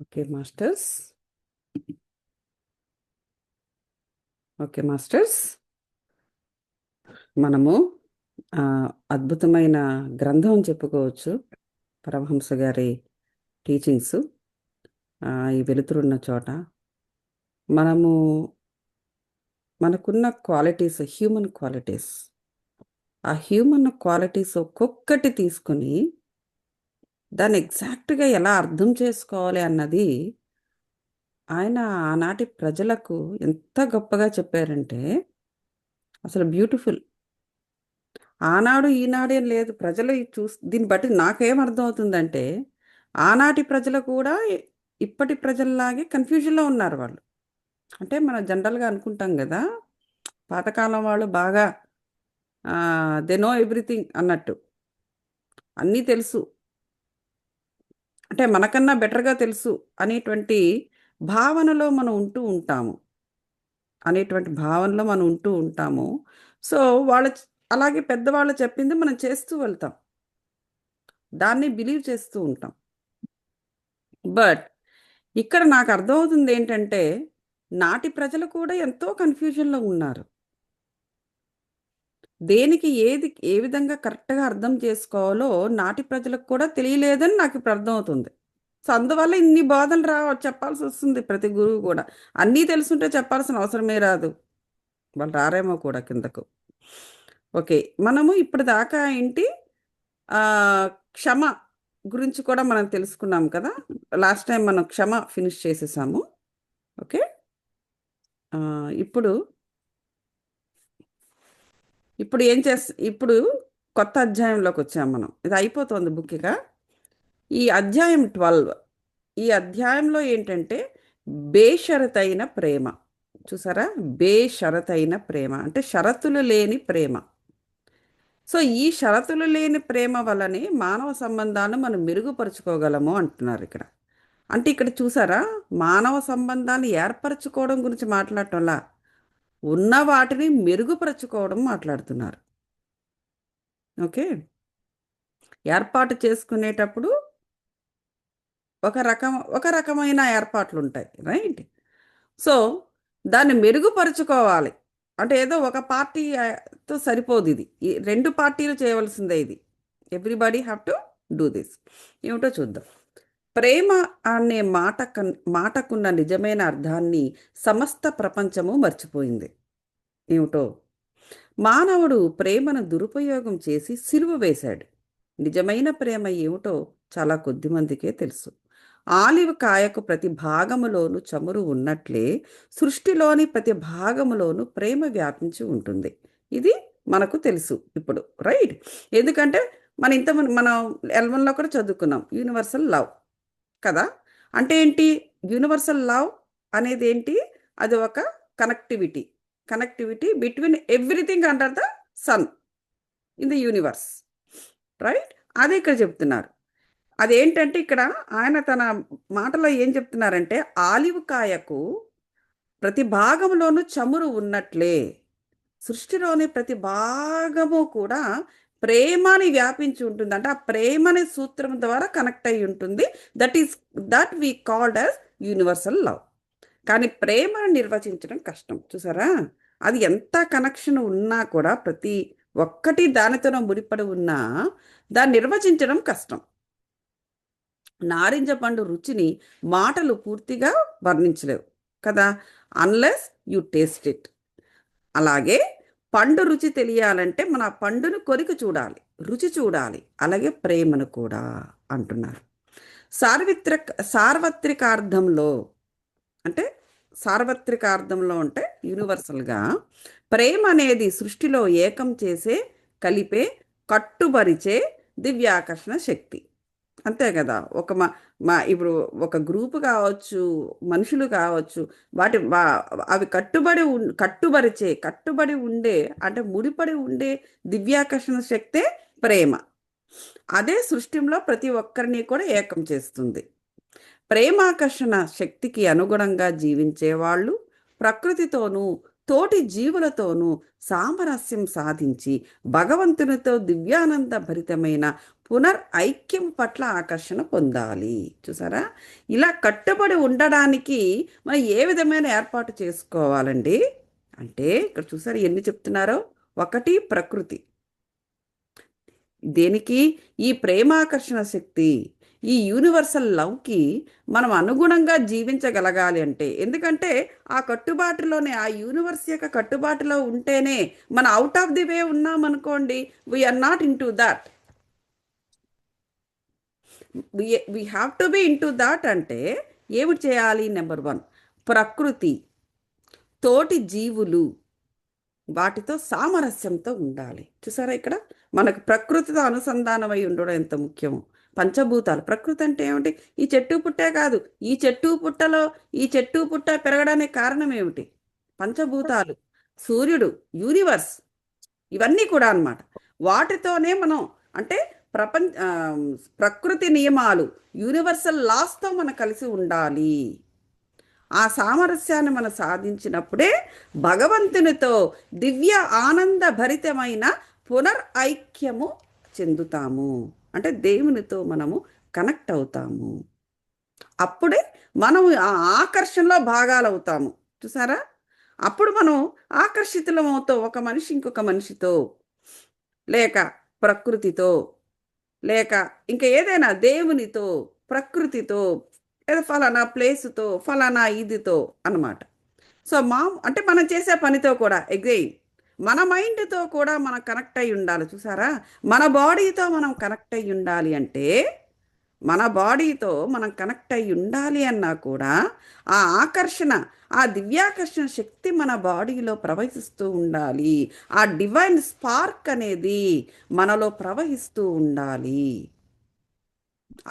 Okay masters. Okay masters, మనము అద్భుతమైన గ్రంథం అని చెప్పుకోవచ్చు. పరమహంస గారి టీచింగ్స్, ఈ వెలుతురున్న చోట మనము మనకున్న క్వాలిటీస్, హ్యూమన్ క్వాలిటీస్, ఆ హ్యూమన్ క్వాలిటీస్ ఒక్కొక్కటి తీసుకొని దాన్ని ఎగ్జాక్ట్గా ఎలా అర్థం చేసుకోవాలి అన్నది ఆయన ఆనాటి ప్రజలకు ఎంత గొప్పగా చెప్పారంటే అసలు బ్యూటిఫుల్. ఆనాడు ఈనాడేం లేదు. ప్రజలు దీన్ని బట్టి నాకేం అర్థమవుతుందంటే, ఆనాటి ప్రజలు కూడా ఇప్పటి ప్రజల్లాగే కన్‌ఫ్యూజన్‌లో ఉన్నారు వాళ్ళు. అంటే మనం జనరల్‌గా అనుకుంటాం గదా! పాతకాలం వాళ్ళు బాగా దే నో ఎవ్రీథింగ్ అన్నట్టు. అన్నీ తెలుసు. అంటే మనకన్నా బెటర్‌గా తెలుసు అనేటువంటి భావనలో మనం ఉంటూ ఉంటాము. అనేటువంటి భావనలో మనం ఉంటూ ఉంటాము. సో, వాళ్ళు అలాగే పెద్దవాళ్ళు చెప్పింది మనం చేస్తూ వెళ్తాం. దాన్ని బిలీవ్ చేస్తూ ఉంటాం. బట్ ఇక్కడ నాకు అర్థమవుతుందేంటంటే, నాటి ప్రజలు కూడా ఎంతో కన్‌ఫ్యూజన్‌లో ఉన్నారు. దేనికి ఏ విధంగా కరెక్ట్‌గా అర్థం చేసుకోవాలో నాటి ప్రజలకు కూడా తెలియలేదని నాకిప్పుడు అర్థమవుతుంది. సో, అందువల్ల ఇన్ని బోధనలు చెప్పాల్సొస్తుంది ప్రతి గురువు గూడా. అన్నీ తెలుసుంటే చెప్పాల్సిన అవసరమే రాదు. వాళ్ళు రారేమో కూడా కిందకు. ఓకే. మనము ఇప్పటిదాకా ఏంటి ఆహ్, క్షమ గురించి కూడా మనం తెలుసుకున్నాం కదా! లాస్ట్ టైమ్ మనం క్షమ ఫినిష్ చేసేసాము. ఓకే. ఇప్పుడు ఇప్పుడు కొత్త అధ్యాయంలోకొచ్చాం మనం. ఇది అయిపోతోంది బుక్ ఇక. ఈ అధ్యాయం 12. ఈ అధ్యాయంలో ఏంటంటే, బేషరతైన ప్రేమ. చూసారా? బేషరతైన ప్రేమ. అంటే షరతులు లేని ప్రేమ. సో, ఈ షరతులు లేని ప్రేమ వల్లనే మానవ సంబంధాలను మనం మెరుగుపరుచుకోగలము అంటున్నారిక్కడ. అంటే ఇక్కడ చూసారా? మానవ సంబంధాన్ని ఏర్పరచుకోవడం గురించి మాట్లాడటంలా, ఉన్న వాటిని మెరుగుపరచుకోవడం మాట్లాడుతున్నారు. ఓకే. ఏర్పాటు చేసుకునేటప్పుడు ఒక రకమైన ఏర్పాట్లుంటాయి. రైట్? సో, దాన్ని మెరుగుపరుచుకోవాలి. అంటే ఏదో ఒక పార్టీ తో సరిపోదిది. ఈ 2 పార్టీలు చేయవలసిందే ఇది. Everybody have to do this. ఏమిటో చూద్దాం. ప్రేమ అనే మాటకున్న నిజమైన అర్థాన్ని సమస్త ప్రపంచము మర్చిపోయింది. ఏమిటో? మానవుడు ప్రేమను దురుపయోగం చేసి సిలువ వేశాడు. నిజమైన ప్రేమ ఏమిటో చాలా కొద్ది మందికే తెలుసు. ఆలివ్ కాయకు ప్రతి భాగములోను చమురు ఉన్నట్లే సృష్టిలోని ప్రతి భాగములోను ప్రేమ వ్యాపించి ఉంటుంది. ఇది మనకు తెలుసు ఇప్పుడు. రైట్? ఎందుకంటే మనం ఎల్వన్లో కూడా చదువుకున్నాం. యూనివర్సల్ లవ్ కదా! అంటే ఏంటి? యూనివర్సల్ లవ్ అనేది ఏంటి? అది ఒక connectivity. Connectivity between everything under the sun in the universe. Right? అదే ఇక్కడ చెప్తున్నారు. అదేంటంటే ఇక్కడ ఆయన తన మాటలో ఏం చెప్తున్నారంటే, ఆలివ్ కాయకు ప్రతి భాగంలోనూ చమురు ఉన్నట్లే, సృష్టిలోని ప్రతి భాగము కూడా ప్రేమని వ్యాపించి ఉంటుంది. అంటే ఆ ప్రేమని సూత్రం ద్వారా కనెక్ట్ అయ్యి ఉంటుంది. That is that we called as universal love. కానీ ప్రేమను నిర్వచించడం కష్టం. చూసారా? అది ఎంత కనెక్షన్ ఉన్నా కూడా ప్రతి ఒక్కటి దానితోనే ముడిపడి ఉన్నా దాన్ని నిర్వచించడం కష్టం. నారింజ పండు రుచిని మాటలు పూర్తిగా వర్ణించలేవు కదా! Unless you taste it. అలాగే పండు రుచి తెలియాలంటే మన ఆ పండును కొరికి చూడాలి. రుచి చూడాలి. అలాగే ప్రేమను కూడా అంటున్నారు. సార్వత్రికార్థంలో అంటే సార్వత్రికార్థంలో అంటే యూనివర్సల్‌గా ప్రేమ అనేది సృష్టిలో ఏకం చేసే, కలిపే, కట్టుబరిచే దివ్యాకర్షణ శక్తి. అంతే గదా! ఒక మ మ ఇప్పుడు ఒక గ్రూప్ కావచ్చు, మనుషులు కావచ్చు, వాటి వా అవి కట్టుబడి ఉండే అంటే ముడిపడి ఉండే దివ్యాకర్షణ శక్తే ప్రేమ. అదే సృష్టిలో ప్రతి ఒక్కరిని కూడా ఏకం చేస్తుంది. ప్రేమాకర్షణ శక్తికి అనుగుణంగా జీవించేవాళ్ళు ప్రకృతితోనూ, తోటి జీవులతోనూ సామరస్యం సాధించి భగవంతునితో దివ్యానంద భరితమైన పునర్ ఐక్యం పట్ల ఆకర్షణ పొందాలి. చూసారా? ఇలా కట్టుబడి ఉండడానికి మనం ఏ విధమైన ఏర్పాటు చేసుకోవాలండి అంటే, ఇక్కడ చూసారా ఎన్ని చెప్తున్నారో. ఒకటి ప్రకృతి. దేనికి? ఈ ప్రేమాకర్షణ శక్తి, ఈ యూనివర్సల్ లవ్కి మనం అనుగుణంగా జీవించగలగాలి అంటే, ఎందుకంటే ఆ కట్టుబాటులోనే, ఆ యూనివర్స్ యొక్క కట్టుబాటులో ఉంటేనే, మన అవుట్ ఆఫ్ ది వే ఉన్నామనుకోండి, we are not into that. We have to be into that అంటే ఏమిటి చేయాలి? నెంబర్ 1, ప్రకృతి, తోటి జీవులు, వాటితో సామరస్యంతో ఉండాలి. చూసారా? ఇక్కడ మనకు ప్రకృతితో అనుసంధానమై ఉండడం ఎంత ముఖ్యమో. పంచభూతాలు, ప్రకృతి అంటే ఏమిటి? ఈ చెట్టు పుట్టే కాదు, ఈ చెట్టు పుట్ట పెరగడానికి కారణం ఏమిటి? పంచభూతాలు, సూర్యుడు, యూనివర్స్, ఇవన్నీ కూడా అన్నమాట. వాటితోనే మనం అంటే ప్రకృతి నియమాలు, యూనివర్సల్ లాస్తో మనం కలిసి ఉండాలి. ఆ సామరస్యాన్ని మనం సాధించినప్పుడే భగవంతునితో దివ్య ఆనంద భరితమైన పునర్ ఐక్యము చెందుతాము. అంటే దేవునితో మనము కనెక్ట్ అవుతాము. అప్పుడే మనం ఆ ఆకర్షణలో భాగాలవుతాము. చూసారా? అప్పుడు మనం ఆకర్షితులం అవుతాం, ఒక మనిషి ఇంకొక మనిషితో, లేక ప్రకృతితో, లేక ఇంకా ఏదైనా దేవునితో, ప్రకృతితో, లేదా ఫలానా ప్లేసుతో, ఫలానా ఇదితో అన్నమాట. సో అంటే మనం చేసే పనితో కూడా ఎగైన్ మన మైండ్తో కూడా మనం కనెక్ట్ అయి ఉండాలి. చూసారా? మన బాడీతో మనం కనెక్ట్ అయి ఉండాలి అంటే, మన బాడీతో మనం కనెక్ట్ అయి ఉండాలి అన్నా కూడా ఆ ఆకర్షణ, ఆ దివ్యాకర్షణ శక్తి మన బాడీలో ప్రవహిస్తూ ఉండాలి. ఆ డివైన్ స్పార్క్ అనేది మనలో ప్రవహిస్తూ ఉండాలి.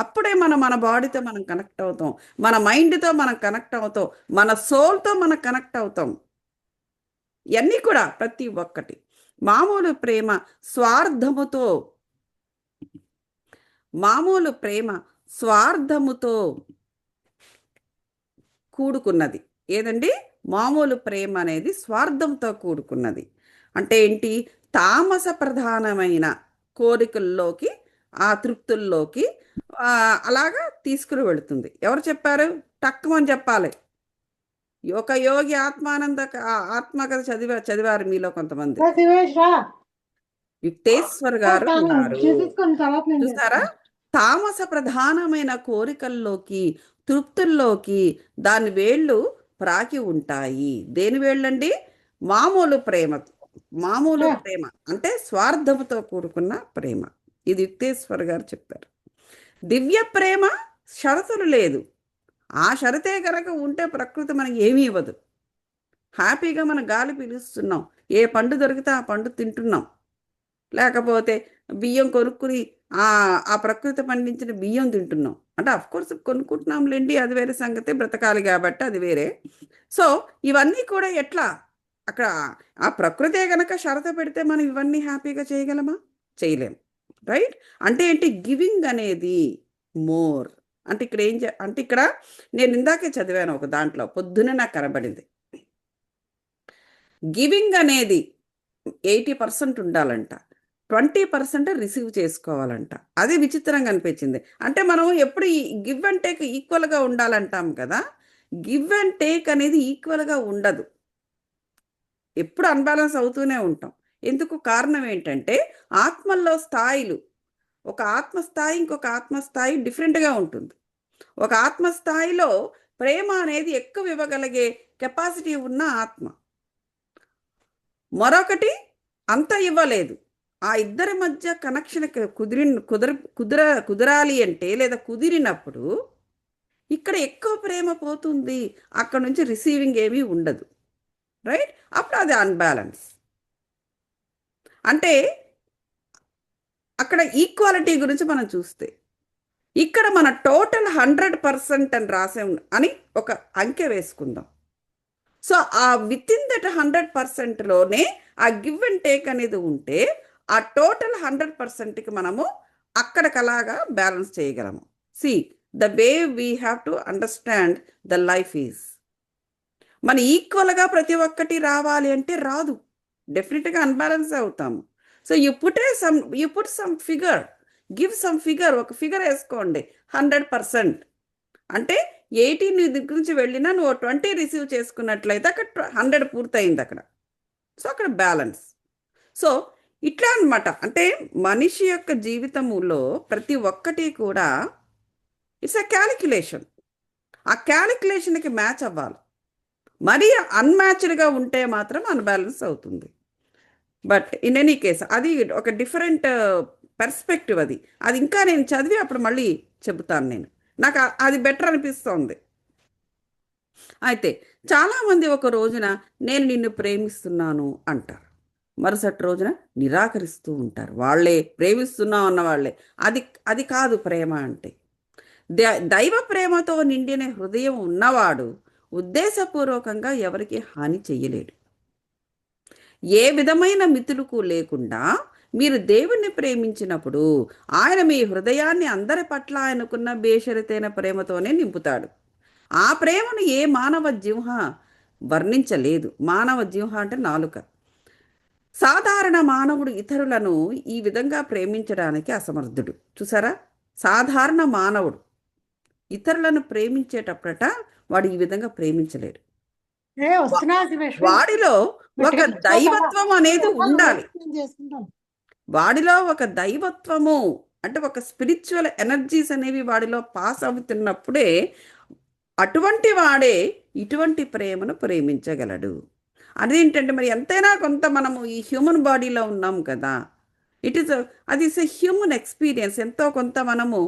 అప్పుడే మనం మన బాడీతో మనం కనెక్ట్ అవుతాం, మన మైండ్తో మనం కనెక్ట్ అవుతాం, మన సోల్తో మనం కనెక్ట్ అవుతాం. ఇవన్నీ కూడా ప్రతి ఒక్కటి. మామూలు ప్రేమ స్వార్థముతో, మామూలు ప్రేమ స్వార్థముతో కూడుకున్నది. ఏదండి? మామూలు ప్రేమ అనేది స్వార్థంతో కూడుకున్నది. అంటే ఏంటి? తామస ప్రధానమైన కోరికల్లోకి, ఆ తృప్తుల్లోకి అలాగా తీసుకుని వెళుతుంది. ఎవరు చెప్పారు? టక్కుమని చెప్పాలి. ఒక యోగి ఆత్మకథ చదివారు మీలో కొంతమంది. యుక్తేశ్వర్ గారు ఉన్నారు. చూసారా? తామస ప్రధానమైన కోరికల్లోకి, తృప్తుల్లోకి దాని వేళ్ళు ప్రాకి ఉంటాయి. దేని వేళ్ళండి? మామూలు ప్రేమ. మామూలు ప్రేమ అంటే స్వార్థముతో కూడుకున్న ప్రేమ. ఇది యుక్తేశ్వర్ గారు చెప్పారు. దివ్య ప్రేమ షరతులు లేదు. ఆ షరతే కనుక ఉంటే ప్రకృతి మనకి ఏమీ ఇవ్వదు. హ్యాపీగా మనం గాలి పీలుస్తున్నాం, ఏ పండు దొరికితే ఆ పండు తింటున్నాం, లేకపోతే బియ్యం కొనుక్కుని ఆ ప్రకృతి పండించిన బియ్యం తింటున్నాం. అంటే అఫ్కోర్స్ కొనుక్కుంటున్నాంలేండి, అది వేరే సంగతి, బ్రతకాలి కాబట్టి అది వేరే. సో ఇవన్నీ కూడా ఎట్లా? అక్కడ ఆ ప్రకృతే గనక షరత పెడితే మనం ఇవన్నీ హ్యాపీగా చేయగలమా? చేయలేం. రైట్? అంటే ఏంటి? గివింగ్ అనేది మోర్. అంటే ఇక్కడ అంటే ఇక్కడ నేను ఇందాకే చదివాను ఒక దాంట్లో, పొద్దునే నాకు కనబడింది. గివింగ్ అనేది 80% ఉండాలంట, 20% రిసీవ్ చేసుకోవాలంట. అది విచిత్రంగా అనిపించింది. అంటే మనం ఎప్పుడు ఈ గివ్ అండ్ టేక్ ఈక్వల్గా ఉండాలంటాం కదా. గివ్ అండ్ టేక్ అనేది ఈక్వల్గా ఉండదు, ఎప్పుడు అన్బ్యాలెన్స్ అవుతూనే ఉంటాం. ఎందుకు? కారణం ఏంటంటే ఆత్మల్లో స్థాయిలు, ఒక ఆత్మస్థాయి ఇంకొక ఆత్మస్థాయి డిఫరెంట్గా ఉంటుంది. ఒక ఆత్మస్థాయిలో ప్రేమ అనేది ఎక్కువ ఇవ్వగలిగే కెపాసిటీ ఉన్న ఆత్మ, మరొకటి అంత ఇవ్వలేదు. ఆ ఇద్దరి మధ్య కనెక్షన్ కుదరాలి అంటే, లేదా కుదిరినప్పుడు ఇక్కడ ఎక్కువ ప్రేమ పోతుంది, అక్కడ నుంచి రిసీవింగ్ ఏమీ ఉండదు. రైట్? అప్పుడు అది అన్బ్యాలెన్స్. అంటే అక్కడ ఈక్వాలిటీ గురించి మనం చూస్తే, ఇక్కడ మన టోటల్ 100% అని రాసే అని ఒక అంకె వేసుకుందాం. సో ఆ విత్ ఇన్ దట్ 100%లోనే ఆ గివ్ అండ్ టేక్ అనేది ఉంటే, ఆ టోటల్ 100%కి మనము అక్కడికలాగా బ్యాలెన్స్ చేయగలము. See the way we have to understand the life is. మన ఈక్వల్గా ప్రతి ఒక్కటి రావాలి అంటే రాదు, డెఫినెట్గా అన్బ్యాలెన్స్ అవుతాము. So you put some figure, give some figure, ఒక ఫిగర్ వేసుకోండి. 100% అంటే 80 నీ దగ్గర నుంచి వెళ్ళినా నువ్వు 20 రిసీవ్ చేసుకున్నట్లయితే అక్కడ 100 పూర్తయింది అక్కడ. సో అక్కడ బ్యాలెన్స్. సో ఇట్లా అన్నమాట. అంటే మనిషి యొక్క జీవితములో ప్రతి ఒక్కటి కూడా ఇట్స్ అ క్యాలిక్యులేషన్. ఆ క్యాలిక్యులేషన్కి మ్యాచ్ అవ్వాలి. మరీ అన్మ్యాచ్డ్గా ఉంటే మాత్రం అన్బ్యాలెన్స్ అవుతుంది. బట్ ఇన్ ఎనీ కేస్ అది ఒక డిఫరెంట్ పర్స్పెక్టివ్. అది అది ఇంకా నేను చదివి అప్పుడు మళ్ళీ చెబుతాను. నాకు అది బెటర్ అనిపిస్తోంది. అయితే చాలామంది ఒక రోజున నేను నిన్ను ప్రేమిస్తున్నాను అంటారు, మరుసటి రోజున నిరాకరిస్తూ ఉంటారు. వాళ్ళే ప్రేమిస్తున్నాం అన్న వాళ్ళే. అది అది కాదు ప్రేమ అంటే. దైవ ప్రేమతో నిండిన హృదయం ఉన్నవాడు ఉద్దేశపూర్వకంగా ఎవరికి హాని చెయ్యలేడు. ఏ విధమైన మితులకు లేకుండా మీరు దేవుణ్ణి ప్రేమించినప్పుడు ఆయన మీ హృదయాన్ని అందరి పట్ల ఆయనకున్న బేషరతైన ప్రేమతోనే నింపుతాడు. ఆ ప్రేమను ఏ మానవ జిహ్వ వర్ణించలేదు. మానవ జిహ్వ అంటే నాలుక. సాధారణ మానవుడు ఇతరులను ఈ విధంగా ప్రేమించడానికి అసమర్థుడు. చూసారా, సాధారణ మానవుడు ఇతరులను ప్రేమించేటప్పుడట వాడు ఈ విధంగా ప్రేమించలేడు. వాడిలో ఒక దైవత్వం అనేది ఉండాలి. వాడిలో ఒక దైవత్వము అంటే ఒక స్పిరిచువల్ ఎనర్జీస్ అనేవి వాడిలో పాస్ అవుతున్నప్పుడే అటువంటి వాడే ఇటువంటి ప్రేమను ప్రేమించగలడు. అదేంటంటే మరి ఎంతైనా కొంత మనము ఈ హ్యూమన్ బాడీలో ఉన్నాం కదా, అది ఇస్ ఎ హ్యూమన్ ఎక్స్పీరియన్స్. ఎంతో కొంత మనము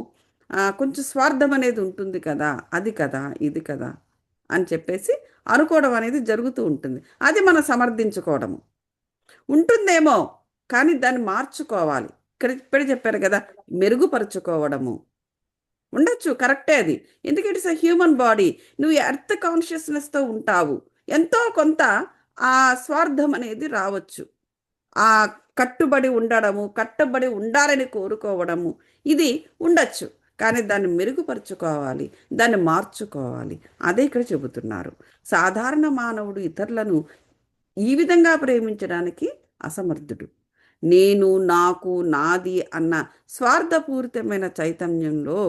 కొంచెం స్వార్థం అనేది ఉంటుంది కదా, అది కదా ఇది కదా అని చెప్పేసి అనుకోవడం అనేది జరుగుతూ ఉంటుంది. అది మనం సమర్థించుకోవడము ఉంటుందేమో, కానీ దాన్ని మార్చుకోవాలి. ఇక్కడ ఇప్పుడే చెప్పారు కదా, మెరుగుపరుచుకోవడము ఉండొచ్చు, కరెక్టే అది. ఎందుకంటే ఇట్స్ అ హ్యూమన్ బాడీ. నువ్వు ఎర్త్ కాన్షియస్నెస్తో ఉంటావు, ఎంతో కొంత ఆ స్వార్థం అనేది రావచ్చు. ఆ కట్టుబడి ఉండడము, కట్టుబడి ఉండాలని కోరుకోవడము ఇది ఉండొచ్చు. కానీ దాన్ని మెరుగుపరుచుకోవాలి, దాన్ని మార్చుకోవాలి. అదే ఇక్కడ చెబుతున్నారు. సాధారణ మానవుడు ఇతరులను ఈ విధంగా ప్రేమించడానికి అసమర్థుడు. నేను, నాకు, నాది అన్న స్వార్థపూరితమైన చైతన్యంలో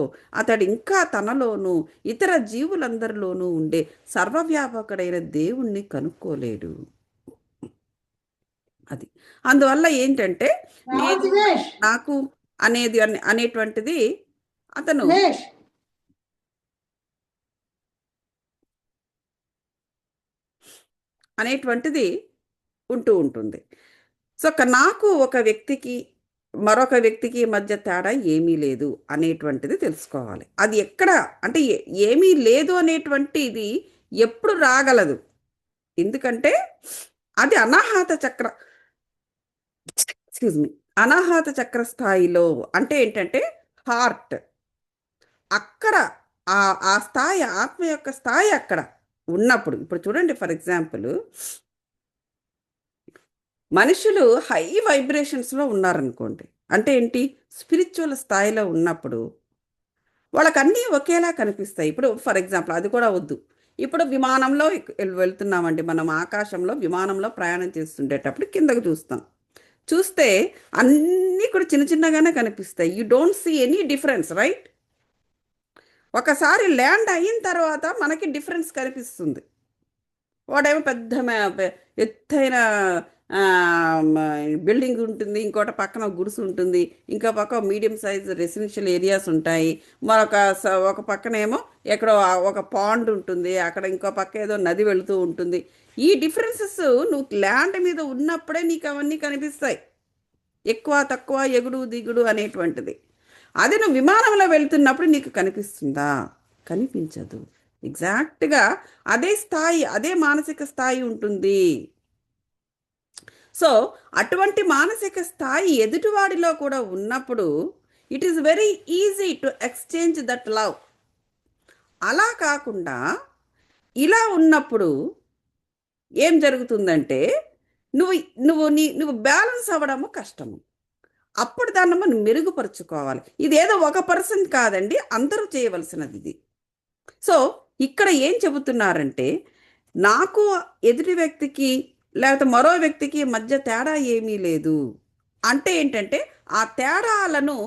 అతడు ఇంకా తనలోనూ ఇతర జీవులందరిలోనూ ఉండే సర్వవ్యాపకుడైన దేవుణ్ణి కనుక్కోలేడు. అది అందువల్ల ఏంటంటే నేను, నాకు అనేటువంటిది అతను అనేటువంటిది ఉంటూ ఉంటుంది. సో నాకు ఒక వ్యక్తికి మరొక వ్యక్తికి మధ్య తేడా ఏమీ లేదు అనేటువంటిది తెలుసుకోవాలి. అది ఎక్కడ అంటే ఏమీ లేదు అనేటువంటిది ఎప్పుడు రాగలదు? ఎందుకంటే అది అనాహత చక్ర స్థాయిలో అంటే ఏంటంటే హార్ట్ అక్కడ ఆ స్థాయి, ఆత్మ యొక్క స్థాయి అక్కడ ఉన్నప్పుడు. ఇప్పుడు చూడండి, ఫర్ ఎగ్జాంపుల్ మనుషులు హై వైబ్రేషన్స్లో ఉన్నారనుకోండి, అంటే ఏంటి, స్పిరిచువల్ స్థాయిలో ఉన్నప్పుడు వాళ్ళకి అన్నీ ఒకేలా కనిపిస్తాయి. ఇప్పుడు ఫర్ ఎగ్జాంపుల్ అది కూడా వద్దు, ఇప్పుడు విమానంలో వెళ్తున్నామండి, మనం ఆకాశంలో విమానంలో ప్రయాణం చేస్తుండేటప్పుడు కిందకు చూస్తే అన్నీ కూడా చిన్న చిన్నగానే కనిపిస్తాయి. You don't see any difference, right? ఒకసారి ల్యాండ్ అయిన తర్వాత మనకి డిఫరెన్స్ కనిపిస్తుంది. వాడేమో ఎత్తైన బిల్డింగ్ ఉంటుంది, ఇంకోటి పక్కన గుడిసు ఉంటుంది, ఇంకో పక్క మీడియం సైజ్ రెసిడెన్షియల్ ఏరియాస్ ఉంటాయి, ఒక పక్కనేమో ఎక్కడో ఒక పాండ్ ఉంటుంది, అక్కడ ఇంకో పక్క ఏదో నది వెళుతూ ఉంటుంది. ఈ డిఫరెన్సెస్ నువ్వు ల్యాండ్ మీద ఉన్నప్పుడే నీకు అవన్నీ కనిపిస్తాయి, ఎక్కువ తక్కువ ఎగుడు దిగుడు అనేటువంటిది. అదే నువ్వు విమానంలో వెళ్తున్నప్పుడు నీకు కనిపిస్తుందా? కనిపించదు. ఎగ్జాక్ట్గా అదే స్థాయి, అదే మానసిక స్థాయి ఉంటుంది. సో అటువంటి మానసిక స్థాయి ఎదుటివాడిలో కూడా ఉన్నప్పుడు it is very easy to exchange that love. అలా కాకుండా ఇలా ఉన్నప్పుడు ఏం జరుగుతుందంటే నువ్వు నువ్వు నువ్వు బ్యాలెన్స్ అవ్వడము కష్టము. అప్పుడు దాన్ని మనం మెరుగుపరుచుకోవాలి. ఇదేదో ఒక పర్సన్ కాదండి, అందరూ చేయవలసినది ఇది. సో ఇక్కడ ఏం చెబుతున్నారంటే నాకు ఎదుటి వ్యక్తికి లేకపోతే మరో వ్యక్తికి మధ్య తేడా ఏమీ లేదు. అంటే ఏంటంటే ఆ తేడాలను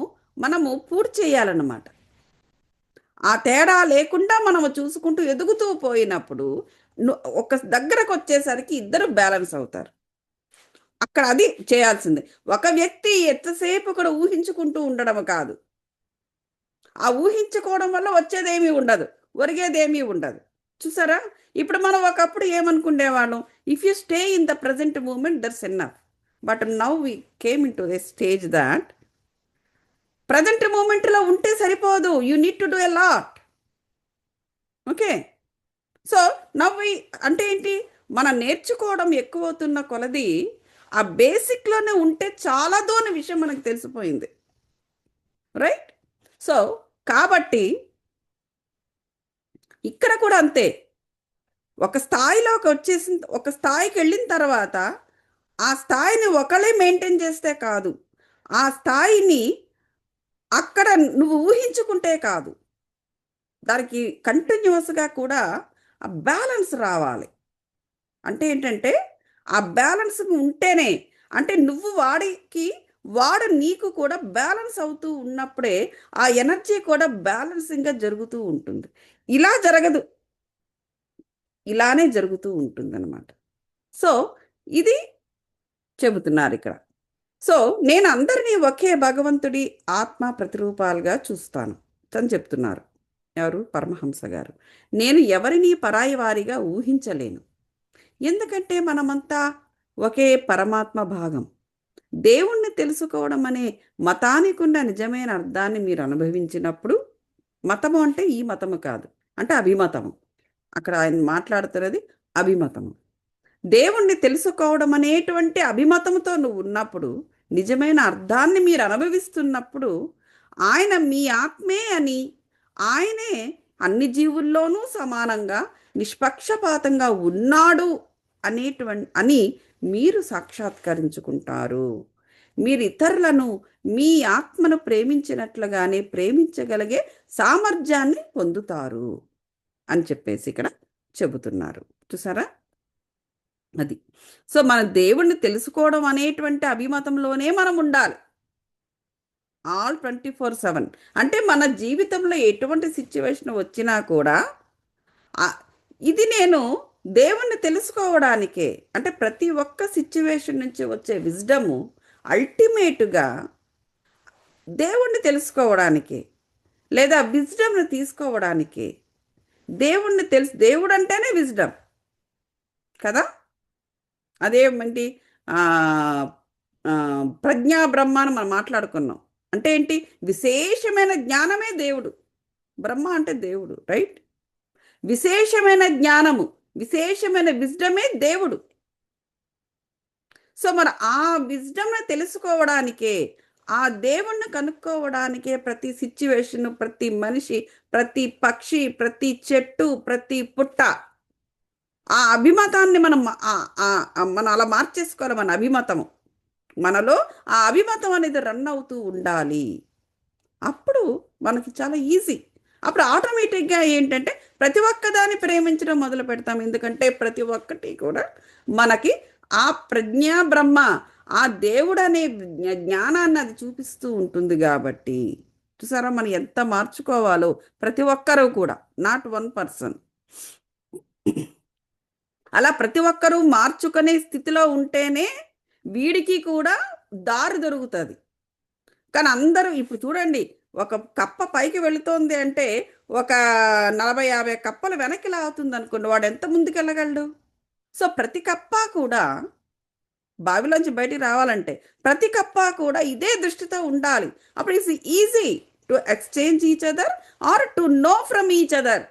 మనము పూర్తి చేయాలన్నమాట. ఆ తేడా లేకుండా మనము చూసుకుంటూ ఎదుగుతూ పోయినప్పుడు ఒక దగ్గరకు వచ్చేసరికి ఇద్దరు బ్యాలెన్స్ అవుతారు. అక్కడ అది చేయాల్సిందే. ఒక వ్యక్తి ఎంతసేపు కూడా ఊహించుకుంటూ ఉండడం కాదు. ఆ ఊహించుకోవడం వల్ల వచ్చేదేమీ ఉండదు, ఒరిగేదేమీ ఉండదు. చూసారా? ఇప్పుడు మనం ఒకప్పుడు ఏమనుకునేవాళ్ళం, if you stay in the present moment that's enough. But now we came into the stage that present మూమెంట్లో ఉంటే సరిపోదు, you need to do a lot. Okay. So నవ్వు అంటే ఏంటి, మనం నేర్చుకోవడం ఎక్కువవుతున్న కొలది ఆ బేసిక్లోనే ఉంటే చాలాదో అనే విషయం మనకు తెలిసిపోయింది. రైట్. సో కాబట్టి ఇక్కడ కూడా అంతే. ఒక స్థాయిలోకి వచ్చేసిన, ఒక స్థాయికి వెళ్ళిన తర్వాత ఆ స్థాయిని ఒకళ్ళే మెయింటైన్ చేస్తే కాదు, ఆ స్థాయిని అక్కడ నువ్వు ఊహించుకుంటే కాదు, దానికి కంటిన్యూస్గా కూడా ఆ బ్యాలెన్స్ రావాలి. అంటే ఏంటంటే ఆ బ్యాలెన్స్ ఉంటేనే, అంటే నువ్వు వాడికి, వాడు నీకు కూడా బ్యాలెన్స్ అవుతూ ఉన్నప్పుడే ఆ ఎనర్జీ కూడా బ్యాలెన్సింగ్గా జరుగుతూ ఉంటుంది. ఇలా జరగదు, ఇలానే జరుగుతూ ఉంటుంది అనమాట. సో ఇది చెబుతున్నారు ఇక్కడ. సో నేను అందరినీ ఒకే భగవంతుడి ఆత్మ ప్రతిరూపాలుగా చూస్తాను అని చెప్తున్నారు. ఎవరు? పరమహంస గారు. నేను ఎవరిని పరాయి వారిగా ఊహించలేను. ఎందుకంటే మనమంతా ఒకే పరమాత్మ భాగం. దేవుణ్ణి తెలుసుకోవడం అనే మతానికి ఉన్న నిజమైన అర్థాన్ని మీరు అనుభవించినప్పుడు, మతము అంటే ఈ మతము కాదు, అంటే అభిమతము. అక్కడ ఆయన మాట్లాడుతున్నది అభిమతము. దేవుణ్ణి తెలుసుకోవడం అనేటువంటి అభిమతంతో నువ్వు ఉన్నప్పుడు, నిజమైన అర్థాన్ని మీరు అనుభవిస్తున్నప్పుడు, ఆయన మీ ఆత్మే అని, ఆయనే అన్ని జీవుల్లోనూ సమానంగా నిష్పక్షపాతంగా ఉన్నాడు అని మీరు సాక్షాత్కరించుకుంటారు. మీరు ఇతరులను మీ ఆత్మను ప్రేమించినట్లుగానే ప్రేమించగలిగే సామర్థ్యాన్ని పొందుతారు అని చెప్పేసి ఇక్కడ చెబుతున్నారు. చూసారా? అది. సో మన దేవుణ్ణి తెలుసుకోవడం అనేటువంటి అభిమతంలోనే మనం ఉండాలి ఆల్ 24/7. అంటే మన జీవితంలో ఎటువంటి సిచ్యువేషన్ వచ్చినా కూడా ఇది నేను దేవుణ్ణి తెలుసుకోవడానికే. అంటే ప్రతి ఒక్క సిచ్యువేషన్ నుంచి వచ్చే విజ్డము అల్టిమేటుగా దేవుణ్ణి తెలుసుకోవడానికే, లేదా విజ్డమ్ని తీసుకోవడానికే. దేవుడు అంటేనే విజ్డమ్ కదా. అదేమంటి ప్రజ్ఞా బ్రహ్మ అని మనం మాట్లాడుకున్నాం. అంటే ఏంటి? విశేషమైన జ్ఞానమే దేవుడు. బ్రహ్మ అంటే దేవుడు, రైట్. విశేషమైన జ్ఞానము, విశేషమైన విజ్డమే దేవుడు. సో మరి ఆ విజ్డమ్ని తెలుసుకోవడానికే, ఆ దేవుణ్ణి కనుక్కోవడానికే ప్రతి సిచ్యువేషను, ప్రతి మనిషి, ప్రతి పక్షి, ప్రతి చెట్టు, ప్రతి పుట్ట ఆ అభిమతాన్ని మనం అలా మార్చేసుకోవాలి. మన అభిమతము, మనలో ఆ అభిమతం అనేది రన్ అవుతూ ఉండాలి. అప్పుడు మనకి చాలా ఈజీ. అప్పుడు ఆటోమేటిక్గా ఏంటంటే ప్రతి ఒక్కదాన్ని ప్రేమించడం మొదలు పెడతాం. ఎందుకంటే ప్రతి ఒక్కటి కూడా మనకి ఆ ప్రజ్ఞా బ్రహ్మ, ఆ దేవుడు అనే జ్ఞానాన్ని అది చూపిస్తూ ఉంటుంది కాబట్టి. చూసారా మనం ఎంత మార్చుకోవాలో ప్రతి ఒక్కరూ కూడా, నాట్ వన్ పర్సన్. అలా ప్రతి ఒక్కరూ మార్చుకునే స్థితిలో ఉంటేనే వీడికి కూడా దారి దొరుకుతుంది. కానీ అందరూ ఇప్పుడు చూడండి, ఒక కప్ప పైకి వెళుతోంది అంటే ఒక 40-50 కప్పలు వెనక్కి లాగుతుంది అనుకోండి, వాడు ఎంత ముందుకు వెళ్ళగలడు? సో ప్రతి కప్ప కూడా బావిలోంచి బయటికి రావాలంటే ప్రతి కప్ప కూడా ఇదే దృష్టితో ఉండాలి. అప్పుడు it's easy to exchange each other, or to know from each other,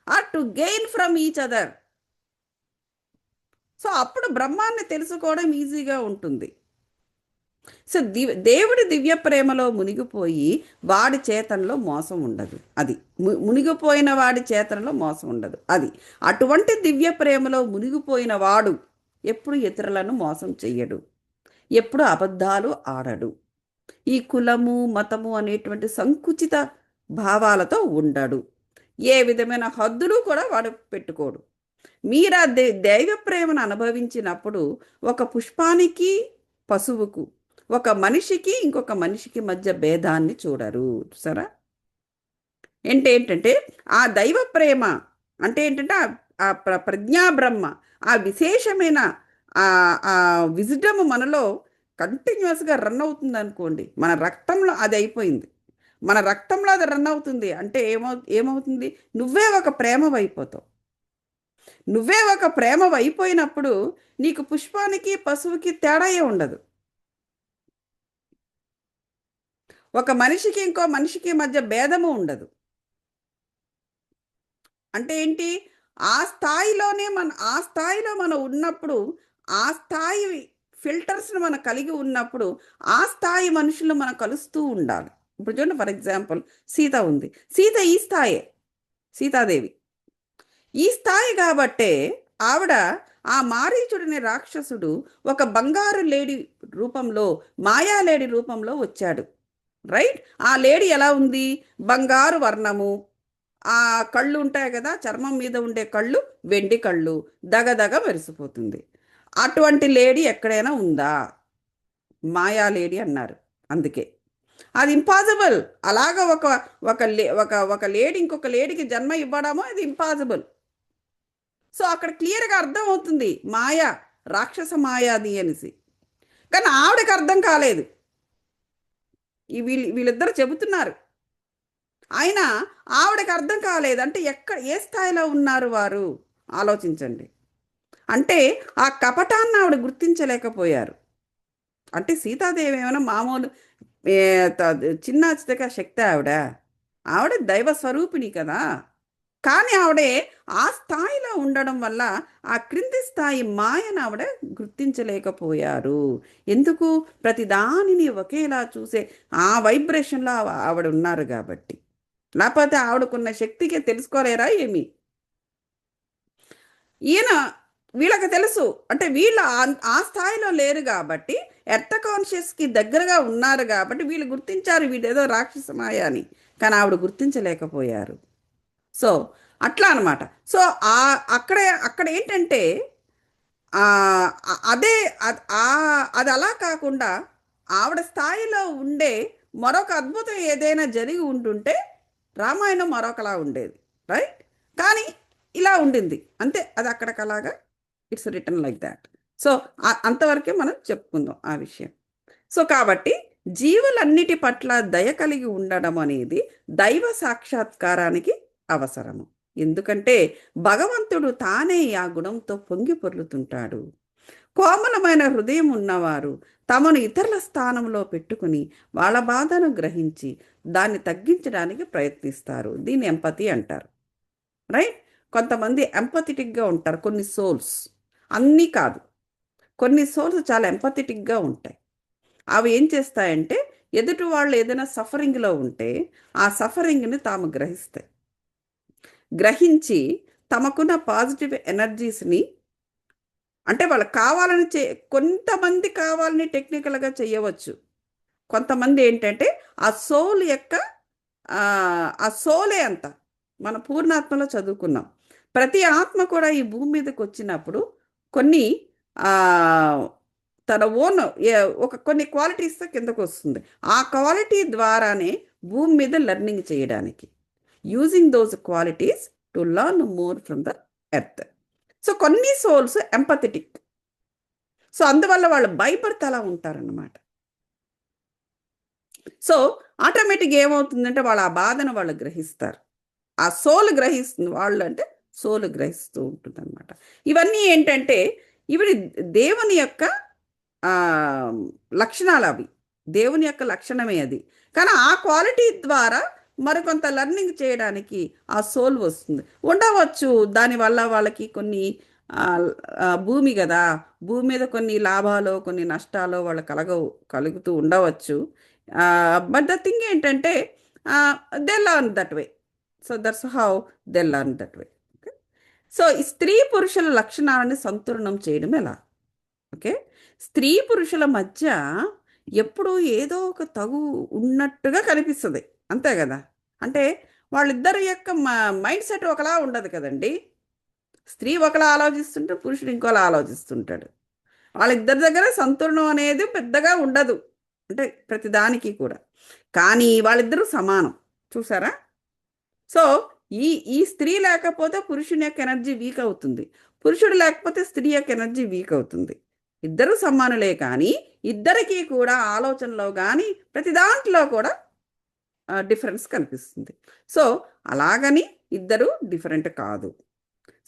or to gain from each other. So అప్పుడు బ్రహ్మాన్ని తెలుసుకోవడం ఈజీగా ఉంటుంది. సో దేవుడి దివ్య ప్రేమలో మునిగిపోయి వాడి చేతనలో మోసం ఉండదు. అది మునిగిపోయిన వాడి చేతనలో మోసం ఉండదు. అది అటువంటి దివ్య ప్రేమలో మునిగిపోయిన వాడు ఎప్పుడు ఇతరులను మోసం చెయ్యడు, ఎప్పుడు అబద్ధాలు ఆడడు, ఈ కులము మతము అనేటువంటి సంకుచిత భావాలతో ఉండడు, ఏ విధమైన హద్దులు కూడా వాడు పెట్టుకోడు. మీరు ఆ దైవ ప్రేమను అనుభవించినప్పుడు ఒక పుష్పానికి పశువుకు, ఒక మనిషికి ఇంకొక మనిషికి మధ్య భేదాన్ని చూడరు. సరే, ఏంటంటే ఆ దైవ ప్రేమ అంటే ఏంటంటే ఆ ప్రజ్ఞా బ్రహ్మ, ఆ విశేషమైన ఆ ఆ విజ్డమ్ మనలో కంటిన్యూస్గా రన్ అవుతుంది అనుకోండి. మన రక్తంలో అది అయిపోయింది. మన రక్తంలో అది రన్ అవుతుంది అంటే ఏమవుతుంది? నువ్వే ఒక ప్రేమవైపోతావు. నువ్వే ఒక ప్రేమవైపోయినప్పుడు నీకు పుష్పానికి పశువుకి తేడాయే ఉండదు. ఒక మనిషికి ఇంకో మనిషికి మధ్య భేదము ఉండదు. అంటే ఏంటి? ఆ స్థాయిలో మనం ఉన్నప్పుడు, ఆ స్థాయి ఫిల్టర్స్ని మనం కలిగి ఉన్నప్పుడు, ఆ స్థాయి మనుషులు మనం కలుస్తూ ఉండాలి. ఇప్పుడు చూడండి, ఫర్ ఎగ్జాంపుల్ సీత ఉంది. సీత ఈ స్థాయే, సీతాదేవి ఈ స్థాయి కాబట్టే ఆవిడ ఆ మారీచుడిని రాక్షసుడు ఒక బంగారు లేడీ రూపంలో, మాయా లేడీ రూపంలో వచ్చాడు. రైట్? ఆ లేడీ ఎలా ఉంది? బంగారు వర్ణము, ఆ కళ్ళు ఉంటాయి కదా, చర్మం మీద ఉండే కళ్ళు వెండి కళ్ళు, దగదగ మెరిసిపోతుంది. అటువంటి లేడీ ఎక్కడైనా ఉందా? మాయా లేడీ అన్నారు. అందుకే అది ఇంపాసిబుల్. అలాగ ఒక ఒక లేడీ ఇంకొక లేడీకి జన్మ ఇవ్వడమో అది ఇంపాసిబుల్. సో అక్కడ క్లియర్గా అర్థం అవుతుంది మాయ, రాక్షస మాయాది అనేసి. కానీ ఆవిడకి అర్థం కాలేదు. వీళ్ళిద్దరు చెబుతున్నారు, అయినా ఆవిడకి అర్థం కాలేదు. అంటే ఏ స్థాయిలో ఉన్నారు వారు? ఆలోచించండి. అంటే ఆ కపటాన్ని ఆవిడ గుర్తించలేకపోయారు. అంటే సీతాదేవి ఏమైనా మామూలు ఏ, చిన్న చితక శక్తి ఆవిడ? ఆవిడ దైవ స్వరూపిణి కదా. కానీ ఆవిడే ఆ స్థాయిలో ఉండడం వల్ల ఆ క్రింది స్థాయి మాయను ఆవిడ గుర్తించలేకపోయారు. ఎందుకు? ప్రతిదానిని ఒకేలా చూసే ఆ వైబ్రేషన్లో ఆవిడ ఉన్నారు కాబట్టి. లేకపోతే ఆవిడకున్న శక్తికి తెలుసుకోలేరా ఏమి? ఈయన వీళ్ళకి తెలుసు. అంటే వీళ్ళు ఆ స్థాయిలో లేరు కాబట్టి, ఎర్త్ కాన్షియస్కి దగ్గరగా ఉన్నారు కాబట్టి వీళ్ళు గుర్తించారు వీడేదో రాక్షసమాయ అని. కానీ ఆవిడ గుర్తించలేకపోయారు. సో అట్లా అనమాట. సో ఆ అక్కడ ఏంటంటే ఆ, అదే అది అలా కాకుండా ఆవిడ స్థాయిలో ఉండే మరొక అద్భుతం ఏదైనా జరిగి ఉంటుంటే రామాయణం మరొకలా ఉండేది. రైట్? కానీ ఇలా ఉండింది అంతే. అది అక్కడికలాగా it's return like that. So అంతవరకే మనం చెప్పుకుందాం ఆ విషయం. సో కాబట్టి జీవులన్నిటి పట్ల దయ కలిగి ఉండడం అనేది దైవ సాక్షాత్కారానికి అవసరము. ఎందుకంటే భగవంతుడు తానే ఆ గుణంతో పొంగి పొర్లుతుంటాడు. కోమలమైన హృదయం ఉన్నవారు తమను ఇతరుల స్థానంలో పెట్టుకుని వాళ్ళ బాధను గ్రహించి దాన్ని తగ్గించడానికి ప్రయత్నిస్తారు. దీన్ని ఎంపతి అంటారు. రైట్? కొంతమంది ఎంపథెటిక్గా ఉంటారు. కొన్ని సోల్స్, అన్నీ కాదు, కొన్ని సోల్స్ చాలా ఎంపథెటిక్గా ఉంటాయి. అవి ఏం చేస్తాయంటే ఎదుటి వాళ్ళు ఏదైనా సఫరింగ్లో ఉంటే ఆ సఫరింగ్ని తాము గ్రహిస్తాయి. గ్రహించి తమకున్న పాజిటివ్ ఎనర్జీస్ని, అంటే వాళ్ళకి కావాలని కొంతమంది కావాలని టెక్నికల్గా చేయవచ్చు. కొంతమంది ఏంటంటే ఆ సోల్ యొక్క ఆ ఆ సోలే అంత. మన పూర్ణాత్మలో చదువుకున్నాం. ప్రతి ఆత్మ కూడా ఈ భూమి మీదకి వచ్చినప్పుడు కొన్ని ఆ, తన ఓన్ కొన్ని క్వాలిటీస్తో కిందకు వస్తుంది. ఆ క్వాలిటీ ద్వారానే భూమి మీద లెర్నింగ్ చేయడానికి, using those qualities to learn more from the earth. So కొన్ని సోల్స్ ఎంపథెటిక్. సో అందువల్ల వాళ్ళు భయపడితే అలా ఉంటారన్నమాట. సో ఆటోమేటిక్గా ఏమవుతుందంటే వాళ్ళు ఆ బాధను వాళ్ళు గ్రహిస్తారు. ఆ సోల్ గ్రహిస్తుంది. వాళ్ళు అంటే సోల్ గ్రహిస్తూ ఉంటుంది అనమాట. ఇవన్నీ ఏంటంటే ఇవి దేవుని యొక్క ఆ, లక్షణాలు అవి. దేవుని యొక్క లక్షణమే అది. కానీ ఆ క్వాలిటీ ద్వారా మరికొంత లెర్నింగ్ చేయడానికి ఆ సోల్ వస్తుంది. ఉండవచ్చు దానివల్ల వాళ్ళకి కొన్ని ఆ, భూమి కదా, భూమి మీద కొన్ని లాభాలు కొన్ని నష్టాలు వాళ్ళు కలుగుతూ ఉండవచ్చు. బట్ ద థింగ్ ఏంటంటే they learn that way. So that's how they learn that way. Okay. So ఈ స్త్రీ పురుషుల లక్షణాలని సంతులనం చేయడం ఎలా? ఓకే. స్త్రీ పురుషుల మధ్య ఎప్పుడూ ఏదో ఒక తగు ఉన్నట్టుగా కనిపిస్తుంది. అంతే కదా. అంటే వాళ్ళిద్దరి యొక్క మైండ్ సెట్ ఒకలా ఉండదు కదండి. స్త్రీ ఒకలా ఆలోచిస్తుంటే పురుషుడు ఇంకోలా ఆలోచిస్తుంటాడు. వాళ్ళిద్దరి దగ్గర సంతులనం అనేది పెద్దగా ఉండదు, అంటే ప్రతిదానికి కూడా. కానీ వాళ్ళిద్దరూ సమానం. చూసారా? సో ఈ ఈ స్త్రీ లేకపోతే పురుషుని యొక్క ఎనర్జీ వీక్ అవుతుంది, పురుషుడు లేకపోతే స్త్రీ యొక్క ఎనర్జీ వీక్ అవుతుంది. ఇద్దరు సమానులే, కానీ ఇద్దరికీ కూడా ఆలోచనలో కానీ ప్రతి దాంట్లో కూడా డిఫరెన్స్ కనిపిస్తుంది. సో అలాగని ఇద్దరు డిఫరెంట్ కాదు.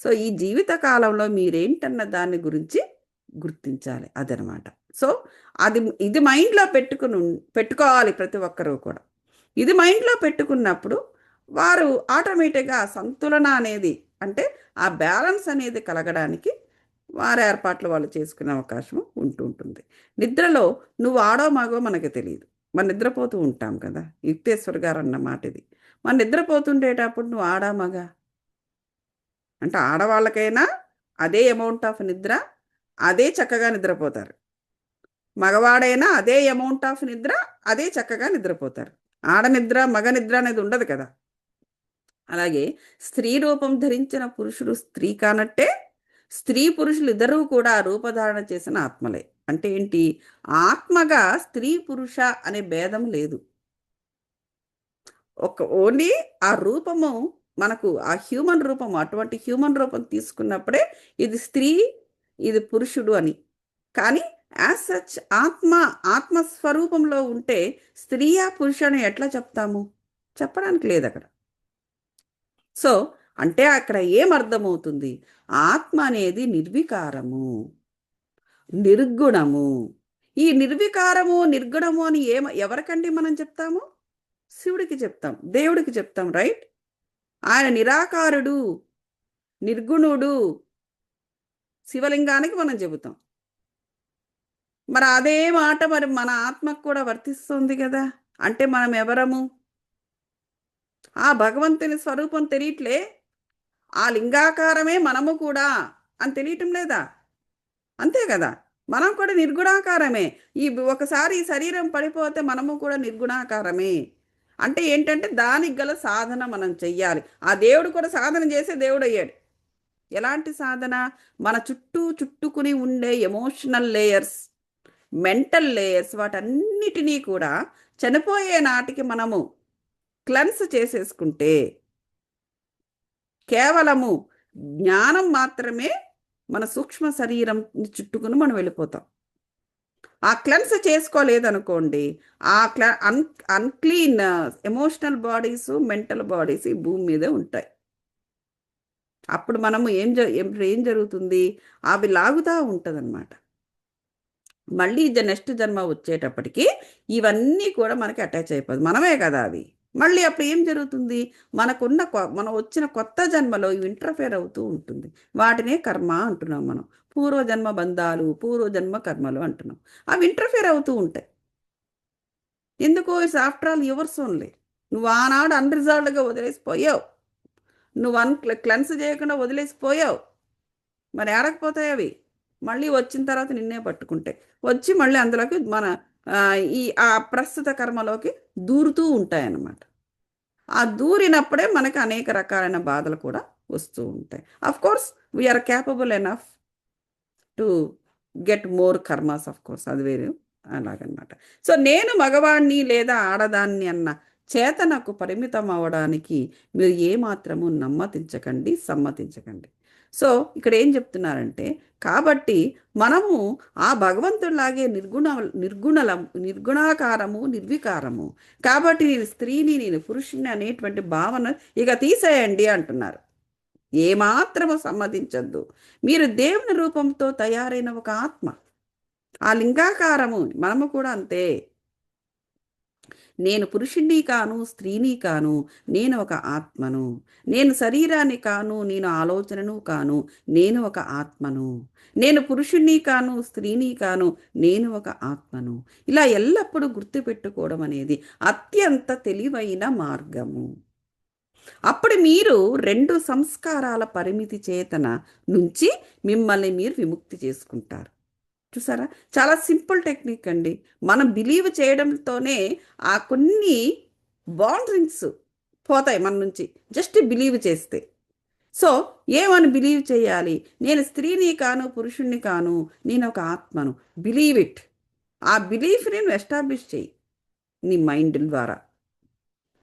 సో ఈ జీవిత కాలంలో మీరేంటన్న దాని గురించి గుర్తించాలి, అదనమాట. సో అది ఇది మైండ్లో పెట్టుకోవాలి ప్రతి ఒక్కరూ కూడా. ఇది మైండ్లో పెట్టుకున్నప్పుడు వారు ఆటోమేటిక్గా సంతులన అనేది, అంటే ఆ బ్యాలెన్స్ అనేది కలగడానికి వారి ఏర్పాట్లు వాళ్ళు చేసుకునే అవకాశం ఉంటుంది. నిద్రలో నువ్వు ఆడో మగో మనకు తెలియదు, మనం నిద్రపోతూ ఉంటాం కదా. యుక్తేశ్వర్ గారు అన్న మాట ఇది. మనం నిద్రపోతుండేటప్పుడు నువ్వు ఆడా మగ అంటే, ఆడవాళ్ళకైనా అదే అమౌంట్ ఆఫ్ నిద్ర, అదే చక్కగా నిద్రపోతారు. మగవాడైనా అదే అమౌంట్ ఆఫ్ నిద్ర, అదే చక్కగా నిద్రపోతారు. ఆడ నిద్ర మగ నిద్ర అనేది ఉండదు కదా. అలాగే స్త్రీ రూపం ధరించిన పురుషుడు స్త్రీ కానట్టే, స్త్రీ పురుషులు ఇద్దరూ కూడా రూపధారణ చేసిన ఆత్మలే. అంటే ఏంటి? ఆత్మగా స్త్రీ పురుష అనే భేదం లేదు. ఓన్లీ ఆ రూపము మనకు, ఆ హ్యూమన్ రూపం, అటువంటి హ్యూమన్ రూపం తీసుకున్నప్పుడే ఇది స్త్రీ, ఇది పురుషుడు అని. కానీ యాజ్ సచ్ ఆత్మస్వరూపంలో ఉంటే స్త్రీయా పురుషుని ఎట్లా చెప్తాము? చెప్పడానికి లేదు అక్కడ. సో అంటే అక్కడ ఏమర్థమవుతుంది? ఆత్మ అనేది నిర్వికారము, నిర్గుణము. ఈ నిర్వికారము నిర్గుణము అని ఎవరికండి మనం చెప్తాము? శివుడికి చెప్తాం, దేవుడికి చెప్తాం, రైట్? ఆయన నిరాకారుడు, నిర్గుణుడు, శివలింగానికి మనం చెబుతాం. మరి అదే మాట మరి మన ఆత్మకు కూడా వర్తిస్తుంది కదా. అంటే మనం ఎవరము? ఆ భగవంతుని స్వరూపం తెలియట్లే, ఆ లింగాకారమే మనము కూడా అని తెలియటం లేదా? అంతే కదా. మనం కూడా నిర్గుణాకారమే. ఒకసారి ఈ శరీరం పడిపోతే మనము కూడా నిర్గుణాకారమే. అంటే ఏంటంటే దానికి గల సాధన మనం చెయ్యాలి. ఆ దేవుడు కూడా సాధన చేసే దేవుడు అయ్యాడు. ఎలాంటి సాధన? మన చుట్టుకుని ఉండే ఎమోషనల్ లేయర్స్, మెంటల్ లేయర్స్, వాటన్నిటినీ కూడా చనిపోయే నాటికి మనము క్లెన్స్ చేసేసుకుంటే, కేవలము జ్ఞానం మాత్రమే మన సూక్ష్మ శరీరం చుట్టుకుని మనం వెళ్ళిపోతాం. ఆ క్లెన్స్ చేసుకోలేదనుకోండి, ఆ unclean emotional bodies, mental bodies ఈ భూమి మీదే ఉంటాయి. అప్పుడు మనము ఏం జరుగుతుంది? అవి లాగుతూ ఉంటుంది అనమాట. మళ్ళీ నెక్స్ట్ జన్మ వచ్చేటప్పటికి ఇవన్నీ కూడా మనకి అటాచ్ అయిపోతుంది. మనమే కదా అవి. మళ్ళీ అప్పుడు ఏం జరుగుతుంది? మనం వచ్చిన కొత్త జన్మలో ఇవి ఇంటర్ఫేర్ అవుతూ ఉంటుంది. వాటినే కర్మ అంటున్నాం మనం. పూర్వజన్మ బంధాలు, పూర్వజన్మ కర్మలు అంటున్నాం. అవి ఇంటర్ఫేర్ అవుతూ ఉంటాయి. ఎందుకు? It's after all yours only. నువ్వు ఆనాడు అన్రిజాల్వ్డ్గా వదిలేసిపోయావు, నువ్వు క్లెన్స్ చేయకుండా వదిలేసిపోయావు. మరి ఏడకపోతాయి అవి. మళ్ళీ వచ్చిన తర్వాత నిన్నే పట్టుకుంటాయి, వచ్చి మళ్ళీ అందులోకి ఆ ప్రస్తుత కర్మలోకి దూరుతూ ఉంటాయన్నమాట. ఆ దూరినప్పుడే మనకి అనేక రకాలైన బాధలు కూడా వస్తూ ఉంటాయి. Of course we are capable enough to get more karmas, of course, అది వేరు, అలాగనమాట. సో నేను మగవాణ్ణి లేదా ఆడదాన్ని అన్న చేతనకు పరిమితం అవ్వడానికి మీరు ఏమాత్రము సమ్మతించకండి. సో ఇక్కడ ఏం చెప్తున్నారంటే, కాబట్టి మనము ఆ భగవంతుడిలాగే నిర్గుణాకారము, నిర్వికారము. కాబట్టి నేను స్త్రీని, నేను పురుషుని అనేటువంటి భావన ఇక తీసేయండి అంటున్నారు. ఏమాత్రము సమ్మతించద్దు. మీరు దేవుని రూపంతో తయారైన ఒక ఆత్మ, ఆ లింగాకారము. మనము కూడా అంతే. నేను పురుషుణ్ణి కాను, స్త్రీని కాను, నేను ఒక ఆత్మను. నేను శరీరాన్ని కాను, నేను ఆలోచనను కాను, నేను ఒక ఆత్మను. నేను పురుషుణ్ణి కాను, స్త్రీని కాను, నేను ఒక ఆత్మను. ఇలా ఎల్లప్పుడూ గుర్తుపెట్టుకోవడం అనేది అత్యంత తెలివైన మార్గము. అప్పుడు మీరు 2 సంస్కారాల పరిమితి చేతన నుంచి మిమ్మల్ని మీరు విముక్తి చేసుకుంటారు. చూసారా? చాలా సింపుల్ టెక్నిక్ అండి. మనం బిలీవ్ చేయడంతోనే ఆ కొన్ని బౌండరీస్ పోతాయి మన నుంచి, జస్ట్ బిలీవ్ చేస్తే. సో ఏమని బిలీవ్ చేయాలి? నేను స్త్రీని కాను, పురుషుణ్ణి కాను, నేను ఒక ఆత్మను. Believe it. ఆ బిలీఫ్ని నువ్వు ఎస్టాబ్లిష్ చేయి నీ మైండ్ ద్వారా.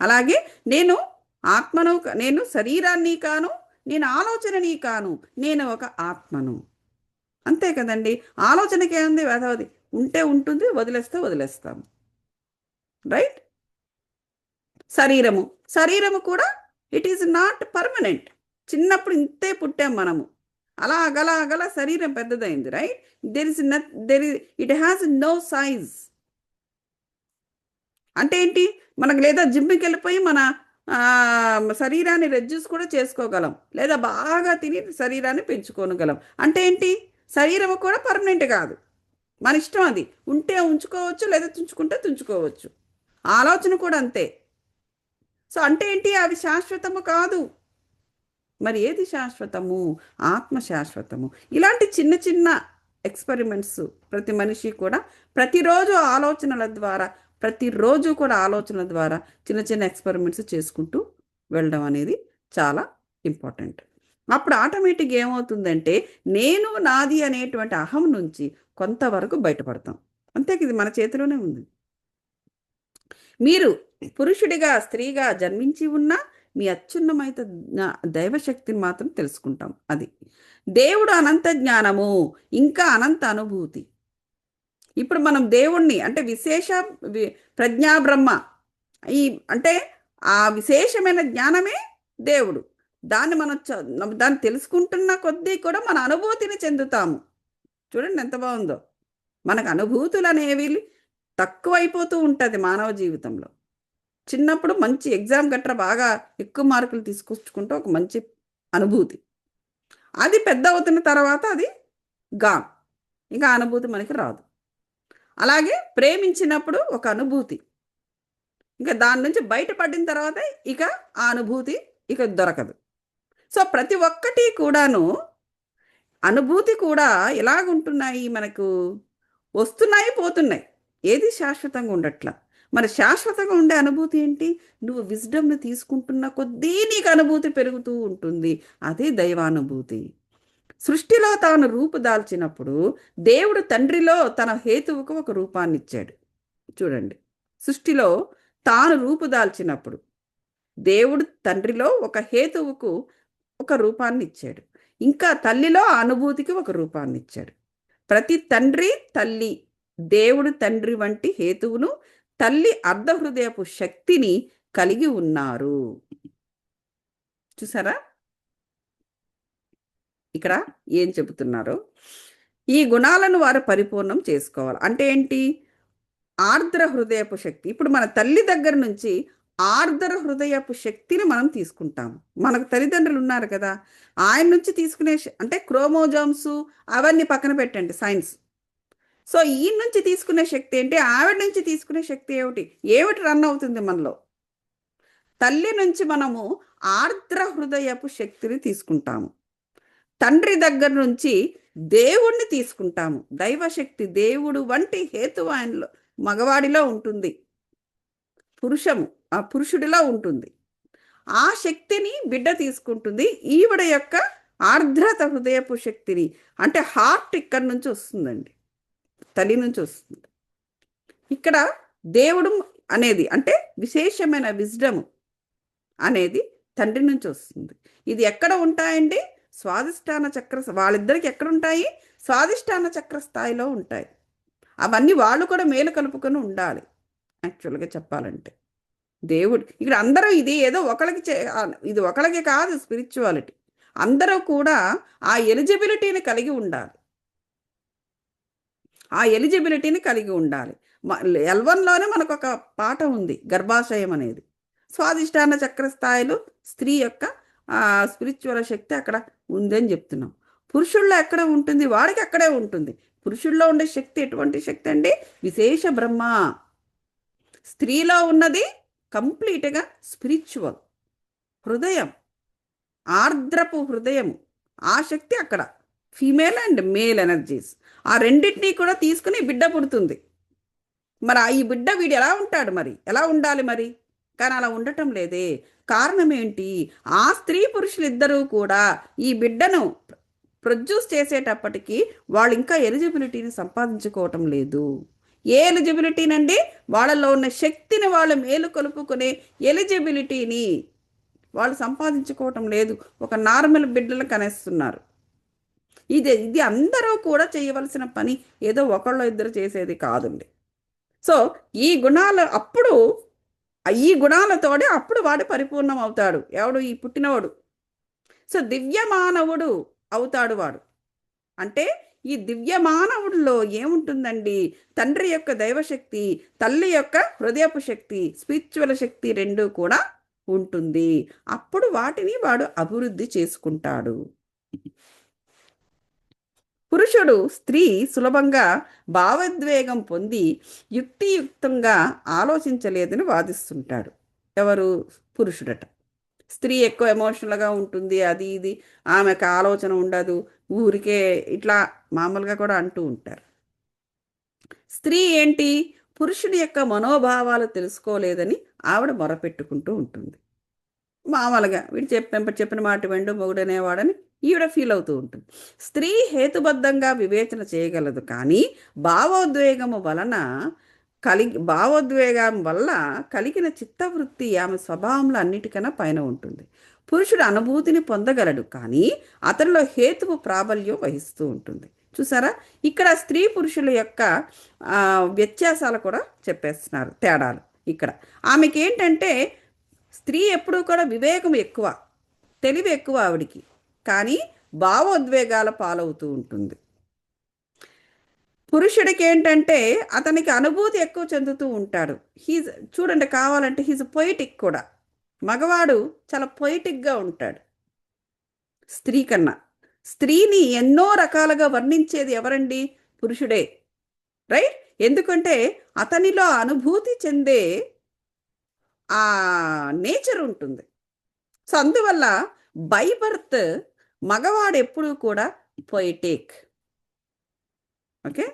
అలాగే నేను ఆత్మను, నేను శరీరాన్ని కాను, నేను ఆలోచనని కాను, నేను ఒక ఆత్మను. అంతే కదండి. ఆలోచనకి ఏముంది? వేదవది ఉంటే ఉంటుంది, వదిలేస్తే వదిలేస్తాము. రైట్? శరీరము, శరీరము కూడా ఇట్ ఈజ్ నాట్ పర్మనెంట్. చిన్నప్పుడు ఇంతే పుట్టాం మనము, అలా అగల అగల శరీరం పెద్దదైంది. Right? It has no size. అంటే ఏంటి? మనకు లేదా జిమ్కి వెళ్ళిపోయి మన శరీరాన్ని రెడ్యూస్ కూడా చేసుకోగలం, లేదా బాగా తిని శరీరాన్ని పెంచుకోగలం. అంటే ఏంటి? శరీరం కూడా పర్మనెంట్ కాదు, మన ఇష్టం. అది ఉంటే ఉంచుకోవచ్చు, లేదా తుంచుకుంటే తుంచుకోవచ్చు. ఆలోచన కూడా అంతే. సో అంటే ఏంటి? అవి శాశ్వతము కాదు. మరి ఏది శాశ్వతము? ఆత్మ శాశ్వతము. ఇలాంటి చిన్న చిన్న ఎక్స్పెరిమెంట్స్ ప్రతి మనిషి కూడా ప్రతిరోజు ఆలోచనల ద్వారా, ప్రతిరోజు కూడా ఆలోచనల ద్వారా చిన్న చిన్న ఎక్స్పెరిమెంట్స్ చేసుకుంటూ వెళ్ళడం అనేది చాలా ఇంపార్టెంట్. అప్పుడు ఆటోమేటిక్గా ఏమవుతుందంటే నేను నాది అనేటువంటి అహం నుంచి కొంతవరకు బయటపడతాం. అంతే, ఇది మన చేతిలోనే ఉంది. మీరు పురుషుడిగా స్త్రీగా జన్మించి ఉన్న మీ అత్యున్నమైన దైవశక్తిని మాత్రం తెలుసుకుంటాం. అది దేవుడు అనంత జ్ఞానము, ఇంకా అనంత అనుభూతి. ఇప్పుడు మనం దేవుణ్ణి అంటే విశేష ప్రజ్ఞా బ్రహ్మ, ఈ అంటే ఆ విశేషమైన జ్ఞానమే దేవుడు. దాన్ని మనం దాన్ని తెలుసుకుంటున్న కొద్దీ కూడా మన అనుభూతిని చెందుతాము. చూడండి ఎంత బాగుందో. మనకు అనుభూతులు అనేవి తక్కువైపోతూ ఉంటుంది మానవ జీవితంలో. చిన్నప్పుడు మంచి ఎగ్జామ్ గట్రా బాగా ఎక్కువ మార్కులు తీసుకొచ్చుకుంటే ఒక మంచి అనుభూతి. అది పెద్ద అవుతున్న తర్వాత అది గాన్, ఇంకా అనుభూతి మనకి రాదు. అలాగే ప్రేమించినప్పుడు ఒక అనుభూతి, ఇంకా దాని నుంచి బయటపడిన తర్వాత ఇక ఆ అనుభూతి ఇక దొరకదు. సో ప్రతి ఒక్కటి కూడాను అనుభూతి కూడా ఎలాగుంటున్నాయి, మనకు వస్తున్నాయి పోతున్నాయి, ఏది శాశ్వతంగా ఉండట్లా. మరి శాశ్వతంగా ఉండే అనుభూతి ఏంటి? నువ్వు విజ్డమ్ని తీసుకుంటున్న కొద్దీ నీకు అనుభూతి పెరుగుతూ ఉంటుంది. అదే దైవానుభూతి. సృష్టిలో తాను రూపుదాల్చినప్పుడు దేవుడు తండ్రిలో తన హేతువుకు ఒక రూపాన్ని ఇచ్చాడు. చూడండి, సృష్టిలో తాను రూపుదాల్చినప్పుడు దేవుడు తండ్రిలో ఒక హేతువుకు ఒక రూపాన్ని ఇచ్చాడు. ఇంకా తల్లిలో అనుభూతికి ఒక రూపాన్ని ఇచ్చాడు. ప్రతి తండ్రి తల్లి దేవుడు తండ్రి వంటి హేతువును, తల్లి అర్ధహృదయపు శక్తిని కలిగి ఉన్నారు. చూసారా ఇక్కడ ఏం చెబుతున్నారో? ఈ గుణాలను వారు పరిపూర్ణం చేసుకోవాలి. అంటే ఏంటి? ఆర్ద్ర హృదయపు శక్తి. ఇప్పుడు మన తల్లి దగ్గర నుంచి ఆర్ద్ర హృదయపు శక్తిని మనం తీసుకుంటాము. మనకు తల్లిదండ్రులు ఉన్నారు కదా, ఆయన నుంచి తీసుకునే అంటే క్రోమోజోమ్స్ అవన్నీ పక్కన పెట్టండి, సైన్స్. సో ఈ నుంచి తీసుకునే శక్తి ఏంటి? ఆవిడ నుంచి తీసుకునే శక్తి ఏమిటి? ఏమిటి రన్ అవుతుంది మనలో? తల్లి నుంచి మనము ఆర్ద్ర హృదయపు శక్తిని తీసుకుంటాము. తండ్రి దగ్గర నుంచి దేవుణ్ణి తీసుకుంటాము. దైవశక్తి, దేవుడు వంటి హేతు ఆయనలో మగవాడిలో ఉంటుంది, ఆ పురుషుడిలో ఉంటుంది. ఆ శక్తిని బిడ్డ తీసుకుంటుంది. ఈవిడ యొక్క ఆర్ద్రత హృదయపు శక్తిని, అంటే హార్ట్ ఇక్కడి నుంచి వస్తుందండి, తల్లి నుంచి వస్తుంది. ఇక్కడ దేవుడు అనేది అంటే విశేషమైన విజ్డము అనేది తండ్రి నుంచి వస్తుంది. ఇది ఎక్కడ ఉంటాయండి? స్వాదిష్టాన చక్ర, వాళ్ళిద్దరికి ఎక్కడ ఉంటాయి? స్వాదిష్టాన చక్ర స్థాయిలో ఉంటాయి. అవన్నీ వాళ్ళు కూడా మేలు కలుపుకొని ఉండాలి. యాక్చువల్గా చెప్పాలంటే దేవుడు ఇక్కడ అందరూ ఇది ఏదో ఒకరికి ఇది ఒకరికి కాదు. స్పిరిచువాలిటీ అందరూ కూడా ఆ ఎలిజిబిలిటీని కలిగి ఉండాలి. ఆ ఎలిజిబిలిటీని కలిగి ఉండాలి. L1లోనే మనకు ఒక పాఠం ఉంది, గర్భాశయం అనేది. స్వాదిష్టాన చక్ర స్థాయిలో స్త్రీ యొక్క స్పిరిచువల్ శక్తి అక్కడ ఉందని చెప్తున్నాం. పురుషుల్లో ఎక్కడ ఉంటుంది? వాడికి అక్కడే ఉంటుంది. పురుషుల్లో ఉండే శక్తి ఎటువంటి శక్తి అండి? విశేష బ్రహ్మ. స్త్రీలో ఉన్నది కంప్లీట్గా స్పిరిచువల్ హృదయం, ఆర్ద్రపు హృదయము. ఆ శక్తి అక్కడ ఫీమేల్ అండ్ మేల్ ఎనర్జీస్, ఆ రెండింటినీ కూడా తీసుకుని బిడ్డ పుడుతుంది. మరి ఈ బిడ్డ వీడు ఎలా ఉంటాడు? మరి ఎలా ఉండాలి? మరి కానీ అలా ఉండటం లేదే. కారణం ఏంటి? ఆ స్త్రీ పురుషులిద్దరూ కూడా ఈ బిడ్డను ప్రొడ్యూస్ చేసేటప్పటికి వాళ్ళు ఇంకా ఎలిజిబిలిటీని సంపాదించుకోవటం లేదు. ఏ ఎలిజిబిలిటీనండి? వాళ్ళలో ఉన్న శక్తిని వాళ్ళు మేలుకొలుపుకునే ఎలిజిబిలిటీని వాళ్ళు సంపాదించుకోవటం లేదు. ఒక నార్మల్ బిడ్డలు కనేస్తున్నారు. ఇది అందరూ కూడా చేయవలసిన పని, ఏదో ఒకళ్ళో ఇద్దరు చేసేది కాదండి. సో ఈ గుణాలు అప్పుడు, ఈ గుణాలతోనే అప్పుడు వాడు పరిపూర్ణం అవుతాడు. ఎవడు? ఈ పుట్టినవాడు. సో దివ్య మానవుడు అవుతాడు వాడు. అంటే ఈ దివ్య మానవుడిలో ఏముంటుందండి? తండ్రి యొక్క దైవశక్తి, తల్లి యొక్క హృదయపు శక్తి, స్పిరిచువల్ శక్తి రెండూ కూడా ఉంటుంది. అప్పుడు వాటిని వాడు అభివృద్ధి చేసుకుంటాడు. పురుషుడు స్త్రీ సులభంగా భావోద్వేగం పొంది యుక్తియుక్తంగా ఆలోచించలేదని వాదిస్తుంటాడు. ఎవరు? పురుషుడట. స్త్రీ ఎక్కువ ఎమోషనల్గా ఉంటుంది, అది ఇది, ఆమెకు ఆలోచన ఉండదు, ఊరికే ఇట్లా మామూలుగా కూడా అంటూ ఉంటారు. స్త్రీ ఏంటి? పురుషుడి యొక్క మనోభావాలు తెలుసుకోలేదని ఆవిడ మొరపెట్టుకుంటూ ఉంటుంది. మామూలుగా వీడు చెప్పిన మాట వెండు మొగుడనేవాడని ఈవిడ ఫీల్ అవుతూ ఉంటుంది. స్త్రీ హేతుబద్ధంగా వివేచన చేయగలదు, కానీ భావోద్వేగం వల్ల కలిగిన చిత్తవృత్తి ఆమె స్వభావంలో అన్నిటికన్నా పైన ఉంటుంది. పురుషుడు అనుభూతిని పొందగలడు, కానీ అతనిలో హేతువు ప్రాబల్యం వహిస్తూ ఉంటుంది. చూసారా? ఇక్కడ స్త్రీ పురుషుల యొక్క వ్యత్యాసాలు కూడా చెప్పేస్తున్నారు, తేడాలు. ఇక్కడ ఆమెకి ఏంటంటే, స్త్రీ ఎప్పుడూ కూడా వివేకం ఎక్కువ, తెలివి ఎక్కువ ఆవిడికి, కానీ భావోద్వేగాల పాలవుతూ ఉంటుంది. పురుషుడికి ఏంటంటే అతనికి అనుభూతి ఎక్కువ చెందుతూ ఉంటాడు. చూడండి, కావాలంటే హీజ్ పొయిటిక్ కూడా. మగవాడు చాలా పొయిటిక్గా ఉంటాడు స్త్రీ కన్నా. స్త్రీని ఎన్నో రకాలుగా వర్ణించేది ఎవరండి? పురుషుడే, రైట్? ఎందుకంటే అతనిలో అనుభూతి చెందే ఆ నేచర్ ఉంటుంది. సో అందువల్ల బై బర్త్ మగవాడు ఎప్పుడూ కూడా పొయిటిక్. ఓకే,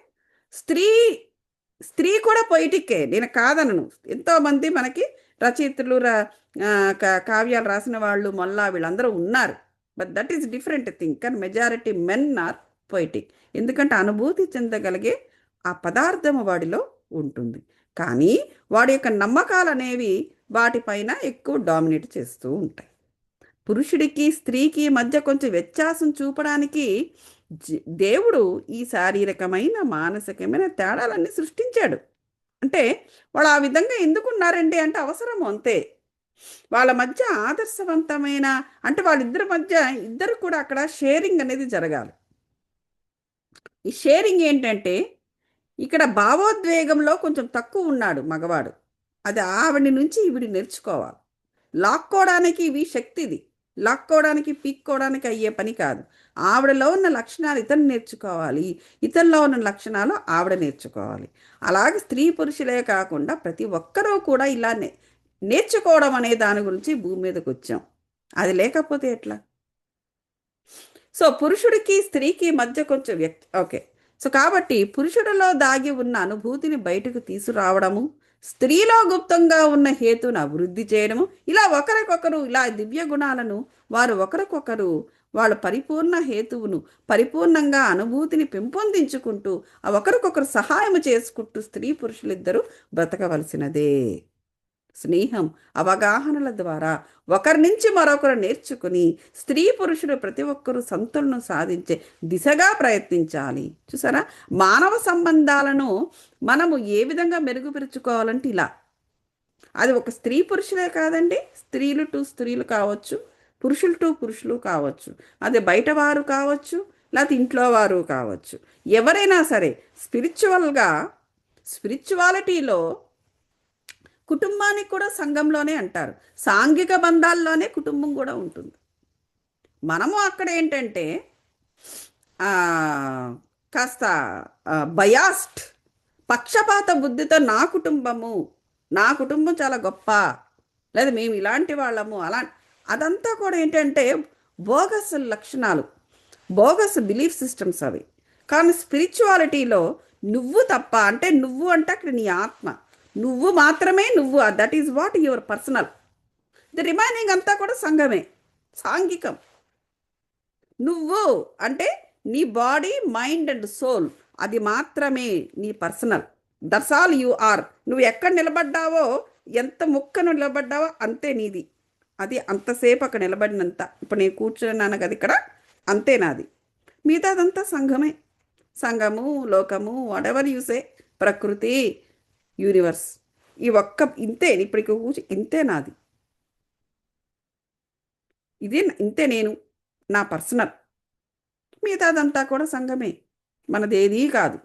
స్త్రీ కూడా పొయిటిక్కే, నేను కాదనను. ఎంతోమంది మనకి రచయితలు, కావ్యాలు రాసిన వాళ్ళు, మళ్ళా వీళ్ళందరూ ఉన్నారు. But that is different thing. కానీ మెజారిటీ మెన్ ఆర్ పొయిటిక్. ఎందుకంటే అనుభూతి చెందగలిగే ఆ పదార్థము వాడిలో ఉంటుంది, కానీ వాడి యొక్క నమ్మకాలు అనేవి వాటిపైన ఎక్కువ డామినేట్ చేస్తూ ఉంటాయి. పురుషుడికి స్త్రీకి మధ్య కొంచెం వ్యత్యాసం చూపడానికి దేవుడు ఈ శారీరకమైన మానసికమైన తేడాలన్నీ సృష్టించాడు. అంటే వాళ్ళు ఆ విధంగా ఎందుకున్నారండి అంటే అవసరము, అంతే. వాళ్ళ మధ్య ఆదర్శవంతమైన, అంటే వాళ్ళిద్దరి మధ్య ఇద్దరు కూడా అక్కడ షేరింగ్ అనేది జరగాలి. ఈ షేరింగ్ ఏంటంటే, ఇక్కడ భావోద్వేగంలో కొంచెం తక్కువ ఉన్నాడు మగవాడు, అది ఆవిడ నుంచి ఈవిడి నేర్చుకోవాలి. లాక్కోవడానికి ఇవి శక్తిది, లాక్కోవడానికి పీక్కోవడానికి అయ్యే పని కాదు. ఆవిడలో ఉన్న లక్షణాలు ఇతను నేర్చుకోవాలి, ఇతనిలో ఉన్న లక్షణాలు ఆవిడ నేర్చుకోవాలి. అలాగే స్త్రీ పురుషులే కాకుండా ప్రతి ఒక్కరూ కూడా ఇలా నేర్చుకోవడం అనే దాని గురించి భూమి మీదకి వచ్చాం. అది లేకపోతే ఎట్లా? సో పురుషుడికి స్త్రీకి మధ్య కొంచెం ఓకే. సో కాబట్టి పురుషుడిలో దాగి ఉన్న అనుభూతిని బయటకు తీసుకురావడము, స్త్రీలో గుప్తంగా ఉన్న హేతును అభివృద్ధి చేయడము, ఇలా ఒకరికొకరు ఇలా దివ్య గుణాలను వారు ఒకరికొకరు వాళ్ళ పరిపూర్ణ హేతువును, పరిపూర్ణంగా అనుభూతిని పెంపొందించుకుంటూ ఒకరికొకరు సహాయం చేసుకుంటూ స్త్రీ పురుషులిద్దరూ బ్రతకవలసినదే. స్నేహం, అవగాహనల ద్వారా ఒకరి నుంచి మరొకరు నేర్చుకుని స్త్రీ పురుషుడు ప్రతి ఒక్కరూ సంతులను సాధించే దిశగా ప్రయత్నించాలి. చూసారా? మానవ సంబంధాలను మనము ఏ విధంగా మెరుగుపరుచుకోవాలంటే ఇలా, అది ఒక స్త్రీ పురుషులే కాదండి, స్త్రీలు టు స్త్రీలు కావచ్చు, పురుషులు టు పురుషులు కావచ్చు, అది బయట వారు కావచ్చు, లేకపోతే ఇంట్లో వారు కావచ్చు, ఎవరైనా సరే స్పిరిచువాలిటీలో కుటుంబానికి కూడా సంఘంలోనే అంటారు, సాంఘిక బంధాల్లోనే కుటుంబం కూడా ఉంటుంది. మనము అక్కడ ఏంటంటే కాస్త బయాస్డ్, పక్షపాత బుద్ధితో నా కుటుంబం చాలా గొప్ప, లేదా మేము ఇలాంటి వాళ్ళము, అదంతా కూడా ఏంటంటే బోగస్ లక్షణాలు, బోగస్ బిలీఫ్ సిస్టమ్స్ అవి. కానీ స్పిరిచువాలిటీలో నువ్వు తప్ప, అంటే నువ్వు అంటే అక్కడ నీ ఆత్మ, నువ్వు మాత్రమే నువ్వు, that is what your personal. The remaining అంతా కూడా సంఘమే, సాంఘికం. నువ్వు అంటే నీ బాడీ, మైండ్ అండ్ సోల్, అది మాత్రమే నీ personal. That's all you are. నువ్వు ఎక్కడ నిలబడ్డావో, ఎంత ముక్కను నిలబడ్డావో అంతే నీది. అది అంతసేపు అక్కడ నిలబడినంత. ఇప్పుడు నేను కూర్చున్నాను కదా ఇక్కడ, అంతే నాది. మిగతాదంతా సంఘమే. సంఘము, లోకము, వాట్ ఎవర్ యూసే, ప్రకృతి, యూనివర్స్, ఈ ఒక్క ఇంతే. ఇప్పుడు ఇక్కడ కూర్చు, ఇంతే నాది, ఇది ఇంతే నేను, నా పర్సనల్. మిగతాదంతా కూడా సంఘమే, మనదేదీ కాదు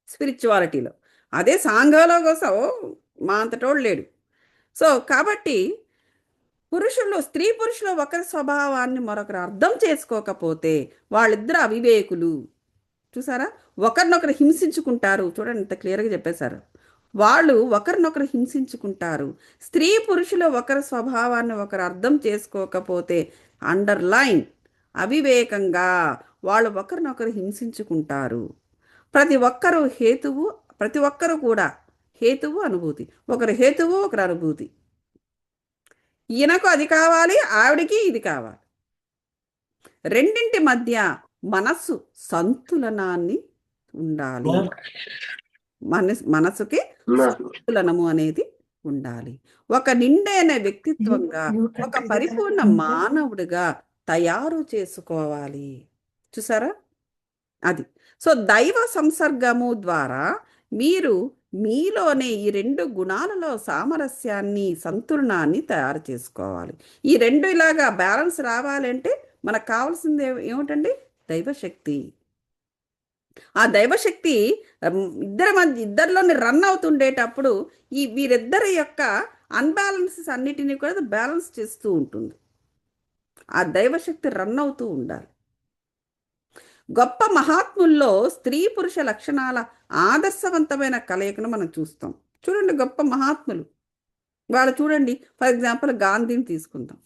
స్పిరిచువాలిటీలో. అదే సాంఘంలో కోసం మా అంతటోడు లేడు. సో కాబట్టి స్త్రీ పురుషులు ఒకరి స్వభావాన్ని మరొకరు అర్థం చేసుకోకపోతే వాళ్ళిద్దరు అవివేకులు. చూసారా, ఒకరినొకరు హింసించుకుంటారు. చూడండి, ఇంత క్లియర్గా చెప్పేశారు. వాళ్ళు ఒకరినొకరు హింసించుకుంటారు. స్త్రీ పురుషులు ఒకరి స్వభావాన్ని ఒకరు అర్థం చేసుకోకపోతే, అండర్లైన్, అవివేకంగా వాళ్ళు ఒకరినొకరు హింసించుకుంటారు. ప్రతి ఒక్కరు కూడా హేతువు అనుభూతి. ఒకరు హేతువు, ఒకరు అనుభూతి. ఈయనకు అది కావాలి, ఆవిడికి ఇది కావాలి. రెండింటి మధ్య మనస్సు సంతులనాన్ని ఉండాలి. మనసుకి సంతులనము అనేది ఉండాలి. ఒక నిండైన వ్యక్తిత్వంగా, ఒక పరిపూర్ణ మానవుడిగా తయారు చేసుకోవాలి. చూసారా, అది. సో దైవ సంసర్గము ద్వారా మీరు మీలోనే ఈ రెండు గుణాలలో సామరస్యాన్ని, సంతులనాన్ని తయారు చేసుకోవాలి. ఈ రెండు ఇలాగా బ్యాలెన్స్ రావాలంటే మనకు కావాల్సింది ఏమిటండి? దైవశక్తి. ఆ దైవశక్తి ఇద్దరిలోని రన్ అవుతుండేటప్పుడు వీరిద్దరి యొక్క అన్బ్యాలెన్సెస్ అన్నిటినీ కూడా బ్యాలెన్స్ చేస్తూ ఉంటుంది. ఆ దైవశక్తి రన్ అవుతూ ఉండాలి. గొప్ప మహాత్ముల్లో స్త్రీ పురుష లక్షణాల ఆదర్శవంతమైన కలయికను మనం చూస్తాం. చూడండి, గొప్ప మహాత్ములు వాళ్ళు చూడండి. ఫర్ ఎగ్జాంపుల్ గాంధీని తీసుకుందాం.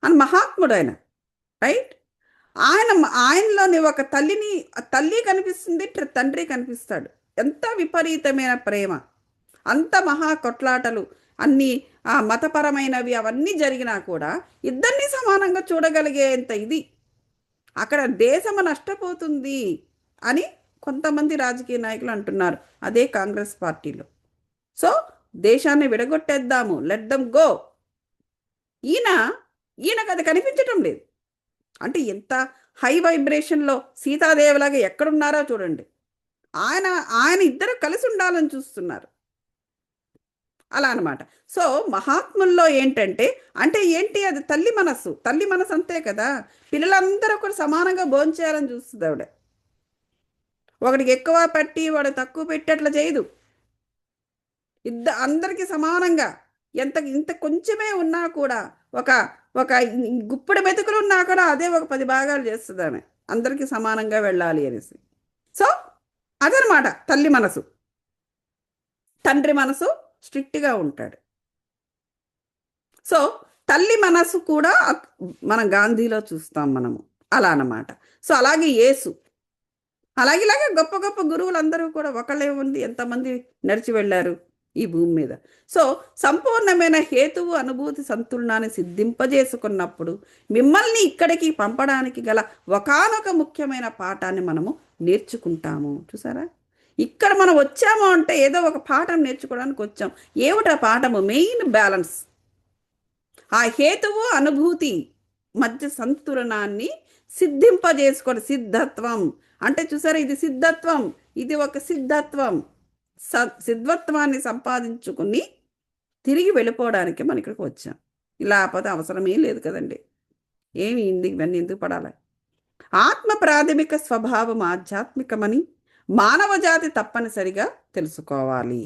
ఆయన మహాత్ముడు, ఆయన రైట్. ఆయనలోని ఒక తల్లి కనిపిస్తుంది, తండ్రి కనిపిస్తాడు. ఎంత విపరీతమైన ప్రేమ, అంత మహా కొట్లాటలు, అన్నీ మతపరమైనవి అవన్నీ జరిగినా కూడా ఇద్దరిని సమానంగా చూడగలిగేంత ఇది. అక్కడ దేశము నష్టపోతుంది అని కొంతమంది రాజకీయ నాయకులు అంటున్నారు, అదే కాంగ్రెస్ పార్టీలో. సో దేశాన్ని విడగొట్టేద్దాము, లెట్ దమ్ గో. ఈయనకు అది కనిపించటం లేదు. అంటే ఎంత హై వైబ్రేషన్లో సీతాదేవిలాగా ఎక్కడున్నారో చూడండి. ఆయన ఇద్దరు కలిసి ఉండాలని చూస్తున్నారు, అలా అనమాట. సో మహాత్ముల్లో ఏంటంటే, అంటే ఏంటి, అది తల్లి మనసు అంతే కదా. పిల్లలందరూ కూడా సమానంగా భోంచేయాలని చూస్తుంది ఆవిడ. ఒకడికి ఎక్కువ పెట్టి వాడు తక్కువ పెట్టి అట్లా చేయదు. అందరికీ సమానంగా, ఇంత కొంచెమే ఉన్నా కూడా, ఒక ఒక గుప్పెడు మెతుకులు ఉన్నా కూడా అదే ఒక 10 భాగాలు చేస్తుంది ఆమె, అందరికీ సమానంగా వెళ్ళాలి అనేసి. సో అదనమాట తల్లి మనసు. తండ్రి మనసు స్ట్రిక్ట్గా ఉంటాడు. సో తల్లి మనసు కూడా మన గాంధీలో చూస్తాం మనము, అలా అన్నమాట. సో అలాగే యేసు, ఇలాగే గొప్ప గొప్ప గురువులందరూ కూడా ఒకళ్ళే ఉంది, ఎంతమంది నడిచి వెళ్ళారు ఈ భూమి మీద. సో సంపూర్ణమైన హేతువు, అనుభూతి, సంతులనాన్ని సిద్ధింపజేసుకున్నప్పుడు మిమ్మల్ని ఇక్కడికి పంపడానికి గల ఒకానొక ముఖ్యమైన పాఠాన్ని మనము నేర్చుకుంటాము. చూసారా, ఇక్కడ మనం వచ్చాము అంటే ఏదో ఒక పాఠం నేర్చుకోవడానికి వచ్చాం. ఏమిటా పాఠము? Main balance. ఆ హేతువు, అనుభూతి మధ్య సంతులనాన్ని సిద్ధింపజేసుకోండి. సిద్ధత్వం అంటే చూసారా, ఇది సిద్ధత్వం, ఇది ఒక సిద్ధత్వం. సిద్ధత్వాన్ని సంపాదించుకుని తిరిగి వెళ్ళిపోవడానికి మనం ఇక్కడికి వచ్చాం. లేకపోతే అవసరమే లేదు కదండి. ఇవన్నీ ఎందుకు పడాలి? ఆత్మ ప్రాథమిక స్వభావం ఆధ్యాత్మికమని మానవ జాతి తప్పనిసరిగా తెలుసుకోవాలి.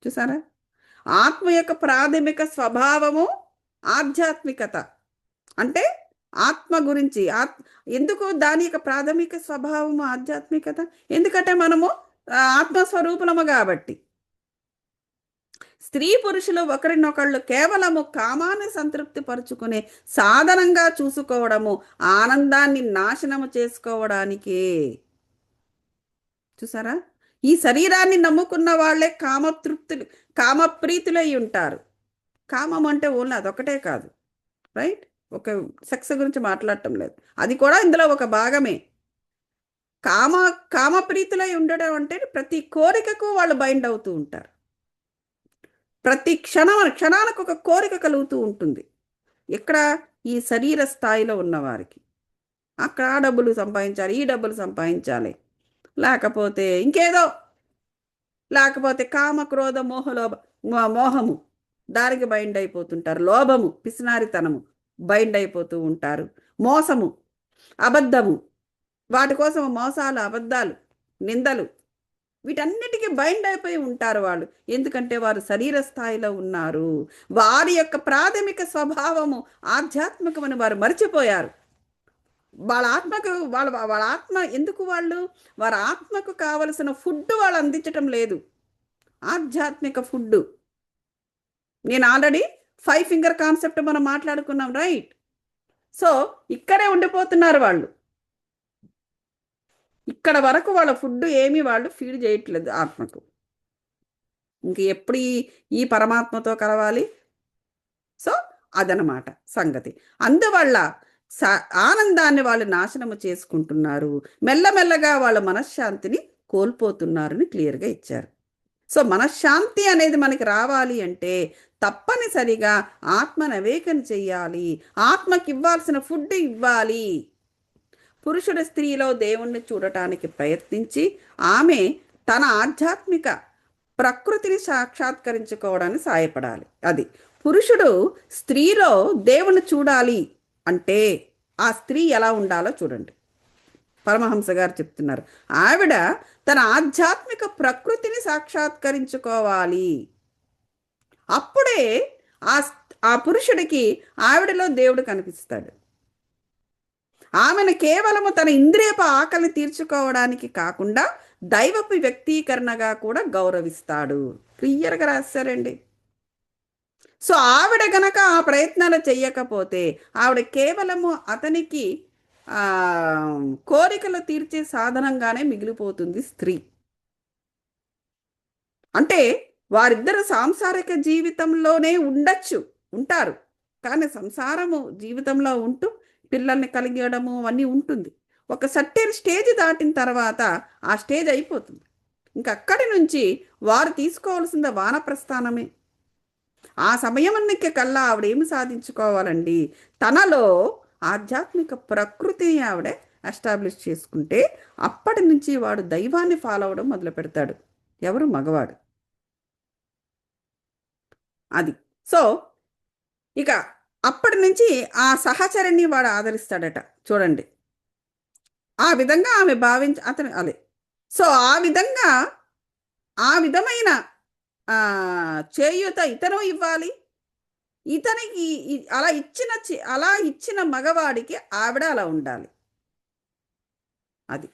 చూసారా, ఆత్మ యొక్క ప్రాథమిక స్వభావము ఆధ్యాత్మికత. అంటే ఆత్మ గురించి ఎందుకు దాని యొక్క ప్రాథమిక స్వభావము ఆధ్యాత్మికత? ఎందుకంటే మనము ఆత్మస్వరూపులము కాబట్టి. స్త్రీ పురుషులు ఒకరినొకళ్ళు కేవలము కామాన్ని సంతృప్తి పరుచుకునే సాధనంగా చూసుకోవడము ఆనందాన్ని నాశనము చేసుకోవడానికే. చూసారా, ఈ శరీరాన్ని నమ్ముకున్న వాళ్ళే కామతృప్తులు, కామప్రీతులై ఉంటారు. కామం అంటే ఓన్లీ అదొకటే కాదు, రైట్? ఒక సెక్స్ గురించి మాట్లాడటం లేదు, అది కూడా ఇందులో ఒక భాగమే. కామ కామప్రీతులై ఉండడం అంటే ప్రతి కోరికకు వాళ్ళు బైండ్ అవుతూ ఉంటారు. ప్రతి క్షణానికి ఒక కోరిక కలుగుతూ ఉంటుంది. ఇక్కడ ఈ శరీర స్థాయిలో ఉన్నవారికి అక్కడ ఆ డబ్బులు సంపాదించాలి, ఈ డబ్బులు సంపాదించాలి, లేకపోతే ఇంకేదో, లేకపోతే కామ క్రోధ మోహము దానికి బైండ్ అయిపోతుంటారు. లోభము, పిసినారితనము బైండ్ అయిపోతూ ఉంటారు. మోసము, అబద్ధము, వాటి కోసం మోసాలు, అబద్ధాలు, నిందలు, వీటన్నిటికీ బైండ్ అయిపోయి ఉంటారు వాళ్ళు. ఎందుకంటే వారు శరీర స్థాయిలో ఉన్నారు. వారి యొక్క ప్రాథమిక స్వభావము ఆధ్యాత్మికమని వారు మర్చిపోయారు. వాళ్ళ ఆత్మకు వాళ్ళ ఆత్మ ఎందుకు వారి ఆత్మకు కావలసిన ఫుడ్ వాళ్ళు అందించటం లేదు, ఆధ్యాత్మిక ఫుడ్. నేను ఆల్రెడీ 5 ఫింగర్ కాన్సెప్ట్ మనం మాట్లాడుకున్నాం, రైట్? సో ఇక్కడే ఉండిపోతున్నారు వాళ్ళు. ఇక్కడ వరకు వాళ్ళ ఫుడ్ ఏమీ వాళ్ళు ఫీడ్ చేయట్లేదు ఆత్మకు. ఇంక ఎప్పుడు ఈ పరమాత్మతో కలవాలి. సో అదనమాట సంగతి. అందువల్ల ఆనందాన్ని వాళ్ళు నాశనము చేసుకుంటున్నారు, మెల్లమెల్లగా వాళ్ళ మనశ్శాంతిని కోల్పోతున్నారని క్లియర్గా ఇచ్చారు. సో మనశ్శాంతి అనేది మనకి రావాలి అంటే తప్పనిసరిగా ఆత్మను అవేకన చెయ్యాలి, ఆత్మకి ఇవ్వాల్సిన ఫుడ్ ఇవ్వాలి. పురుషుడు స్త్రీలో దేవుణ్ణి చూడటానికి ప్రయత్నించి ఆమె తన ఆధ్యాత్మిక ప్రకృతిని సాక్షాత్కరించుకోవడానికి సాయపడాలి. అది పురుషుడు స్త్రీలో దేవుణ్ణి చూడాలి అంటే ఆ స్త్రీ ఎలా ఉండాలో చూడండి. పరమహంస గారు చెప్తున్నారు, ఆవిడ తన ఆధ్యాత్మిక ప్రకృతిని సాక్షాత్కరించుకోవాలి. అప్పుడే ఆ పురుషుడికి ఆవిడలో దేవుడు కనిపిస్తాడు. ఆమెను కేవలము తన ఇంద్రియపు ఆకలిని తీర్చుకోవడానికి కాకుండా దైవపు వ్యక్తీకరణగా కూడా గౌరవిస్తాడు. క్లియర్గా రాశారండి. సో ఆవిడ గనక ఆ ప్రయత్నాలు చెయ్యకపోతే ఆవిడ కేవలము అతనికి కోరికలు తీర్చే సాధనంగానే మిగిలిపోతుంది స్త్రీ. అంటే వారిద్దరు సాంసారిక జీవితంలోనే ఉంటారు, కానీ సంసారము జీవితంలో ఉంటూ పిల్లల్ని కలిగడము అవన్నీ ఉంటుంది. ఒక సర్టెన్ స్టేజ్ దాటిన తర్వాత ఆ స్టేజ్ అయిపోతుంది. ఇంకా అక్కడి నుంచి వారు తీసుకోవాల్సిన వానప్రస్థానమే. ఆ సమయానికి కల్లా ఆవిడేమి సాధించుకోవాలండి, తనలో ఆధ్యాత్మిక ప్రకృతిని ఆవిడ ఎస్టాబ్లిష్ చేసుకుంటే అప్పటి నుంచి వాడు దైవాన్ని ఫాలో అవడం మొదలు పెడతాడు. ఎవరు? మగవాడు. అది. సో ఇక అప్పటి నుంచి ఆ సహచరుణ్ణి వాడు ఆదరిస్తాడట. చూడండి, ఆ విధంగా ఆమె అతను అదే. సో ఆ విధమైన చేయూత ఇతను ఇవ్వాలి. ఇతనికి అలా ఇచ్చిన మగవాడికి ఆవిడ అలా ఉండాలి. అది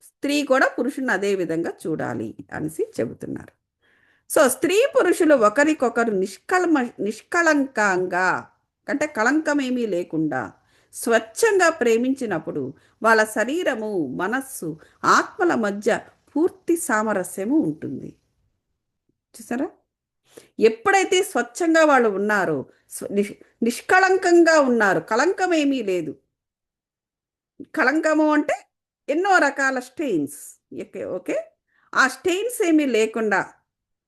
స్త్రీ కూడా పురుషుని అదే విధంగా చూడాలి అనేసి చెబుతున్నారు. సో స్త్రీ పురుషులు ఒకరికొకరు నిష్కళంకంగా అంటే కళంకమేమీ లేకుండా స్వచ్ఛంగా ప్రేమించినప్పుడు వాళ్ళ శరీరము, మనస్సు, ఆత్మల మధ్య పూర్తి సామరస్యము ఉంటుంది. చూసారా? ఎప్పుడైతే స్వచ్ఛంగా వాళ్ళు ఉన్నారో, నిష్కళంకంగా ఉన్నారు, కళంకమేమీ లేదు. కళంకము అంటే ఎన్నో రకాల స్టెయిన్స్, ఓకే, ఆ స్టెయిన్స్ ఏమీ లేకుండా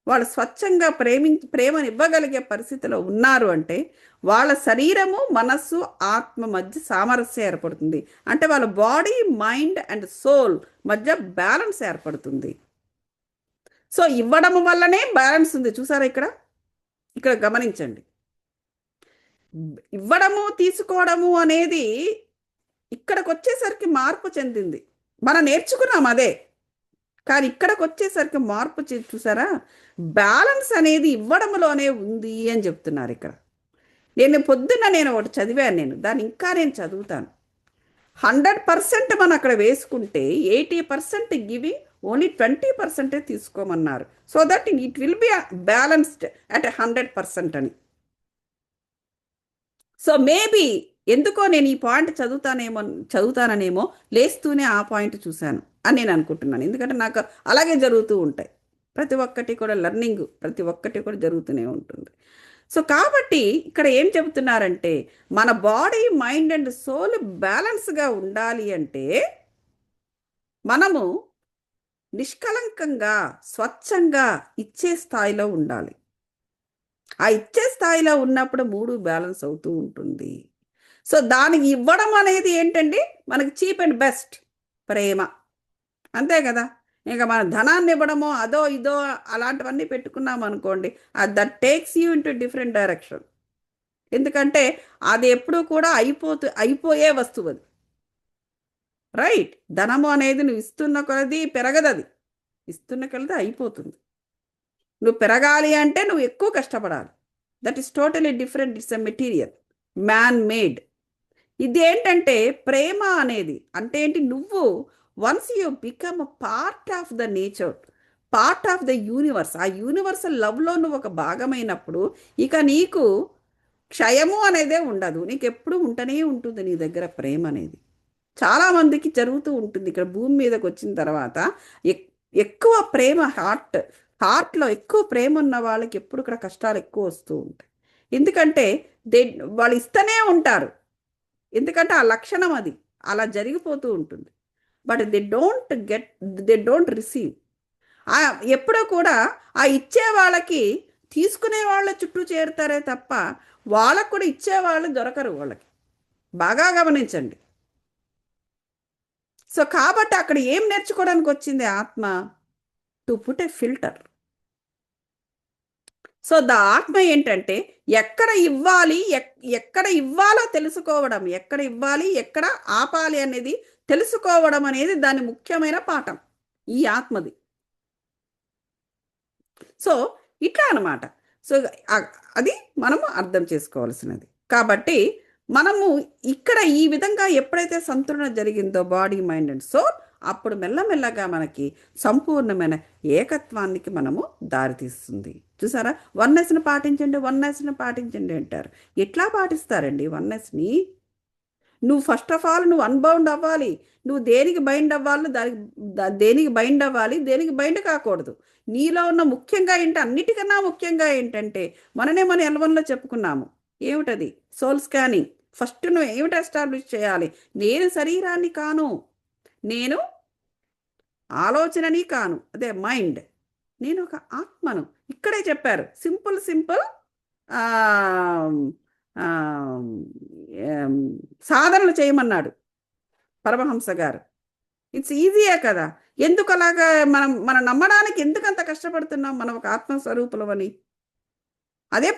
వాళ్ళు స్వచ్ఛంగా ప్రేమను ఇవ్వగలిగే పరిస్థితిలో ఉన్నారు అంటే వాళ్ళ శరీరము, మనస్సు, ఆత్మ మధ్య సామరస్యం ఏర్పడుతుంది. అంటే వాళ్ళ బాడీ, మైండ్ అండ్ సోల్ మధ్య బ్యాలెన్స్ ఏర్పడుతుంది. సో ఇవ్వడం వల్లనే బ్యాలెన్స్ ఉంది. చూసారా? ఇక్కడ గమనించండి, ఇవ్వడము తీసుకోవడము అనేది ఇక్కడికి వచ్చేసరికి మార్పు చెందింది. మనం నేర్చుకున్నాం అదే, కానీ ఇక్కడికి వచ్చేసరికి మార్పు చూసారా? బ్యాలెన్స్ అనేది ఇవ్వడంలోనే ఉంది అని చెప్తున్నారు ఇక్కడ. పొద్దున్న ఒకటి చదివాను, దాన్ని ఇంకా నేను చదువుతాను. 100% మనం అక్కడ వేసుకుంటే 80% గివింగ్, ఓన్లీ 20% తీసుకోమన్నారు. So that it will be balanced at 100% అని. సో మేబీ ఎందుకో నేను ఈ పాయింట్ చదువుతాననేమో లేస్తూనే ఆ పాయింట్ చూశాను అని నేను అనుకుంటున్నాను. ఎందుకంటే నాకు అలాగే జరుగుతూ ఉంటాయి. ప్రతి ఒక్కటి కూడా లెర్నింగ్ ప్రతి ఒక్కటి కూడా జరుగుతూనే ఉంటుంది. సో కాబట్టి ఇక్కడ ఏం చెబుతున్నారంటే మన బాడీ మైండ్ అండ్ సోల్ బ్యాలెన్స్గా ఉండాలి అంటే మనము నిష్కలంకంగా స్వచ్ఛంగా ఇచ్చే స్థాయిలో ఉండాలి. ఆ ఇచ్చే స్థాయిలో ఉన్నప్పుడు మూడు బ్యాలెన్స్ అవుతూ ఉంటుంది. సో దానికి ఇవ్వడం అనేది ఏంటండి, మనకి చీప్ అండ్ బెస్ట్ ప్రేమ, అంతే కదా. ఇంకా మన ధనాన్ని ఇవ్వడమో అదో ఇదో అలాంటివన్నీ పెట్టుకున్నాం అనుకోండి, that takes you into different direction. ఎందుకంటే అది ఎప్పుడూ కూడా అయిపోయే వస్తువు అది, రైట్. ధనము అనేది నువ్వు ఇస్తున్న కొలది పెరగదు, అది ఇస్తున్న కొలది అయిపోతుంది. నువ్వు పెరగాలి అంటే నువ్వు ఎక్కువ కష్టపడాలి. That is totally different. It's a material, man made. ఇది ఏంటంటే ప్రేమ అనేది అంటే ఏంటి, నువ్వు once you become a part of the nature, part of the universe, ఆ యూనివర్సల్ లవ్లో నువ్వు ఒక భాగమైనప్పుడు ఇక నీకు క్షయము అనేదే ఉండదు. నీకు ఎప్పుడు ఉంటూనే ఉంటుంది నీ దగ్గర ప్రేమ అనేది. చాలామందికి జరుగుతూ ఉంటుంది ఇక్కడ భూమి మీదకి వచ్చిన తర్వాత. ఎక్కువ ప్రేమ హార్ట్లో ఎక్కువ ప్రేమ ఉన్న వాళ్ళకి ఎప్పుడు ఇక్కడ కష్టాలు ఎక్కువ వస్తూ ఉంటాయి. ఎందుకంటే దే వాళ్ళు ఇస్తూనే ఉంటారు, ఎందుకంటే ఆ లక్షణం అది అలా జరిగిపోతూ ఉంటుంది. But they don't receive. ఎప్పుడూ కూడా ఆ ఇచ్చే వాళ్ళకి తీసుకునే వాళ్ళ చుట్టూ చేరుతారే తప్ప వాళ్ళకు కూడా ఇచ్చేవాళ్ళు దొరకరు వాళ్ళకి. బాగా గమనించండి. సో కాబట్టి అక్కడ ఏం నేర్చుకోవడానికి వచ్చింది ఆత్మ, to put a filter. So ఆత్మ ఏంటంటే ఎక్కడ ఇవ్వాలి, ఎక్కడ ఇవ్వాలో తెలుసుకోవడం, ఎక్కడ ఇవ్వాలి ఎక్కడ ఆపాలి అనేది తెలుసుకోవడం అనేది దాని ముఖ్యమైన పాఠం ఈ ఆత్మది. సో ఇట్లా అనమాట. సో అది మనము అర్థం చేసుకోవాల్సినది. కాబట్టి మనము ఇక్కడ ఈ విధంగా ఎప్పుడైతే సంతులన జరిగిందో బాడీ మైండ్ అండ్ సోల్, అప్పుడు మెల్లమెల్లగా మనకి సంపూర్ణమైన ఏకత్వానికి మనము దారితీస్తుంది. చూసారా, వన్నెస్ని పాటించండి, వన్నెస్ని పాటించండి అంటారు. ఎట్లా పాటిస్తారండి వన్నెస్ని? నువ్వు ఫస్ట్ ఆఫ్ ఆల్ నువ్వు అన్బౌండ్ అవ్వాలి. నువ్వు దేనికి బైండ్ అవ్వాలి, దేనికి బైండ్ అవ్వాలి, దేనికి బైండ్ కాకూడదు. నీలో ఉన్న ముఖ్యంగా ఏంటి, అన్నిటికన్నా ముఖ్యంగా ఏంటంటే మన ఎల్వన్లో చెప్పుకున్నాము ఏమిటది, సోల్ స్కానింగ్. ఫస్ట్ నువ్వు ఏమిటి ఎస్టాబ్లిష్ చేయాలి, నేను శరీరాన్ని కాను, నేను ఆలోచనని కాను, అదే మైండ్, నేను ఒక ఆత్మను. ఇక్కడే చెప్పారు సింపుల్ సాధనలు చేయమన్నాడు పరమహంస గారు. ఇట్స్ ఈజీయే కదా. ఎందుకు అలాగా మనం నమ్మడానికి ఎందుకంత కష్టపడుతున్నాం మనం ఒక ఆత్మస్వరూపులం అని? అదే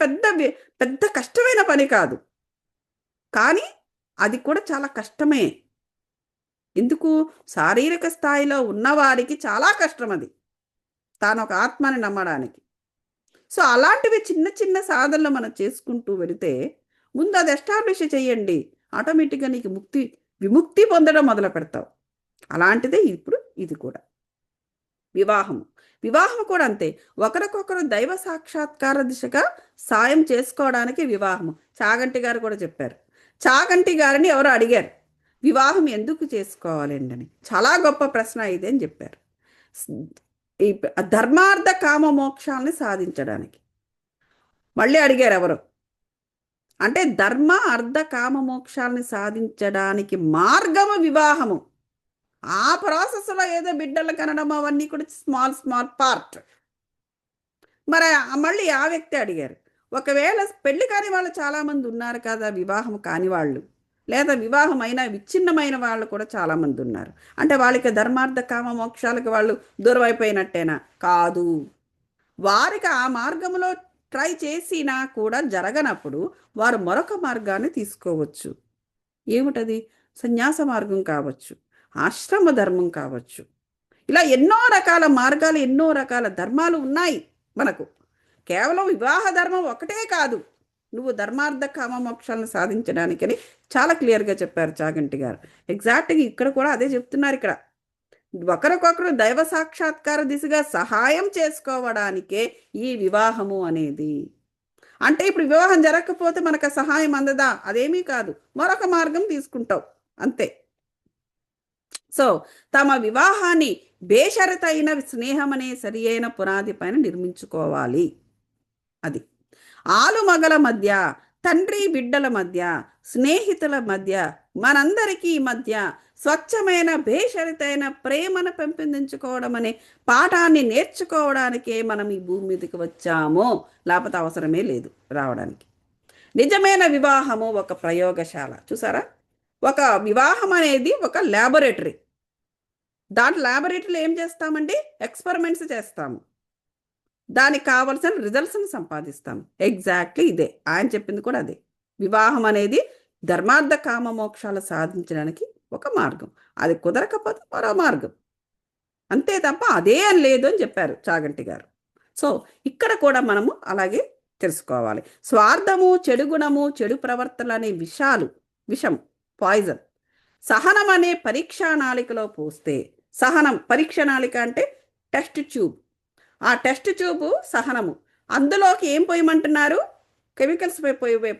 పెద్ద కష్టమైన పని కాదు, కానీ అది కూడా చాలా కష్టమే. ఎందుకు? శారీరక స్థాయిలో ఉన్నవారికి చాలా కష్టం అది, తాను ఒక ఆత్మని నమ్మడానికి. సో అలాంటివి చిన్న చిన్న సాధనలు మనం చేసుకుంటూ వెళితే ముందు అది ఎస్టాబ్లిష్ చేయండి, ఆటోమేటిక్గా నీకు విముక్తి పొందడం మొదలు పెడతావు. అలాంటిదే ఇప్పుడు ఇది కూడా వివాహం కూడా అంతే. ఒకరికొకరు దైవ సాక్షాత్కార దిశగా సాయం చేసుకోవడానికి వివాహము. చాగంటి గారు కూడా చెప్పారు. చాగంటి గారిని ఎవరో అడిగారు వివాహం ఎందుకు చేసుకోవాలండి అని. చాలా గొప్ప ప్రశ్న ఇది అని చెప్పారు. ఈ ధర్మార్థ కామ మోక్షాలని సాధించడానికి. మళ్ళీ అడిగారు ఎవరు అంటే ధర్మ అర్థ కామ మోక్షాలని సాధించడానికి మార్గము వివాహము. ఆ ప్రాసెస్లో ఏదో బిడ్డలు కనడం అవన్నీ కూడా స్మాల్ పార్ట్. మరి మళ్ళీ ఆ వ్యక్తి అడిగారు, ఒకవేళ పెళ్లి కాని వాళ్ళు చాలామంది ఉన్నారు కదా, వివాహం కాని వాళ్ళు, లేదా వివాహం అయినా విచ్ఛిన్నమైన వాళ్ళు కూడా చాలామంది ఉన్నారు. అంటే వాళ్ళకి ధర్మార్థ కామ మోక్షాలకు వాళ్ళు దూరం అయిపోయినట్టేనా? కాదు. వారికి ఆ మార్గంలో ట్రై చేసినా కూడా జరగనప్పుడు వారు మరొక మార్గాన్ని తీసుకోవచ్చు. ఏమిటది? సన్యాస మార్గం కావచ్చు, ఆశ్రమ ధర్మం కావచ్చు. ఇలా ఎన్నో రకాల మార్గాలు, ఎన్నో రకాల ధర్మాలు ఉన్నాయి మనకు. కేవలం వివాహ ధర్మం ఒకటే కాదు, నువ్వు ధర్మార్థ కామ మోక్షాలను సాధించడానికని చాలా క్లియర్గా చెప్పారు చాగంటి గారు. ఎగ్జాక్ట్గా ఇక్కడ కూడా అదే చెప్తున్నారు. ఇక్కడ ఒకరికొకరు దైవ సాక్షాత్కార దిశగా సహాయం చేసుకోవడానికే ఈ వివాహము అనేది. అంటే ఇప్పుడు వివాహం జరగకపోతే మనకు ఆ సహాయం అందదా? అదేమీ కాదు, మరొక మార్గం తీసుకుంటావు అంతే. సో తమ వివాహాన్ని బేషరతైన స్నేహం అనే సరి అయిన పునాది పైన నిర్మించుకోవాలి. అది ఆలుమగల మధ్య, తండ్రి బిడ్డల మధ్య, స్నేహితుల మధ్య, మనందరికీ మధ్య స్వచ్ఛమైన బేషరతైన ప్రేమను పెంపొందించుకోవడం అనే పాఠాన్ని నేర్చుకోవడానికే మనం ఈ భూమి మీదకి వచ్చాము, లేకపోతే అవసరమే లేదు రావడానికి. నిజమైన వివాహము ఒక ప్రయోగశాల. చూసారా, ఒక వివాహం అనేది ఒక ల్యాబొరేటరీ. దాంట్లో ల్యాబొరేటరీలో ఏం చేస్తామండి? ఎక్స్పెరిమెంట్స్ చేస్తాము, దానికి కావలసిన రిజల్ట్స్ని సంపాదిస్తాం. ఎగ్జాక్ట్లీ ఇదే ఆయన చెప్పింది కూడా అదే. వివాహం అనేది ధర్మార్థ కామ మోక్షాలు సాధించడానికి ఒక మార్గం, అది కుదరకపోతే మరో మార్గం, అంతే తప్ప అదే అని లేదు అని చెప్పారు చాగంటి గారు. సో ఇక్కడ కూడా మనము అలాగే తెలుసుకోవాలి. స్వార్థము, చెడు గుణము, చెడు ప్రవర్తనలు అనే విషం, పాయిజన్ సహనం అనే పరీక్షా నాళికలో పోస్తే, సహనం పరీక్ష నాళిక అంటే టెస్ట్ ట్యూబ్, ఆ టెస్ట్ ట్యూబ్ సహనము, అందులోకి ఏం పోయమంటున్నారు? కెమికల్స్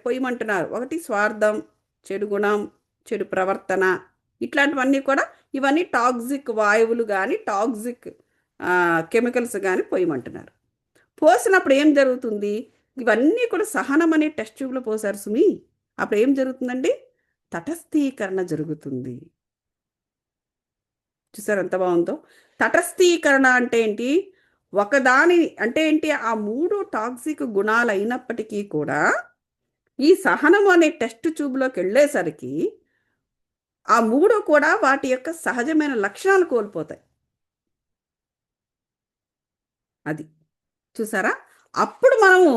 పోయమంటున్నారు. ఒకటి స్వార్థం, చెడు గుణం, చెడు ప్రవర్తన, ఇట్లాంటివన్నీ కూడా, ఇవన్నీ టాక్సిక్ వాయువులు కానీ టాక్సిక్ కెమికల్స్ కానీ పోయమంటున్నారు. పోసినప్పుడు ఏం జరుగుతుంది? ఇవన్నీ కూడా సహనం అనే టెస్ట్ ట్యూబ్లో పోసారు సుమి. అప్పుడు ఏం జరుగుతుందండి? తటస్థీకరణ జరుగుతుంది. చూసారు ఎంత బాగుందో? తటస్థీకరణ అంటే ఏంటి? ఒకదాని అంటే ఏంటి? ఆ మూడు టాక్సిక్ గుణాలు అయినప్పటికీ కూడా ఈ సహనం అనే టెస్ట్ ట్యూబ్లోకి వెళ్ళేసరికి ఆ మూడు కూడా వాటి యొక్క సహజమైన లక్షణాలు కోల్పోతాయి. అది చూసారా? అప్పుడు మనము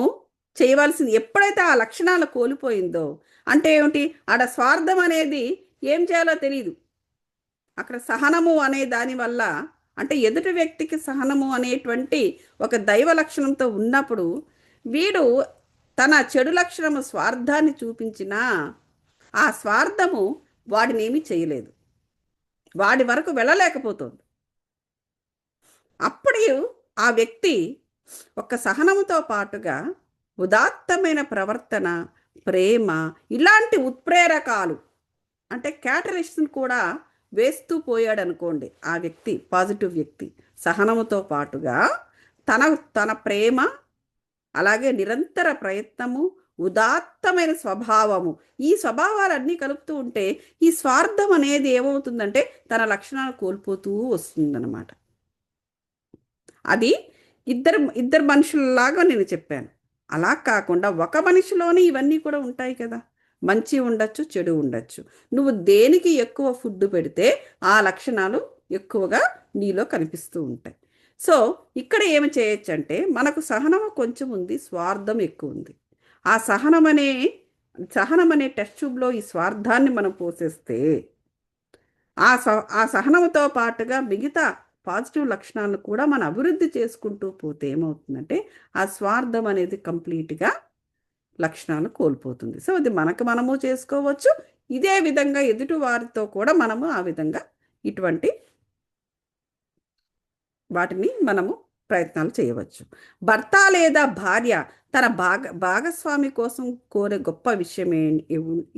చేయవలసింది, ఎప్పుడైతే ఆ లక్షణాలు కోల్పోయిందో అంటే ఏమిటి? ఆడ స్వార్థం అనేది ఏం చేయాలో తెలియదు. అక్కడ సహనము అనే దానివల్ల, అంటే ఎదుటి వ్యక్తికి సహనము అనేటువంటి ఒక దైవ లక్షణంతో ఉన్నప్పుడు వీడు తన చెడు లక్షణము స్వార్థాన్ని చూపించినా ఆ స్వార్థము వాడినేమీ చేయలేదు, వాడి వరకు వెళ్ళలేకపోతుంది. అప్పుడు ఆ వ్యక్తి ఒక సహనముతో పాటుగా ఉదాత్తమైన ప్రవర్తన, ప్రేమ, ఇలాంటి ఉత్ప్రేరకాలు అంటే క్యాటలిస్ట్ని కూడా వేస్తూ పోయాడు అనుకోండి. ఆ వ్యక్తి పాజిటివ్ వ్యక్తి సహనముతో పాటుగా తన తన ప్రేమ, అలాగే నిరంతర ప్రయత్నము, ఉదాత్తమైన స్వభావము, ఈ స్వభావాలన్నీ కలుపుతూ ఉంటే ఈ స్వార్థం అనేది ఏమవుతుందంటే తన లక్షణాలు కోల్పోతూ వస్తుందన్నమాట. అది ఇద్దరు మనుషులలాగా నేను చెప్పాను. అలా కాకుండా ఒక మనిషిలోనే ఇవన్నీ కూడా ఉంటాయి కదా. మంచి ఉండొచ్చు, చెడు ఉండొచ్చు. నువ్వు దేనికి ఎక్కువ ఫుడ్ పెడితే ఆ లక్షణాలు ఎక్కువగా నీలో కనిపిస్తూ ఉంటాయి. సో ఇక్కడ ఏమి చేయొచ్చు అంటే, మనకు సహనం కొంచెం ఉంది, స్వార్థం ఎక్కువ ఉంది. ఆ సహనం అనే టెస్ట్ ట్యూబ్లో ఈ స్వార్థాన్ని మనం పోసేస్తే ఆ సహనంతో పాటుగా మిగతా పాజిటివ్ లక్షణాలను కూడా మనం అభివృద్ధి చేసుకుంటూ పోతే ఏమవుతుందంటే ఆ స్వార్థం అనేది కంప్లీట్గా లక్షణాలు కోల్పోతుంది. సో అది మనము చేసుకోవచ్చు. ఇదే విధంగా ఎదుటి వారితో కూడా మనము ఆ విధంగా ఇటువంటి వాటిని మనము ప్రయత్నాలు చేయవచ్చు. భర్త లేదా భార్య తన భాగస్వామి కోసం కోరే గొప్ప విషయం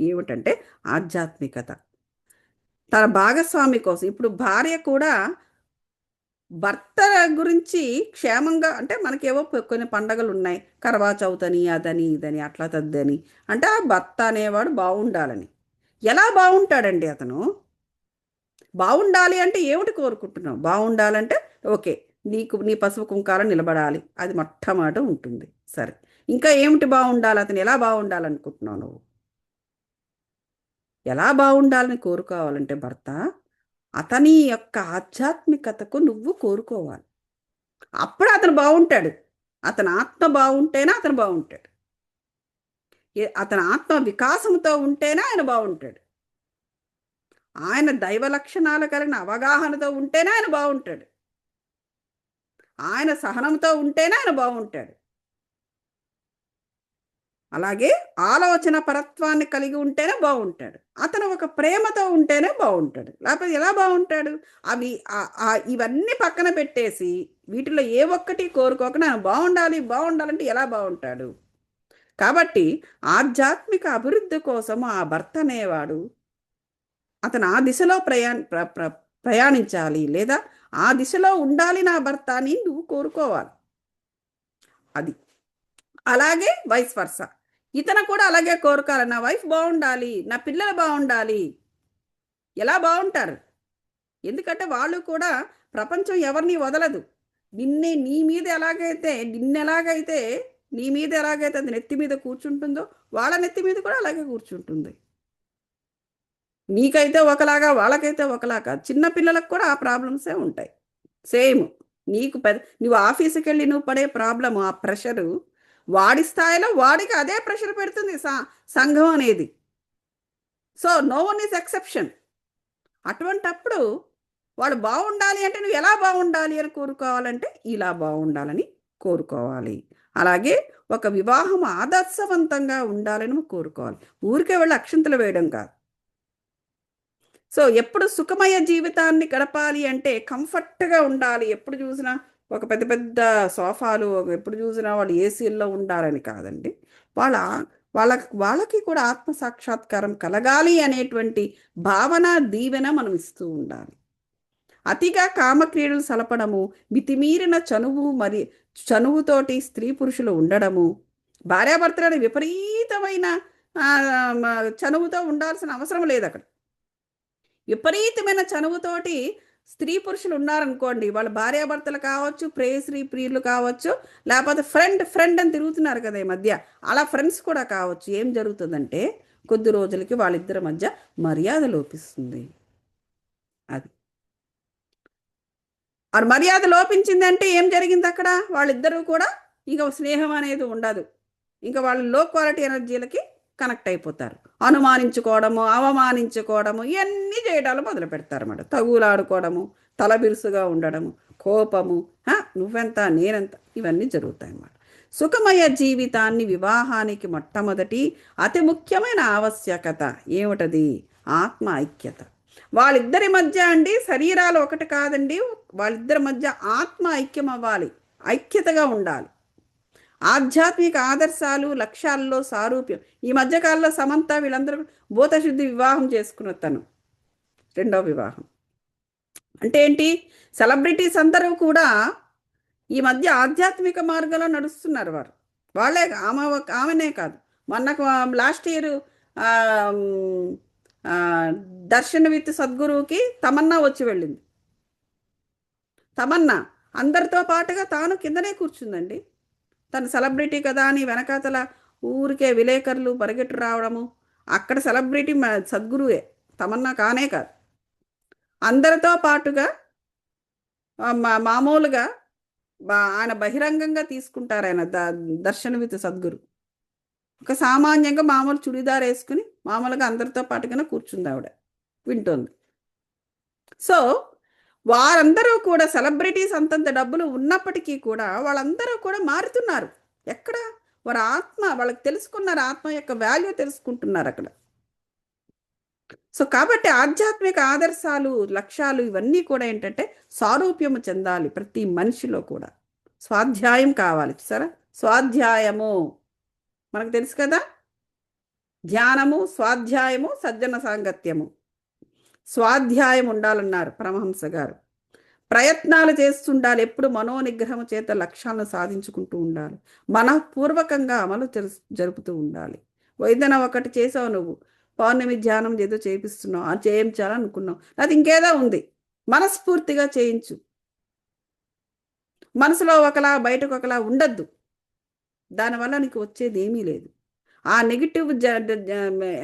ఏమిటంటే ఆధ్యాత్మికత. తన భాగస్వామి కోసం, ఇప్పుడు భార్య కూడా భర్త గురించి క్షేమంగా, అంటే మనకేవో కొన్ని పండగలు ఉన్నాయి, కర్వా చౌతని, అదని ఇదని అట్లా తద్దని, అంటే ఆ భర్త అనేవాడు బాగుండాలని. ఎలా బాగుంటాడండి అతను? బాగుండాలి అంటే ఏమిటి కోరుకుంటున్నావు? బాగుండాలంటే ఓకే, నీ పసుపు కుంకాలు నిలబడాలి, అది మొట్టమొదట ఉంటుంది. సరే, ఇంకా ఏమిటి బాగుండాలి? అతను ఎలా బాగుండాలనుకుంటున్నావు నువ్వు? ఎలా బాగుండాలని కోరుకోవాలంటే భర్త అతని యొక్క ఆధ్యాత్మికతకు నువ్వు కోరుకోవాలి. అప్పుడు అతను బాగుంటాడు. అతని ఆత్మ బాగుంటేనే అతను బాగుంటాడు. అతని ఆత్మ వికాసంతో ఉంటేనే ఆయన బాగుంటాడు. ఆయన దైవ లక్షణాలు కలిగిన అవగాహనతో ఉంటేనే ఆయన బాగుంటాడు. ఆయన సహనంతో ఉంటేనే ఆయన బాగుంటాడు. అలాగే ఆలోచన పరత్వాన్ని కలిగి ఉంటేనే బాగుంటాడు. అతను ఒక ప్రేమతో ఉంటేనే బాగుంటాడు. లేకపోతే ఎలా బాగుంటాడు? అవి ఇవన్నీ పక్కన పెట్టేసి వీటిలో ఏ ఒక్కటి కోరుకోకుండా బాగుండాలంటే ఎలా బాగుంటాడు? కాబట్టి ఆధ్యాత్మిక అభివృద్ధి కోసం ఆ భర్త అనేవాడు అతను ఆ దిశలో ప్రయాణించాలి, లేదా ఆ దిశలో ఉండాలి నా భర్త అని నువ్వు కోరుకోవాలి. అది అలాగే వైస్ వర్స, ఇతను కూడా అలాగే కోరుకోవాలి, నా వైఫ్ బాగుండాలి, నా పిల్లలు బాగుండాలి. ఎలా బాగుంటారు? ఎందుకంటే వాళ్ళు కూడా, ప్రపంచం ఎవరిని వదలదు. నిన్నెలాగైతే నీ మీద ఎలాగైతే అది నెత్తి మీద కూర్చుంటుందో వాళ్ళ నెత్తి మీద కూడా అలాగే కూర్చుంటుంది. నీకైతే ఒకలాగా, వాళ్ళకైతే ఒకలాగా. చిన్న పిల్లలకు కూడా ఆ ప్రాబ్లమ్సే ఉంటాయి. సేమ్ నువ్వు ఆఫీసుకి వెళ్ళి నువ్వు పడే ప్రాబ్లము, ఆ ప్రెషరు వాడి స్థాయిలో వాడికి అదే ప్రెషర్ పెడుతుంది సంఘం అనేది. So no one is exception. అటువంటప్పుడు వాడు బాగుండాలి అంటే నువ్వు ఎలా బాగుండాలి అని కోరుకోవాలంటే ఇలా బాగుండాలని కోరుకోవాలి. అలాగే ఒక వివాహం ఆదర్శవంతంగా ఉండాలని నువ్వు కోరుకోవాలి. ఊరికే వెళ్ళి అక్షంతలు వేయడం కాదు. సో ఎప్పుడు సుఖమయ జీవితాన్ని గడపాలి అంటే కంఫర్ట్గా ఉండాలి. ఎప్పుడు చూసినా ఒక పెద్ద పెద్ద సోఫాలు, ఎప్పుడు చూసినా వాళ్ళు ఏసీల్లో ఉండాలని కాదండి. వాళ్ళ వాళ్ళకి కూడా ఆత్మ సాక్షాత్కారం కలగాలి అనేటువంటి భావన, దీవెన మనం ఇస్తూ ఉండాలి. అతిగా కామక్రీడలు సలపడము, మితిమీరిన చనువుతోటి స్త్రీ పురుషులు ఉండడము, భార్యాభర్తలని విపరీతమైన చనువుతో ఉండాల్సిన అవసరం లేదు. అక్కడ విపరీతమైన చనువుతోటి స్త్రీ పురుషులు ఉన్నారనుకోండి, వాళ్ళ భార్యాభర్తలు కావచ్చు, ప్రేయశ్రీ ప్రియులు కావచ్చు, లేకపోతే ఫ్రెండ్ అని తిరుగుతున్నారు కదా ఈ మధ్య, అలా ఫ్రెండ్స్ కూడా కావచ్చు. ఏం జరుగుతుందంటే కొద్ది రోజులకి వాళ్ళిద్దరి మధ్య మర్యాద లోపిస్తుంది. అది మర్యాద లోపించిందంటే ఏం జరిగింది అక్కడ? వాళ్ళిద్దరూ కూడా ఇంకా స్నేహం అనేది ఉండదు. ఇంకా వాళ్ళు లో క్వాలిటీ ఎనర్జీలకి కనెక్ట్ అయిపోతారు. అనుమానించుకోవడము, అవమానించుకోవడము, ఇవన్నీ చేయడాలు మొదలు పెడతారన్నమాట. తగులాడుకోవడము, తలబిరుసుగా ఉండడము, కోపము, నువ్వెంత నేనెంత, ఇవన్నీ జరుగుతాయి అన్నమాట. సుఖమయ జీవితాన్ని, వివాహానికి మొట్టమొదటి అతి ముఖ్యమైన ఆవశ్యకత ఏమిటది? ఆత్మ ఐక్యత. వాళ్ళిద్దరి మధ్య అండి, శరీరాలు ఒకటి కాదండి, వాళ్ళిద్దరి మధ్య ఆత్మ ఐక్యం అవ్వాలి, ఐక్యతగా ఉండాలి. ఆధ్యాత్మిక ఆదర్శాలు, లక్ష్యాల్లో సారూప్యం. ఈ మధ్యకాలంలో సమంత వీళ్ళందరూ భూతశుద్ధి వివాహం చేసుకున్న తను రెండో వివాహం. అంటే ఏంటి? సెలబ్రిటీస్ అందరూ కూడా ఈ మధ్య ఆధ్యాత్మిక మార్గంలో నడుస్తున్నారు. వాళ్ళే, ఆమెనే కాదు, మొన్న లాస్ట్ ఇయర్ దర్శన్ విత్ సద్గురువుకి తమన్నా వచ్చి వెళ్ళింది. తమన్నా అందరితో పాటుగా తాను కిందనే కూర్చుందండి. తను సెలబ్రిటీ కదా అని వెనకాతల ఊరికే విలేకరులు పరిగెట్టు రావడము. అక్కడ సెలబ్రిటీ సద్గురువే, తమన్నా కానే కాదు. అందరితో పాటుగా మామూలుగా ఆయన బహిరంగంగా తీసుకుంటారు. ఆయన దర్శన్ విత్ సద్గురు ఒక సామాన్యంగా మామూలు చుడిదార్ వేసుకుని మామూలుగా అందరితో పాటుగానే కూర్చుంది ఆవిడ, వింటోంది. సో వారందరూ కూడా సెలబ్రిటీస్ అంతంత డబ్బులు ఉన్నప్పటికీ కూడా వాళ్ళందరూ కూడా మారుతున్నారు. ఎక్కడ? వారి ఆత్మ, వాళ్ళకి తెలుసుకున్నారు, ఆత్మ యొక్క వాల్యూ తెలుసుకుంటున్నారు అక్కడ. సో కాబట్టి ఆధ్యాత్మిక ఆదర్శాలు, లక్ష్యాలు ఇవన్నీ కూడా ఏంటంటే సారూప్యము చెందాలి ప్రతి మనిషిలో కూడా. స్వాధ్యాయం కావాలి. సరే, స్వాధ్యాయము మనకు తెలుసు కదా, ధ్యానము, స్వాధ్యాయము, సజ్జన సాంగత్యము. స్వాధ్యాయం ఉండాలన్నారు పరమహంస గారు. ప్రయత్నాలు చేస్తుండాలి, ఎప్పుడు మనోనిగ్రహం చేత లక్ష్యాలను సాధించుకుంటూ ఉండాలి. మనఃపూర్వకంగా అమలు జరుపుతూ ఉండాలి. ఏదైనా ఒకటి చేసావు, నువ్వు పౌర్ణమి ధ్యానం ఏదో చేపిస్తున్నావు, అది చేయించాలనుకున్నావు, అది ఇంకేదో ఉంది, మనస్ఫూర్తిగా చేయించు. మనసులో ఒకలా బయటకు ఒకలా ఉండద్దు. దానివల్ల నీకు వచ్చేది ఏమీ లేదు. ఆ నెగిటివ్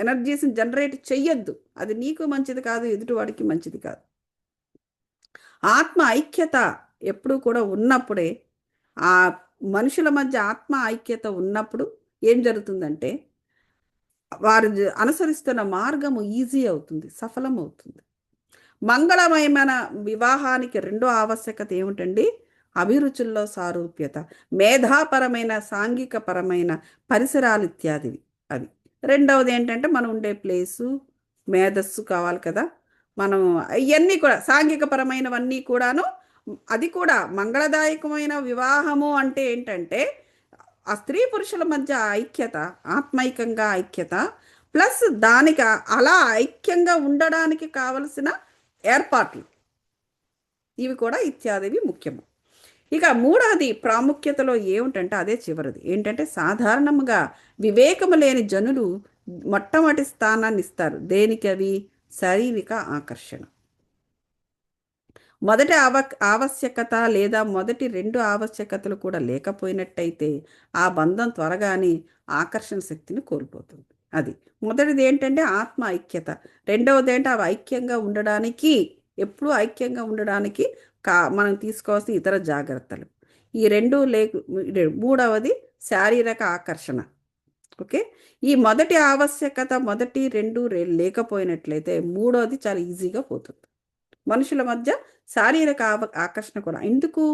ఎనర్జీస్ని జనరేట్ చెయ్యొద్దు. అది నీకు మంచిది కాదు, ఎదుటివాడికి మంచిది కాదు. ఆత్మ ఐక్యత ఎప్పుడు కూడా ఉన్నప్పుడే, ఆ మనుషుల మధ్య ఆత్మ ఐక్యత ఉన్నప్పుడు ఏం జరుగుతుందంటే వారు అనుసరిస్తున్న మార్గము ఈజీ అవుతుంది, సఫలం అవుతుంది. మంగళమయమైన వివాహానికి రెండో ఆవశ్యకత ఏమిటండి? అభిరుచుల్లో సారూప్యత, మేధాపరమైన, సాంఘికపరమైన పరిసరాలు ఇత్యాదివి. అవి రెండవది ఏంటంటే మనం ఉండే ప్లేసు, మేధస్సు కావాలి కదా. మనం ఇవన్నీ కూడా సాంఘికపరమైనవన్నీ కూడాను. అది కూడా మంగళదాయకమైన వివాహము అంటే ఏంటంటే ఆ స్త్రీ పురుషుల మధ్య ఐక్యత, ఆత్మైకంగా ఐక్యత, ప్లస్ దానికి అలా ఐక్యంగా ఉండడానికి కావలసిన ఏర్పాట్లు, ఇవి కూడా ఇత్యాదివి ముఖ్యము. ఇక మూడవది ప్రాముఖ్యతలో ఏమిటంటే అదే చివరిది ఏంటంటే, సాధారణంగా వివేకము లేని జనులు మొట్టమొదటి స్థానాన్ని ఇస్తారు దేనికి? అవి శారీరక ఆకర్షణ. మొదటి ఆవశ్యకత లేదా మొదటి రెండు ఆవశ్యకతలు కూడా లేకపోయినట్టయితే ఆ బంధం త్వరగానే ఆకర్షణ శక్తిని కోల్పోతుంది. అది మొదటిది ఏంటంటే ఆత్మ ఐక్యత. రెండవది ఏంటంటే అవి ఐక్యంగా ఉండడానికి, ఎప్పుడూ ఐక్యంగా ఉండడానికి మనం తీసుకోవాల్సిన ఇతర జాగ్రత్తలు. ఈ రెండు మూడవది శారీరక ఆకర్షణ. ఓకే, ఈ మొదటి ఆవశ్యకత మొదటి రెండు లేకపోయినట్లయితే మూడవది చాలా ఈజీగా పోతుంది. మనుషుల మధ్య శారీరక ఆకర్షణ కూడా ఎందుకు?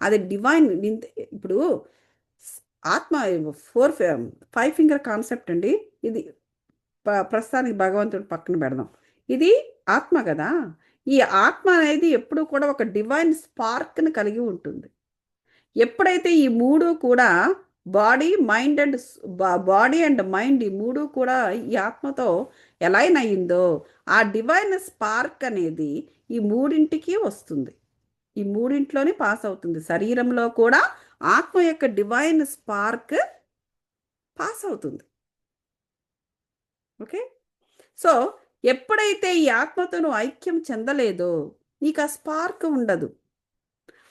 అది డివైన్. ఇప్పుడు ఆత్మ 5 ఫింగర్ కాన్సెప్ట్ అండి. ఇది ప్రస్తుతానికి భగవంతుడు పక్కన పెడదాం. ఇది ఆత్మ కదా. ఈ ఆత్మ అనేది ఎప్పుడు కూడా ఒక డివైన్ స్పార్క్ని కలిగి ఉంటుంది. ఎప్పుడైతే ఈ మూడు కూడా బాడీ అండ్ మైండ్ ఈ మూడు కూడా ఈ ఆత్మతో ఎలైన్ అయ్యిందో ఆ డివైన్ స్పార్క్ అనేది ఈ మూడింటికి వస్తుంది. ఈ మూడింట్లోనే పాస్ అవుతుంది. శరీరంలో కూడా ఆత్మ యొక్క డివైన్ స్పార్క్ పాస్ అవుతుంది. ఓకే, సో ఎప్పుడైతే ఈ ఆత్మతో నువ్వు ఐక్యం చెందలేదో నీకు ఆ స్పార్క్ ఉండదు.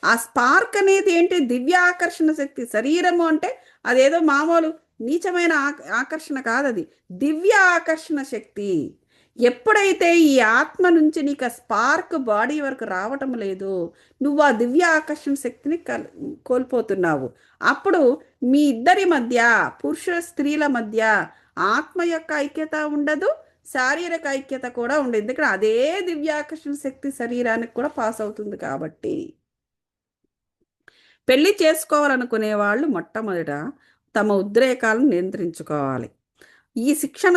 ఆ స్పార్క్ అనేది ఏంటి? దివ్య ఆకర్షణ శక్తి. శరీరము అంటే అదేదో మామూలు నీచమైన ఆకర్షణ కాదు, అది దివ్య ఆకర్షణ శక్తి. ఎప్పుడైతే ఈ ఆత్మ నుంచి నీకు ఆ స్పార్క్ బాడీ వరకు రావటం లేదు, నువ్వు ఆ దివ్య ఆకర్షణ శక్తిని కోల్పోతున్నావు. అప్పుడు మీ ఇద్దరి మధ్య, పురుష స్త్రీల మధ్య ఆత్మ యొక్క ఐక్యత ఉండదు, శారీరక ఐక్యత కూడా ఉండదు. ఎందుకంటే అదే దివ్యాకర్షణ శక్తి శరీరానికి కూడా పాస్ అవుతుంది. కాబట్టి పెళ్లి చేసుకోవాలనుకునే వాళ్ళు మొట్టమొదట తమ ఉద్రేకాలను నియంత్రించుకోవాలి. ఈ శిక్షణ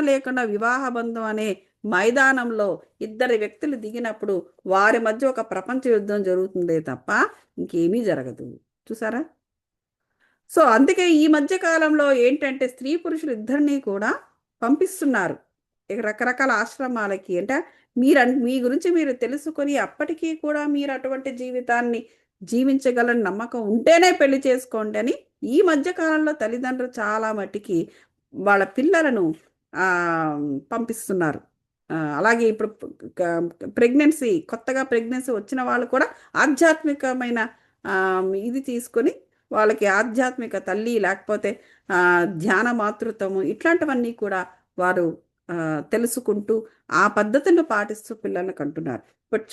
లేకుండా వివాహ బంధం అనే మైదానంలో ఇద్దరు వ్యక్తులు దిగినప్పుడు వారి మధ్య ఒక ప్రపంచ యుద్ధం జరుగుతుందే తప్ప ఇంకేమీ జరగదు. చూసారా? సో అందుకే ఈ మధ్య కాలంలో ఏంటంటే స్త్రీ పురుషులు ఇద్దరినీ కూడా పంపిస్తున్నారు రకరకాల ఆశ్రమాలకి. అంటే మీ గురించి మీరు తెలుసుకొని అప్పటికీ కూడా మీరు అటువంటి జీవితాన్ని జీవించగలని నమ్మకం ఉంటేనే పెళ్లి చేసుకోండి అని ఈ మధ్య కాలంలో తల్లిదండ్రులు చాలా మట్టికి వాళ్ళ పిల్లలను పంపిస్తున్నారు. అలాగే ఇప్పుడు కొత్తగా ప్రెగ్నెన్సీ వచ్చిన వాళ్ళు కూడా ఆధ్యాత్మికమైన ఇది తీసుకొని వాళ్ళకి ఆధ్యాత్మిక తల్లి లేకపోతే ధ్యాన మాతృత్వము ఇట్లాంటివన్నీ కూడా వారు తెలుసుకుంటూ ఆ పద్ధతులను పాటిస్తూ పిల్లల్ని కంటున్నారు. బట్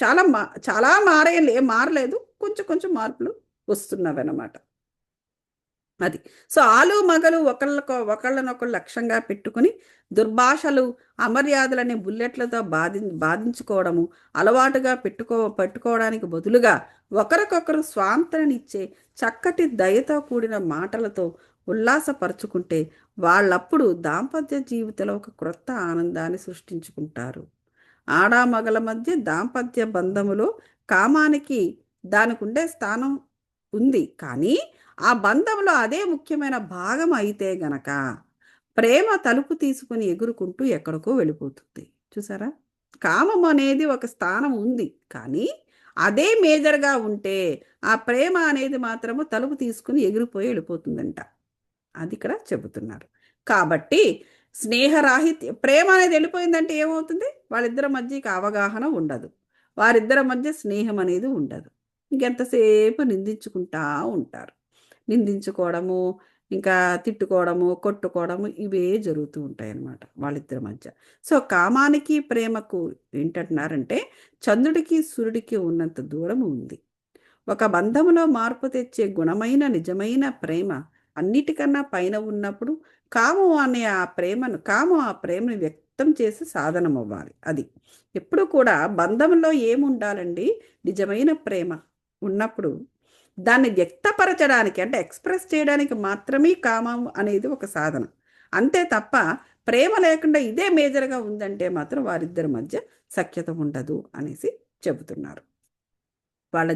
చాలా మారలేదు, కొంచెం మార్పులు వస్తున్నవన్నమాట. అది సో ఆలు మగలు ఒకళ్ళనొకళ్ళు లక్ష్యంగా పెట్టుకుని దుర్భాషలు అమర్యాదలని బుల్లెట్లతో బాధించుకోవడము అలవాటుగా పెట్టుకోవడానికి బదులుగా ఒకరికొకరు స్వాంతననిచ్చే చక్కటి దయతో కూడిన మాటలతో ఉల్లాసపరుచుకుంటే వాళ్ళప్పుడు దాంపత్య జీవితంలో ఒక క్రొత్త ఆనందాన్ని సృష్టించుకుంటారు. ఆడామగల మధ్య దాంపత్య బంధములో కామానికి దానికి ఉండే స్థానం ఉంది, కానీ ఆ బంధంలో అదే ముఖ్యమైన భాగం అయితే గనక ప్రేమ తలుపు తీసుకుని ఎగురుకుంటూ ఎక్కడికో వెళ్ళిపోతుంది. చూసారా? కామం అనేది ఒక స్థానం ఉంది, కానీ అదే మేజర్గా ఉంటే ఆ ప్రేమ అనేది మాత్రము తలుపు తీసుకుని ఎగిరిపోయి వెళ్ళిపోతుందంట. అది ఇక్కడ చెబుతున్నారు. కాబట్టి ప్రేమ అనేది వెళ్ళిపోయిందంటే ఏమవుతుంది? వాళ్ళిద్దరి మధ్యకి అవగాహన ఉండదు, వారిద్దరి మధ్య స్నేహం అనేది ఉండదు. ఇంకెంతసేపు నిందించుకుంటా ఉంటారు. నిందించుకోవడము, ఇంకా తిట్టుకోవడము, కొట్టుకోవడము ఇవే జరుగుతూ ఉంటాయి అన్నమాట వాళ్ళిద్దరి మధ్య. సో కామానికి ప్రేమకు ఏంటంటున్నారంటే చంద్రుడికి సూర్యుడికి ఉన్నంత దూరం ఉంది. ఒక బంధంలో మార్పు తెచ్చే గుణమైన నిజమైన ప్రేమ అన్నిటికన్నా పైన ఉన్నప్పుడు కామం ఆ ప్రేమను వ్యక్తం చేసి సాధనం అవ్వాలి. అది ఎప్పుడు కూడా బంధంలో ఏముండాలండి? నిజమైన ప్రేమ ఉన్నప్పుడు దాన్ని వ్యక్తపరచడానికి అంటే ఎక్స్ప్రెస్ చేయడానికి మాత్రమే కామం అనేది ఒక సాధన. అంతే తప్ప ప్రేమ లేకుండా ఇదే మేజర్గా ఉందంటే మాత్రం వారిద్దరి మధ్య సఖ్యత ఉండదు అనేసి చెబుతున్నారు. వాళ్ళ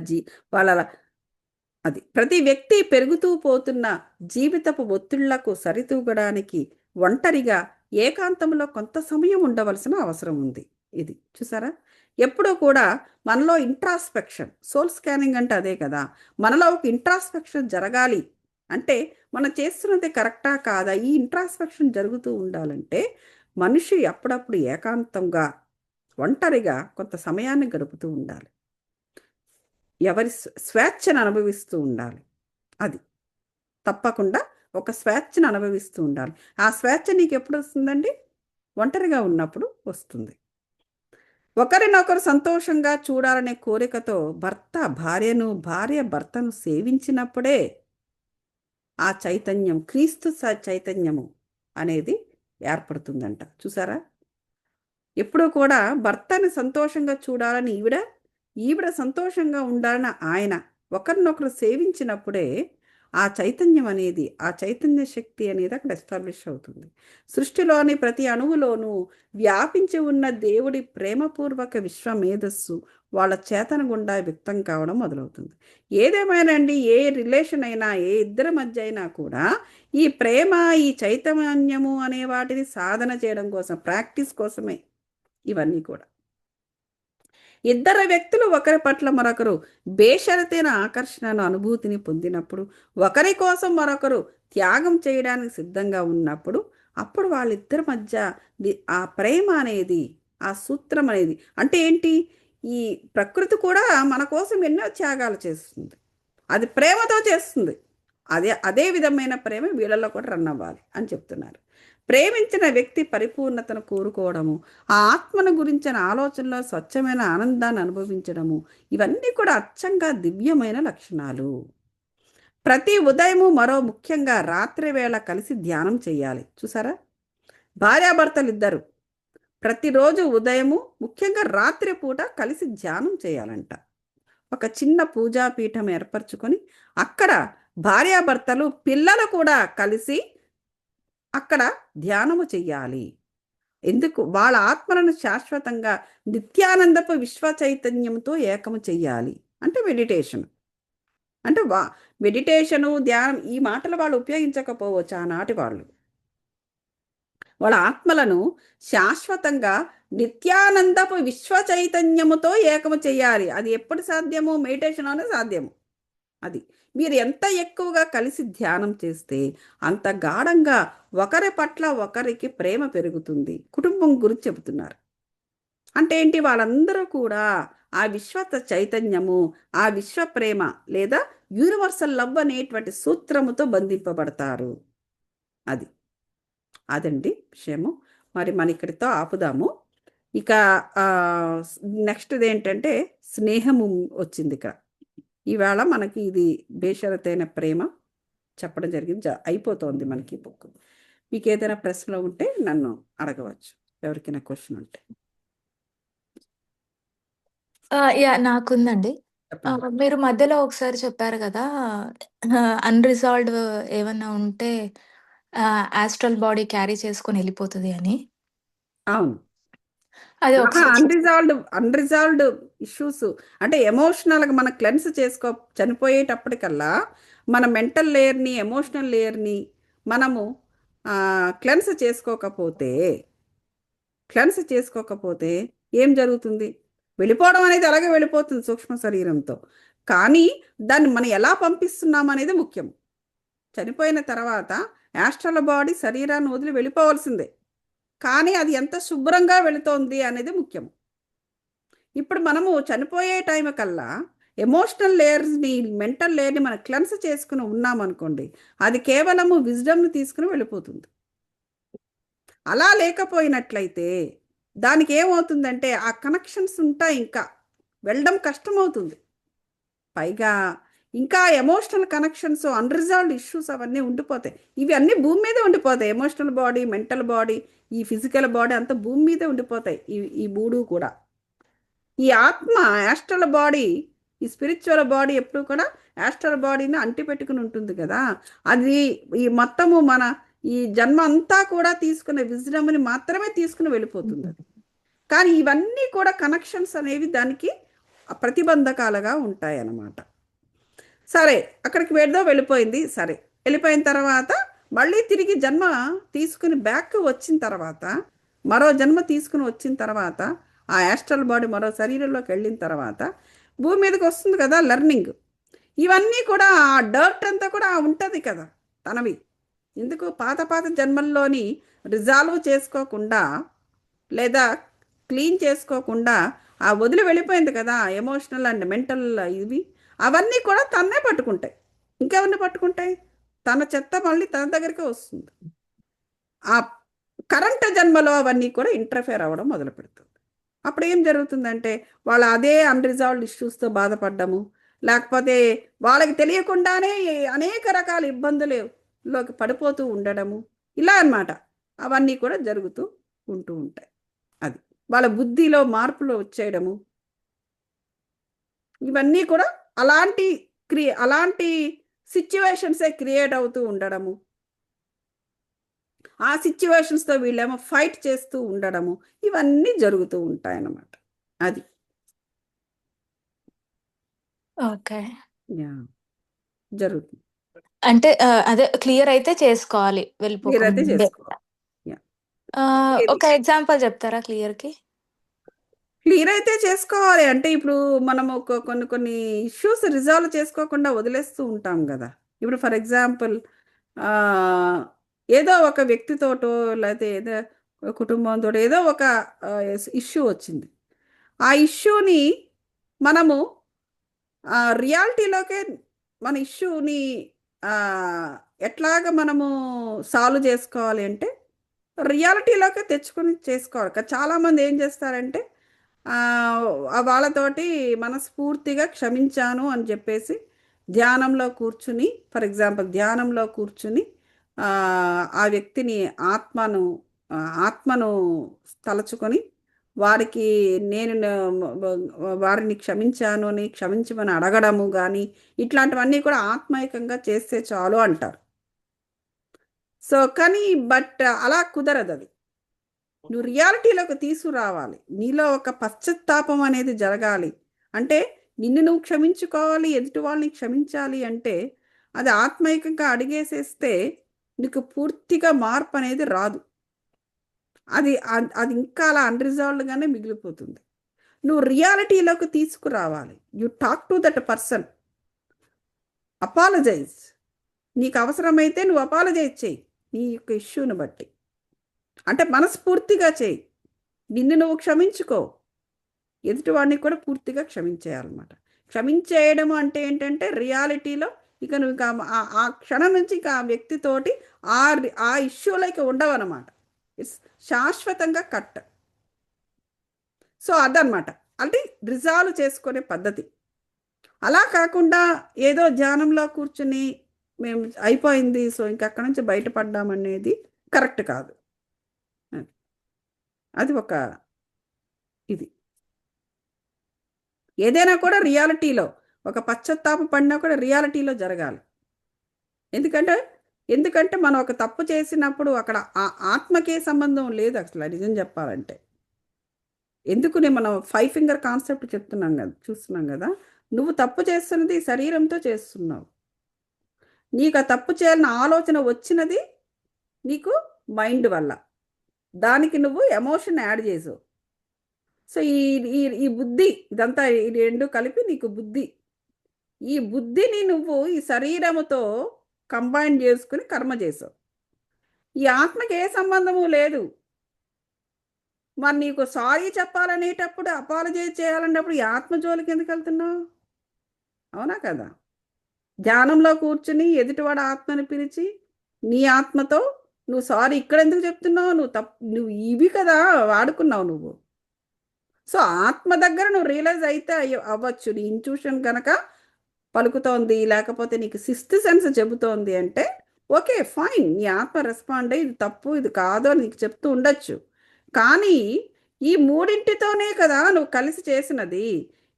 అది ప్రతి వ్యక్తి పెరుగుతూ పోతున్న జీవితపు ఒత్తిళ్లకు సరితూగడానికి ఒంటరిగా ఏకాంతంలో కొంత సమయం ఉండవలసిన అవసరం ఉంది. ఇది చూసారా? ఎప్పుడూ కూడా మనలో ఇంట్రాస్పెక్షన్, సోల్ స్కానింగ్ అంటే అదే కదా. మనలో ఒక ఇంట్రాస్పెక్షన్ జరగాలి అంటే మనం చేస్తున్నది కరెక్టా కాదా, ఈ ఇంట్రాస్పెక్షన్ జరుగుతూ ఉండాలంటే మనిషి అప్పుడప్పుడు ఏకాంతంగా ఒంటరిగా కొంత సమయాన్ని గడుపుతూ ఉండాలి. ఎవరి స్వేచ్ఛను అనుభవిస్తూ ఉండాలి. అది తప్పకుండా ఒక స్వేచ్ఛను అనుభవిస్తూ ఉండాలి. ఆ స్వేచ్ఛ నీకు ఎప్పుడు వస్తుందండి? ఒంటరిగా ఉన్నప్పుడు వస్తుంది. ఒకరినొకరు సంతోషంగా చూడాలనే కోరికతో భర్త భార్యను, భార్య భర్తను సేవించినప్పుడే ఆ చైతన్యం, క్రీస్తు చైతన్యము అనేది ఏర్పడుతుందంట. చూసారా? ఎప్పుడూ కూడా భర్తని సంతోషంగా చూడాలని ఈవిడ సంతోషంగా ఉండాలని ఆయన ఒకరినొకరు సేవించినప్పుడే ఆ చైతన్యం అనేది, ఆ చైతన్య శక్తి అనేది అక్కడ ఎస్టాబ్లిష్ అవుతుంది. సృష్టిలోని ప్రతి అణువులోనూ వ్యాపించి ఉన్న దేవుడి ప్రేమపూర్వక విశ్వ మేధస్సు వాళ్ళ చేతన గుండా వ్యక్తం కావడం మొదలవుతుంది. ఏదేమైనాండి, ఏ రిలేషన్ అయినా, ఏ ఇద్దరి మధ్య అయినా కూడా ఈ ప్రేమ, ఈ చైతన్యము అనే వాటిని సాధన చేయడం కోసం, ప్రాక్టీస్ కోసమే ఇవన్నీ కూడా. ఇద్దరు వ్యక్తులు ఒకరి పట్ల మరొకరు బేషరతైన ఆకర్షణను, అనుభూతిని పొందినప్పుడు, ఒకరి కోసం మరొకరు త్యాగం చేయడానికి సిద్ధంగా ఉన్నప్పుడు, అప్పుడు వాళ్ళిద్దరి మధ్య ఆ ప్రేమ అనేది, ఆ సూత్రం అనేది అంటే ఏంటి? ఈ ప్రకృతి కూడా మన కోసం ఎన్నో త్యాగాలు చేస్తుంది. అది ప్రేమతో చేస్తుంది. అదే విధమైన ప్రేమ వీళ్ళలో కూడా రన్ అవ్వాలి అని చెప్తున్నారు. ప్రేమించిన వ్యక్తి పరిపూర్ణతను కోరుకోవడము, ఆ ఆత్మను గురించిన ఆలోచనలో స్వచ్ఛమైన ఆనందాన్ని అనుభవించడము, ఇవన్నీ కూడా అచ్చంగా దివ్యమైన లక్షణాలు. ప్రతి ఉదయము, మరో ముఖ్యంగా రాత్రి వేళ కలిసి ధ్యానం చేయాలి. చూసారా? భార్యాభర్తలు ఇద్దరు ప్రతిరోజు ఉదయము, ముఖ్యంగా రాత్రి పూట కలిసి ధ్యానం చేయాలంట. ఒక చిన్న పూజాపీఠం ఏర్పరచుకొని అక్కడ భార్యాభర్తలు, పిల్లలు కూడా కలిసి అక్కడ ధ్యానము చెయ్యాలి. ఎందుకు? వాళ్ళ ఆత్మలను శాశ్వతంగా నిత్యానందపు విశ్వ చైతన్యంతో ఏకము చెయ్యాలి. అంటే మెడిటేషన్. అంటే మెడిటేషను, ధ్యానం ఈ మాటలు వాళ్ళు ఉపయోగించకపోవచ్చు ఆనాటి వాళ్ళు. వాళ్ళ ఆత్మలను శాశ్వతంగా నిత్యానందపు విశ్వ చైతన్యముతో ఏకము చెయ్యాలి. అది ఎప్పుడు సాధ్యము? మెడిటేషన్లోనే సాధ్యము. అది మీరు ఎంత ఎక్కువగా కలిసి ధ్యానం చేస్తే అంత గాఢంగా ఒకరి పట్ల ఒకరికి ప్రేమ పెరుగుతుంది. కుటుంబం గురించి చెబుతున్నారు. అంటే ఏంటి? వాళ్ళందరూ కూడా ఆ విశ్వ చైతన్యము, ఆ విశ్వ ప్రేమ లేదా యూనివర్సల్ లవ్ అనేటువంటి సూత్రముతో బంధింపబడతారు. అదండి విషయము. మరి మన ఇక్కడితో ఆపుదాము. ఇక నెక్స్ట్ది ఏంటంటే స్నేహము వచ్చింది ఇక్కడ. ఈవేళ మనకి ఇది బేషరతైన ప్రేమ చెప్పడం జరిగింది. అయిపోతుంది మనకి బుక్. మీకు ఏదైనా ప్రశ్నలు ఉంటే నన్ను అడగవచ్చు, ఎవరికైనా క్వశ్చన్ ఉంటే. నాకుందండి. మీరు మధ్యలో ఒకసారి చెప్పారు కదా! అన్‌రిజాల్వ్డ్ ఏమన్నా ఉంటే ఆస్ట్రల్ బాడీ క్యారీ చేసుకొని ఎళ్ళిపోతది అని. అవును. అది ఒకసారి అన్రిజాల్వ్డ్ ఇష్యూస్ అంటే ఎమోషనల్గా మనం క్లెన్స్ చనిపోయేటప్పటికల్లా మన మెంటల్ లేయర్ని, ఎమోషనల్ లేయర్ని మనము క్లెన్స్ చేసుకోకపోతే ఏం జరుగుతుంది? వెళ్ళిపోవడం అనేది అలాగే వెళ్ళిపోతుంది సూక్ష్మ శరీరంతో. కానీ దాన్ని మనం ఎలా పంపిస్తున్నాం అనేది ముఖ్యం. చనిపోయిన తర్వాత యాస్ట్రల్ బాడీ శరీరాన్ని వదిలి వెళ్ళిపోవాల్సిందే. కానీ అది ఎంత శుభ్రంగా వెళుతోంది అనేది ముఖ్యం. ఇప్పుడు మనము చనిపోయే టైం కల్లా ఎమోషనల్ లేయర్స్ని, మెంటల్ లేయర్ని మనం క్లెన్స్ చేసుకుని ఉన్నామనుకోండి, అది కేవలము విజ్డమ్ని తీసుకుని వెళ్ళిపోతుంది. అలా లేకపోయినట్లయితే దానికి ఏమవుతుందంటే ఆ కనెక్షన్స్ ఉంటాయి, ఇంకా వెళ్ళడం కష్టమవుతుంది. పైగా ఇంకా ఎమోషనల్ కనెక్షన్స్, అన్రిజాల్వ్డ్ ఇష్యూస్ అవన్నీ ఉండిపోతాయి. ఇవి అన్నీ భూమి మీదే ఉండిపోతాయి. ఎమోషనల్ బాడీ, మెంటల్ బాడీ, ఈ ఫిజికల్ బాడీ అంతా భూమి మీదే ఉండిపోతాయి. ఈ మూడు కూడా. ఈ ఆత్మ యాస్ట్రల్ బాడీ, ఈ స్పిరిచువల్ బాడీ ఎప్పుడు కూడా యాస్ట్రల్ బాడీని అంటిపెట్టుకుని ఉంటుంది కదా. అది ఈ మొత్తము మన ఈ జన్మ అంతా కూడా తీసుకునే విజ్డమ్ని మాత్రమే తీసుకుని వెళ్ళిపోతుంది అది. కానీ ఇవన్నీ కూడా కనెక్షన్స్ అనేవి దానికి ప్రతిబంధకాలుగా ఉంటాయి అన్నమాట. సరే, అక్కడికి వెళ్ళిపోయింది. సరే, వెళ్ళిపోయిన తర్వాత మళ్ళీ తిరిగి జన్మ తీసుకుని బ్యాక్ వచ్చిన తర్వాత, మరో జన్మ తీసుకుని వచ్చిన తర్వాత, ఆ యాస్ట్రల్ బాడీ మరో శరీరంలోకి వెళ్ళిన తర్వాత భూమి మీదకి వస్తుంది కదా లెర్నింగ్. ఇవన్నీ కూడా ఆ డర్ట్ అంతా కూడా ఉంటుంది కదా తనవి. ఎందుకు పాత పాత జన్మల్లోని రిజాల్వ్ చేసుకోకుండా లేదా క్లీన్ చేసుకోకుండా ఆ వదిలి వెళ్ళిపోయింది కదా ఎమోషనల్ అండ్ మెంటల్ ఇవి, అవన్నీ కూడా తన్నే పట్టుకుంటాయి. ఇంకెవరిని పట్టుకుంటాయి? తన చెత్త మళ్ళీ తన దగ్గరికి వస్తుంది. ఆ కరెంట్ జన్మలో అవన్నీ కూడా ఇంటర్ఫేర్ అవ్వడం మొదలు పెడుతుంది. అప్పుడు ఏం జరుగుతుందంటే వాళ్ళు అదే అన్రిజాల్వ్డ్ ఇష్యూస్తో బాధపడ్డము, లేకపోతే వాళ్ళకి తెలియకుండానే అనేక రకాల ఇబ్బందులలోకి పడిపోతూ ఉండడము, ఇలా అన్నమాట. అవన్నీ కూడా జరుగుతూ ఉంటూ ఉంటాయి. అది వాళ్ళ బుద్ధిలో మార్పులు వచ్చేయడము, ఇవన్నీ కూడా అలాంటి అలాంటి సిచ్యువేషన్సే క్రియేట్ అవుతూ ఉండడము, ఆ సిచ్యువేషన్స్తో వీళ్ళేమో ఫైట్ చేస్తూ ఉండడము, ఇవన్నీ జరుగుతూ ఉంటాయన్నమాట. అది ఓకే. యా జరుగుతుంది. అంటే అదే క్లియర్ అయితే చేసుకోవాలి మీరైతే వెళ్ళిపోకముందే. చేసుకోవాలి. యా ఏది ఒక ఎగ్జాంపుల్ చెప్తారా క్లియర్‌కి? క్లియర్ అయితే చేసుకోవాలి అంటే ఇప్పుడు మనము కొన్ని కొన్ని ఇష్యూస్ రిజాల్వ్ చేసుకోకుండా వదిలేస్తూ ఉంటాం కదా. ఇప్పుడు ఫర్ ఎగ్జాంపుల్ ఏదో ఒక వ్యక్తితోటో లేకపోతే ఏదో కుటుంబంతో ఏదో ఒక ఇష్యూ వచ్చింది. ఆ ఇష్యూని మనము రియాలిటీలోకే మన ఇష్యూని ఎట్లాగ మనము సాల్వ్ చేసుకోవాలి అంటే రియాలిటీలోకే తెచ్చుకొని చేసుకోవాలి. చాలామంది ఏం చేస్తారంటే ఆ, వాళ్ళతోటి మనస్ఫూర్తిగా క్షమించాను అని చెప్పేసి ధ్యానంలో కూర్చుని, ఫర్ ఎగ్జాంపుల్ ధ్యానంలో కూర్చుని ఆ ఆ వ్యక్తిని ఆత్మను ఆ, ఆత్మను తలచుకొని వారికి నేను వారిని క్షమించాను అని క్షమించమని అడగడము కానీ ఇట్లాంటివన్నీ కూడా ఆత్మైకంగా చేస్తే చాలు అంటారు. సో కానీ బట్ అలా కుదరదు అది. నువ్వు రియాలిటీలోకి తీసుకురావాలి. నీలో ఒక పశ్చాత్తాపం అనేది జరగాలి. అంటే నిన్ను నువ్వు క్షమించుకోవాలి, ఎదుటి వాళ్ళని క్షమించాలి అంటే అది ఆత్మైకంగా అడిగేసేస్తే నీకు పూర్తిగా మార్పు అనేది రాదు. అది అది ఇంకా అలా అన్రిజాల్వ్డ్గానే మిగిలిపోతుంది. నువ్వు రియాలిటీలోకి తీసుకురావాలి. You talk to that person, apologise. నీకు అవసరమైతే నువ్వు అపాలజైజ్ చేయి నీ యొక్క ఇష్యూని బట్టి. అంటే మనస్ఫూర్తిగా చేయి. నిన్ను నువ్వు క్షమించుకో, ఎదుటివాడిని కూడా పూర్తిగా క్షమించేయాలన్నమాట. క్షమించేయడం అంటే ఏంటంటే రియాలిటీలో ఇక నువ్వు ఇక ఆ క్షణం నుంచి ఇక ఆ వ్యక్తితోటి ఆ ఆ ఇష్యూలకి ఉండవన్నమాట. ఇట్స్ శాశ్వతంగా కట్. సో అదనమాట అంటే రిజాల్వ్ చేసుకునే పద్ధతి. అలా కాకుండా ఏదో ధ్యానంలో కూర్చుని మేము అయిపోయింది సో ఇంక అక్కడి నుంచి బయటపడ్డామనేది కరెక్ట్ కాదు. అది ఒక ఇది ఏదైనా కూడా రియాలిటీలో ఒక పశ్చాత్తాప పడినా కూడా రియాలిటీలో జరగాలి. ఎందుకంటే ఎందుకంటే మనం ఒక తప్పు చేసినప్పుడు అక్కడ ఆ ఆత్మకే సంబంధం లేదు అసలు నిజం చెప్పాలంటే. ఎందుకు మనం 5 ఫింగర్ కాన్సెప్ట్ చెప్తున్నాం కదా, చూస్తున్నాం కదా. నువ్వు తప్పు చేస్తున్నది శరీరంతో చేస్తున్నావు. నీకు ఆ తప్పు చేయాలన్న ఆలోచన వచ్చినది నీకు మైండ్ వల్ల, దానికి నువ్వు ఎమోషన్ యాడ్ చేసావు. సో ఈ ఈ ఈ బుద్ధి ఇదంతా ఈ రెండు కలిపి నీకు బుద్ధి. ఈ బుద్ధిని నువ్వు ఈ శరీరముతో కంబైన్ చేసుకుని కర్మ చేసావు. ఈ ఆత్మకి ఏ సంబంధము లేదు. మరి నీకు సారీ చెప్పాలనేటప్పుడు అపాలజైజ్ చేయాలన్నప్పుడు ఈ ఆత్మ జోలికి ఎందుకు వెళ్తున్నావు? అవునా కదా. ధ్యానంలో కూర్చుని ఎదుటివాడు ఆత్మని పిలిచి నీ ఆత్మతో నువ్వు సారీ ఇక్కడ ఎందుకు చెప్తున్నావు? నువ్వు ఇవి కదా వాడుకున్నావు నువ్వు. సో ఆత్మ దగ్గర నువ్వు రియలైజ్ అయితే అవ్వచ్చు. నీ ఇంట్యూషన్ కనుక పలుకుతోంది, లేకపోతే నీకు సిక్స్త్ సెన్స్ చెబుతోంది అంటే ఓకే ఫైన్, నీ ఆత్మ రెస్పాండ్ అయ్యి ఇది తప్పు ఇది కాదు అని నీకు చెప్తూ ఉండొచ్చు. కానీ ఈ మూడింటితోనే కదా నువ్వు కలిసి చేసినది.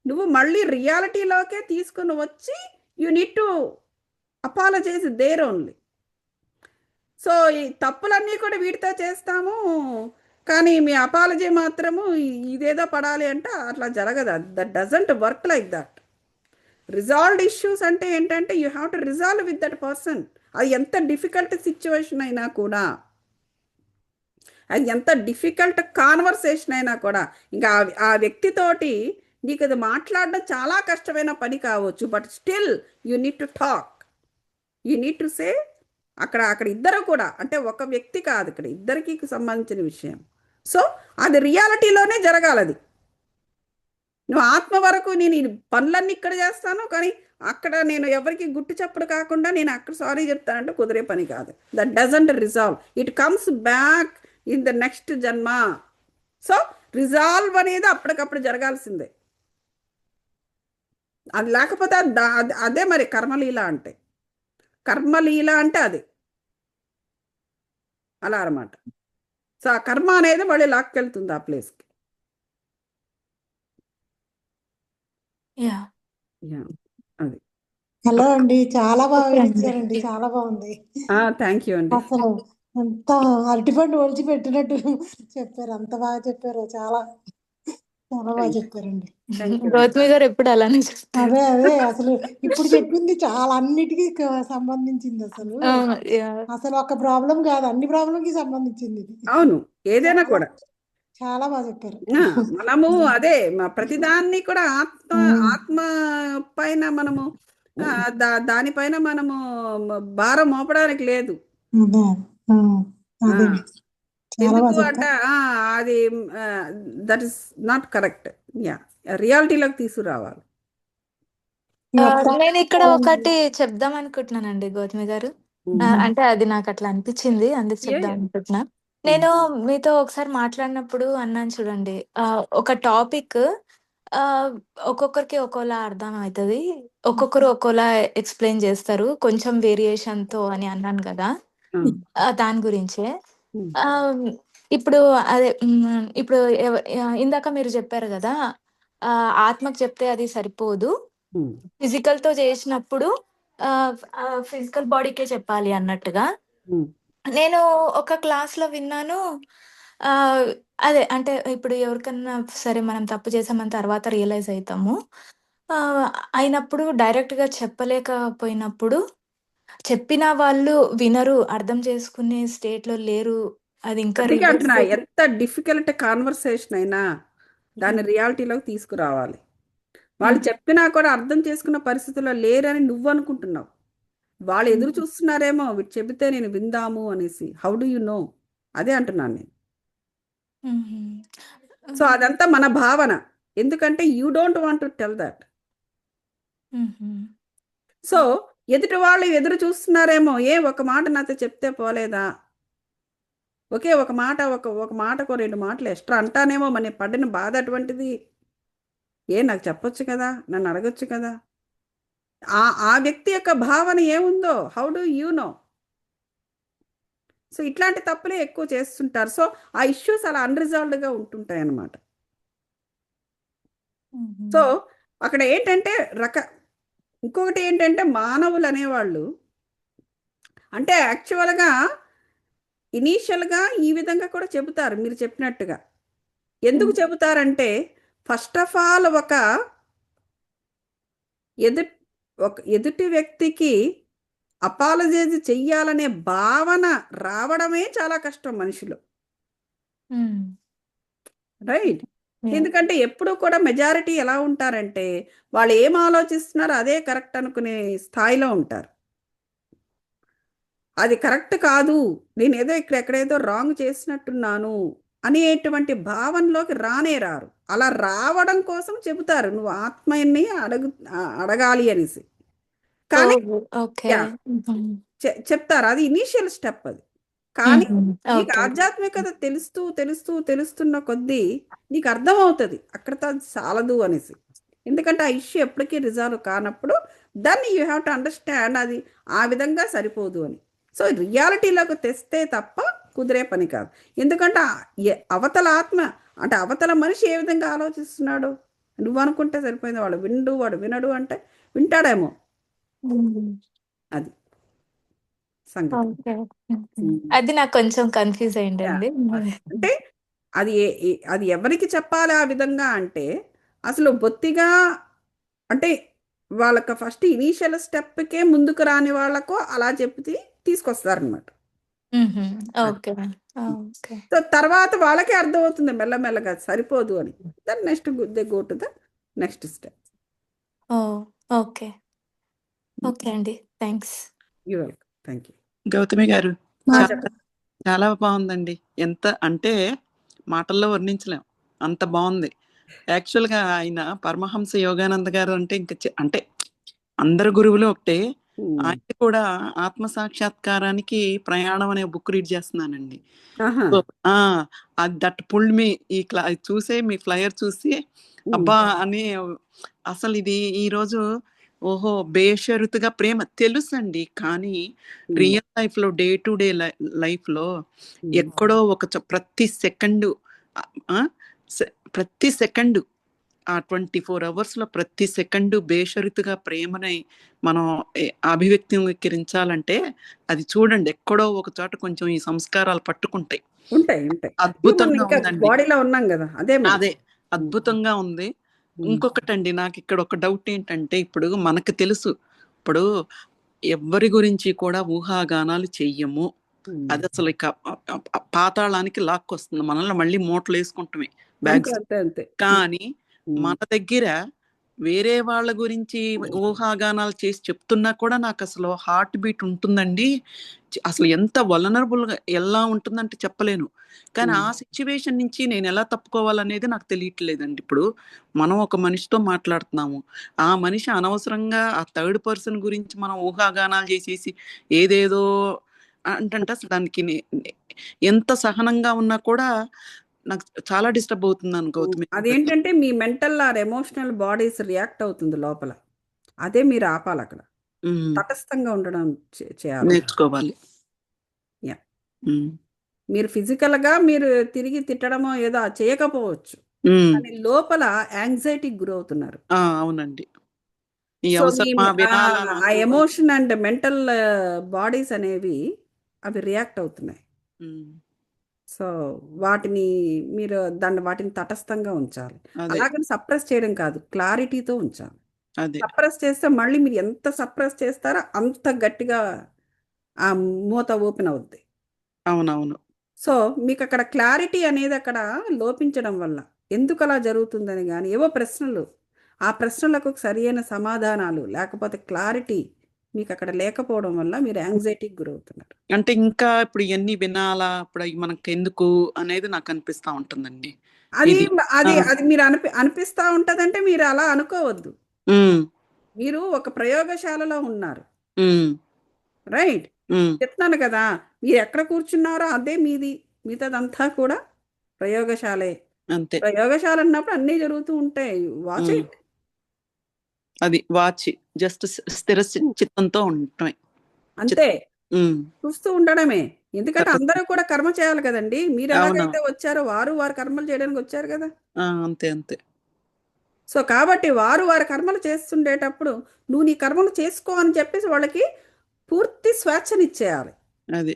నువ్వు మళ్ళీ రియాలిటీలోకే తీసుకుని వచ్చి you need to apologise there only. So ఈ తప్పులన్నీ కూడా వీటితో చేస్తాము, కానీ మీ అపాలజీ మాత్రము ఇదేదో పడాలి అంటే అట్లా జరగదు. That doesn't work like that. Resolved issues అంటే ఏంటంటే you have to resolve with that person. అది ఎంత డిఫికల్ట్ సిచ్యువేషన్ అయినా కూడా, అది ఎంత డిఫికల్ట్ కాన్వర్సేషన్ అయినా కూడా, ఇంకా ఆ వ్యక్తితోటి నీకు అది మాట్లాడడం చాలా కష్టమైన పని కావచ్చు, but still you need to talk, you need to say. అక్కడ అక్కడ ఇద్దరు కూడా, అంటే ఒక వ్యక్తి కాదు, ఇక్కడ ఇద్దరికి సంబంధించిన విషయం. సో అది రియాలిటీలోనే జరగాలి. అది నువ్వు ఆత్మ వరకు నేను ఈ పనులన్నీ ఇక్కడ చేస్తాను, కానీ అక్కడ నేను ఎవరికి గుట్టు చప్పుడు కాకుండా నేను అక్కడ సారీ చెప్తానంటే కుదిరే పని కాదు. That doesn't resolve, it comes back in the next జన్మ. సో రిజాల్వ్ అనేది అప్పటికప్పుడు జరగాల్సిందే. అది లేకపోతే అదే మరి కర్మలీల అంటే. కర్మలీల అంటే అది అలా అనమాట. సో ఆ కర్మ అనేది మళ్ళీ లాక్కెళ్తుంది ఆ ప్లేస్కి. యా. అది. హలో అండి, చాలా బాగా ఓకే అండి. వివరించారండి, చాలా బాగుంది. థ్యాంక్ యూ అండి. అసలు అంత అరటిపండు ఒలిచి పెట్టినట్టు చెప్పారు, అంత బాగా చెప్పారు, చాలా చాలా బాగా చెప్పారండి. Thank you. గౌతమి గారు ఎప్పుడు అలానే చెప్తారు. అదే అసలు ఇప్పుడు చెప్పింది చాలా అన్నిటికీ సంబంధించింది. అసలు అవును. యా. అసలు ఒక ప్రాబ్లం కాదు, అన్ని ప్రాబ్లం కి సంబంధించింది ఇది. అవును, ఏదైనా చాలా కూడా చాలా బాగా చెప్పారు. మనము అదే ప్రతిదాన్ని కూడా ఆత్మ ఆత్మ పైన మనము దానిపైన మనము భారం మోపడానికి లేదు. అదే అదే ఆ, చాలా ఎందుకు బాగా అంటే చెప్పారు. అది that is not correct. Yeah, రియాలిటీలోకి తీసుకురావాలి. ఈ ఒక్క నేను ఇక్కడ ఒకటి చెప్దాం అనుకుంటున్నానండి గౌతమి గారు. అంటే అది నాకు అట్లా అనిపించింది, అందుకు చెప్దాం అనుకుంటున్నా. నేను మీతో ఒకసారి మాట్లాడినప్పుడు అన్నాను చూడండి, ఒక టాపిక్ ఒక్కొక్కరికి ఒక్కోలా అర్థం అవుతుంది, ఒక్కొక్కరు ఒక్కోలా ఎక్స్ప్లెయిన్ చేస్తారు కొంచెం వేరియేషన్ తో అని అన్నాను కదా. దాని గురించే ఆ, ఇప్పుడు అదే ఇప్పుడు ఇందాక మీరు చెప్పారు కదా, ఆత్మకు చెప్తే అది సరిపోదు, ఫిజికల్ తో చేసినప్పుడు ఫిజికల్ బాడీకే చెప్పాలి అన్నట్టుగా. నేను ఒక క్లాస్ లో విన్నాను. ఆ అదే అంటే ఇప్పుడు ఎవరికన్నా సరే మనం తప్పు చేసామని తర్వాత రియలైజ్ అవుతాము. ఆ అయినప్పుడు డైరెక్ట్ గా చెప్పలేకపోయినప్పుడు, చెప్పిన వాళ్ళు వినరు, అర్థం చేసుకునే స్టేట్ లో లేరు, అది ఇంకా అందుకే రివర్స్. అంటున్నా, ఎంత డిఫికల్ట్ కాన్వర్సేషన్ అయినా దాన్ని రియాలిటీలోకి తీసుకురావాలి. వాళ్ళు చెప్పినా కూడా అర్థం చేసుకున్న పరిస్థితుల్లో లేరని నువ్వు అనుకుంటున్నావు. వాళ్ళు ఎదురు చూస్తున్నారేమో వీడు చెబితే నేను విందాము అనేసి. How do you know? అదే అంటున్నాను నేను. సో అదంతా మన భావన, ఎందుకంటే you don't want to tell that. So ఎదుటి వాళ్ళు ఎదురు చూస్తున్నారేమో, ఒక మాట నాతో చెప్తే పోలేదా, ఒకే ఒక మాట, ఒక మాటకు రెండు మాటలు ఎక్స్ట్రా అంటానేమో, మన పడిన బాధ అటువంటిది. నాకు చెప్పొచ్చు కదా, నన్ను అడగొచ్చు కదా. ఆ వ్యక్తి యొక్క భావన ఏముందో how do you know? So ఇట్లాంటి తప్పులే ఎక్కువ చేస్తుంటారు. సో ఆ ఇష్యూస్ అలా అన్రిజాల్వ్డ్గా ఉంటుంటాయి అన్నమాట. సో అక్కడ ఏంటంటే ఇంకొకటి ఏంటంటే మానవులు అనేవాళ్ళు అంటే యాక్చువల్గా ఇనీషియల్గా ఈ విధంగా కూడా చెబుతారు మీరు చెప్పినట్టుగా. ఎందుకు చెబుతారంటే ఫస్ట్ ఆఫ్ ఆల్ ఎదుటి వ్యక్తికి అపాలజైజ్ చెయ్యాలనే భావన రావడమే చాలా కష్టం మనిషిలో, రైట్? ఎందుకంటే ఎప్పుడు కూడా మెజారిటీ ఎలా ఉంటారంటే వాళ్ళు ఏం ఆలోచిస్తున్నారో అదే కరెక్ట్ అనుకునే స్థాయిలో ఉంటారు. అది కరెక్ట్ కాదు, నేను ఏదో ఎక్కడేదో రాంగ్ చేసినట్టున్నాను అనేటువంటి భావనలోకి రారు. అలా రావడం కోసం చెబుతారు నువ్వు ఆత్మని అడగాలి అనేసి. కానీ చెప్తారు, అది ఇనీషియల్ స్టెప్ అది. కానీ నీకు ఆధ్యాత్మికత తెలుస్తున్న కొద్దీ నీకు అర్థమవుతుంది అక్కడతో అది చాలదు అనేసి. ఎందుకంటే ఆ ఇష్యూ ఎప్పటికీ రిజాల్వ్ కానప్పుడు దాన్ని యూ హ్యావ్ టు అండర్స్టాండ్, అది ఆ విధంగా సరిపోదు అని. సో రియాలిటీలోకి తెస్తే తప్ప కుదిరే పని కాదు. ఎందుకంటే అవతల ఆత్మ అంటే అవతల మనిషి ఏ విధంగా ఆలోచిస్తున్నాడు, నువ్వు అనుకుంటే సరిపోయింది, వాడు వినడు అంటే వింటాడేమో. అది సంగతి. అది నాకు కొంచెం కన్ఫ్యూజ్ అయిందండి. అంటే అది ఎవరికి చెప్పాలి ఆ విధంగా అంటే అసలు బొత్తిగా అంటే వాళ్ళకి ఫస్ట్ ఇనీషియల్ స్టెప్కే ముందుకు రాని వాళ్ళకు అలా చెప్పి తీసుకొస్తారనమాట. ఓకే. ఓకే. సో తర్వాత వాళ్ళకే అర్థమవుతుంది మెల్లమెల్లగా సరిపోదు అని. Then next they go to the next step. Oh okay. Okay అండి. Thanks. You welcome. Thank you. Gautami గారు చాలా చెప్పండి. చాలా బాగుందండి. ఎంత అంటే మాటల్లో వర్ణించలేం, అంత బాగుంది. యాక్చువల్గా ఆయన పరమహంస యోగానంద గారు అంటే ఇంకా అంటే అందరు గురువులు ఒకటే. ఆయన కూడా ఆత్మ సాక్షాత్కారానికి ప్రయాణం అనే బుక్ రీడ్ చేస్తున్నానండి. ఆహా. సో దట్ పుల్డ్ మీ ఈ చూసే మీ ఫ్లయర్ చూసి అబ్బా అని అసలు ఇది ఈరోజు ఓహో బేషరతుగా ప్రేమ తెలుసండి, కానీ రియల్ లైఫ్ లో డే టు డే లైఫ్ లో ఎక్కడో ఒక ప్రతి సెకండు ఆ 24 hours లో ప్రతి సెకండు బేషరతుగా ప్రేమని మనం అభివ్యక్తీకరించాలంటే అది చూడండి, ఎక్కడో ఒక చోట కొంచెం ఈ సంస్కారాలు పట్టుకుంటాయి. ఉంటాయి ఉంటాయి. అద్భుతంగా ఇంకా ఉందండి. బాడీలో ఉన్నాం కదా, అదే మరి. అదే అద్భుతంగా ఉంది. ఇంకొకటండి, నాకు ఇక్కడ ఒక డౌట్ ఏంటంటే, ఇప్పుడు మనకు తెలుసు, ఇప్పుడు ఎవరి గురించి కూడా ఊహాగానాలు చెయ్యము, అది అసలు ఇక పాతాళానికి లాక్కొస్తుంది, మనల్ని మళ్ళీ మూటలు వేసుకుంటామే బ్యాగ్స్. అంతే అంతే. కానీ మన దగ్గర వేరే వాళ్ళ గురించి ఊహాగానాలు చేసి చెప్తున్నా కూడా నాకు అసలు హార్ట్ బీట్ ఉంటుందండి. అసలు ఎంత వలనరబుల్ గా ఎలా ఉంటుందంటే చెప్పలేను. కానీ ఆ సిచ్యువేషన్ నుంచి నేను ఎలా తప్పుకోవాలనేది నాకు తెలియట్లేదండి. ఇప్పుడు మనం ఒక మనిషితో మాట్లాడుతున్నాము, ఆ మనిషి అనవసరంగా ఆ థర్డ్ పర్సన్ గురించి మనం ఊహాగానాలు చేసేసి ఏదేదో అంటే అసలు దానికి ఎంత సహనంగా ఉన్నా కూడా నాకు చాలా డిస్టర్బ్ అవుతుందని గౌతమి. అదేంటంటే మీ mental or emotional bodies react అవుతుంది లోపల, అదే మీరు ఆపాలి అక్కడ. తటస్థంగా ఉండడం చేయాలి, నేర్చుకోవాలి. మీరు ఫిజికల్ గా మీరు తిరిగి తిట్టడమో ఏదో చేయకపోవచ్చు, కానీ లోపల యాంగ్జైటీకి గురవుతున్నారు. అవునండి. సో ఆ ఎమోషన్ అండ్ మెంటల్ బాడీస్ అనేవి అవి రియాక్ట్ అవుతున్నాయి. సో వాటిని మీరు వాటిని తటస్థంగా ఉంచాలి. అలాగని సప్రెస్ చేయడం కాదు, క్లారిటీతో ఉంచాలి. సప్రెస్ చేస్తే మళ్ళీ మీరు ఎంత సప్రెస్ చేస్తారో అంత గట్టిగా ఆ మూత ఓపెన్ అవుద్ది. అవునవును. సో మీకు అక్కడ క్లారిటీ అనేది అక్కడ లోపించడం వల్ల ఎందుకు అలా జరుగుతుందని కానీ ఏవో ప్రశ్నలు, ఆ ప్రశ్నలకు సరియైన సమాధానాలు లేకపోతే క్లారిటీ మీకు అక్కడ లేకపోవడం వల్ల మీరు యాంగ్జైటీకి గురవుతున్నారు. అంటే ఇంకా ఇప్పుడు ఇవన్నీ వినాలా, ఇప్పుడు మనకు ఎందుకు అనేది నాకు అనిపిస్తా ఉంటుందండి. అది అది అది మీరు అనిపిస్తా ఉంటదంటే మీరు అలా అనుకోవద్దు. మీరు ఒక ప్రయోగశాలలో ఉన్నారు, రైట్? చెప్తున్నాను కదా, మీరు ఎక్కడ కూర్చున్నారో అదే మీది, మిగతాదంతా కూడా ప్రయోగశాలే. అంతే. ప్రయోగశాల అన్నప్పుడు అన్నీ జరుగుతూ ఉంటాయి. Watch it. అది వాచ్ జస్ట్ స్థిర చిత్తంతో ఉండటమే, అంతే, చూస్తూ ఉండడమే. ఎందుకంటే అందరూ కూడా కర్మ చేయాలి కదండి. మీరు ఎలాగైతే వచ్చారో వారు వారి కర్మలు చేయడానికి వచ్చారు కదా. అంతే అంతే. సో కాబట్టి వారు వారి కర్మలు చేస్తుండేటప్పుడు నువ్వు నీ కర్మలు చేసుకో అని చెప్పేసి వాళ్ళకి పూర్తి స్వేచ్ఛనిచ్చేయాలి. అది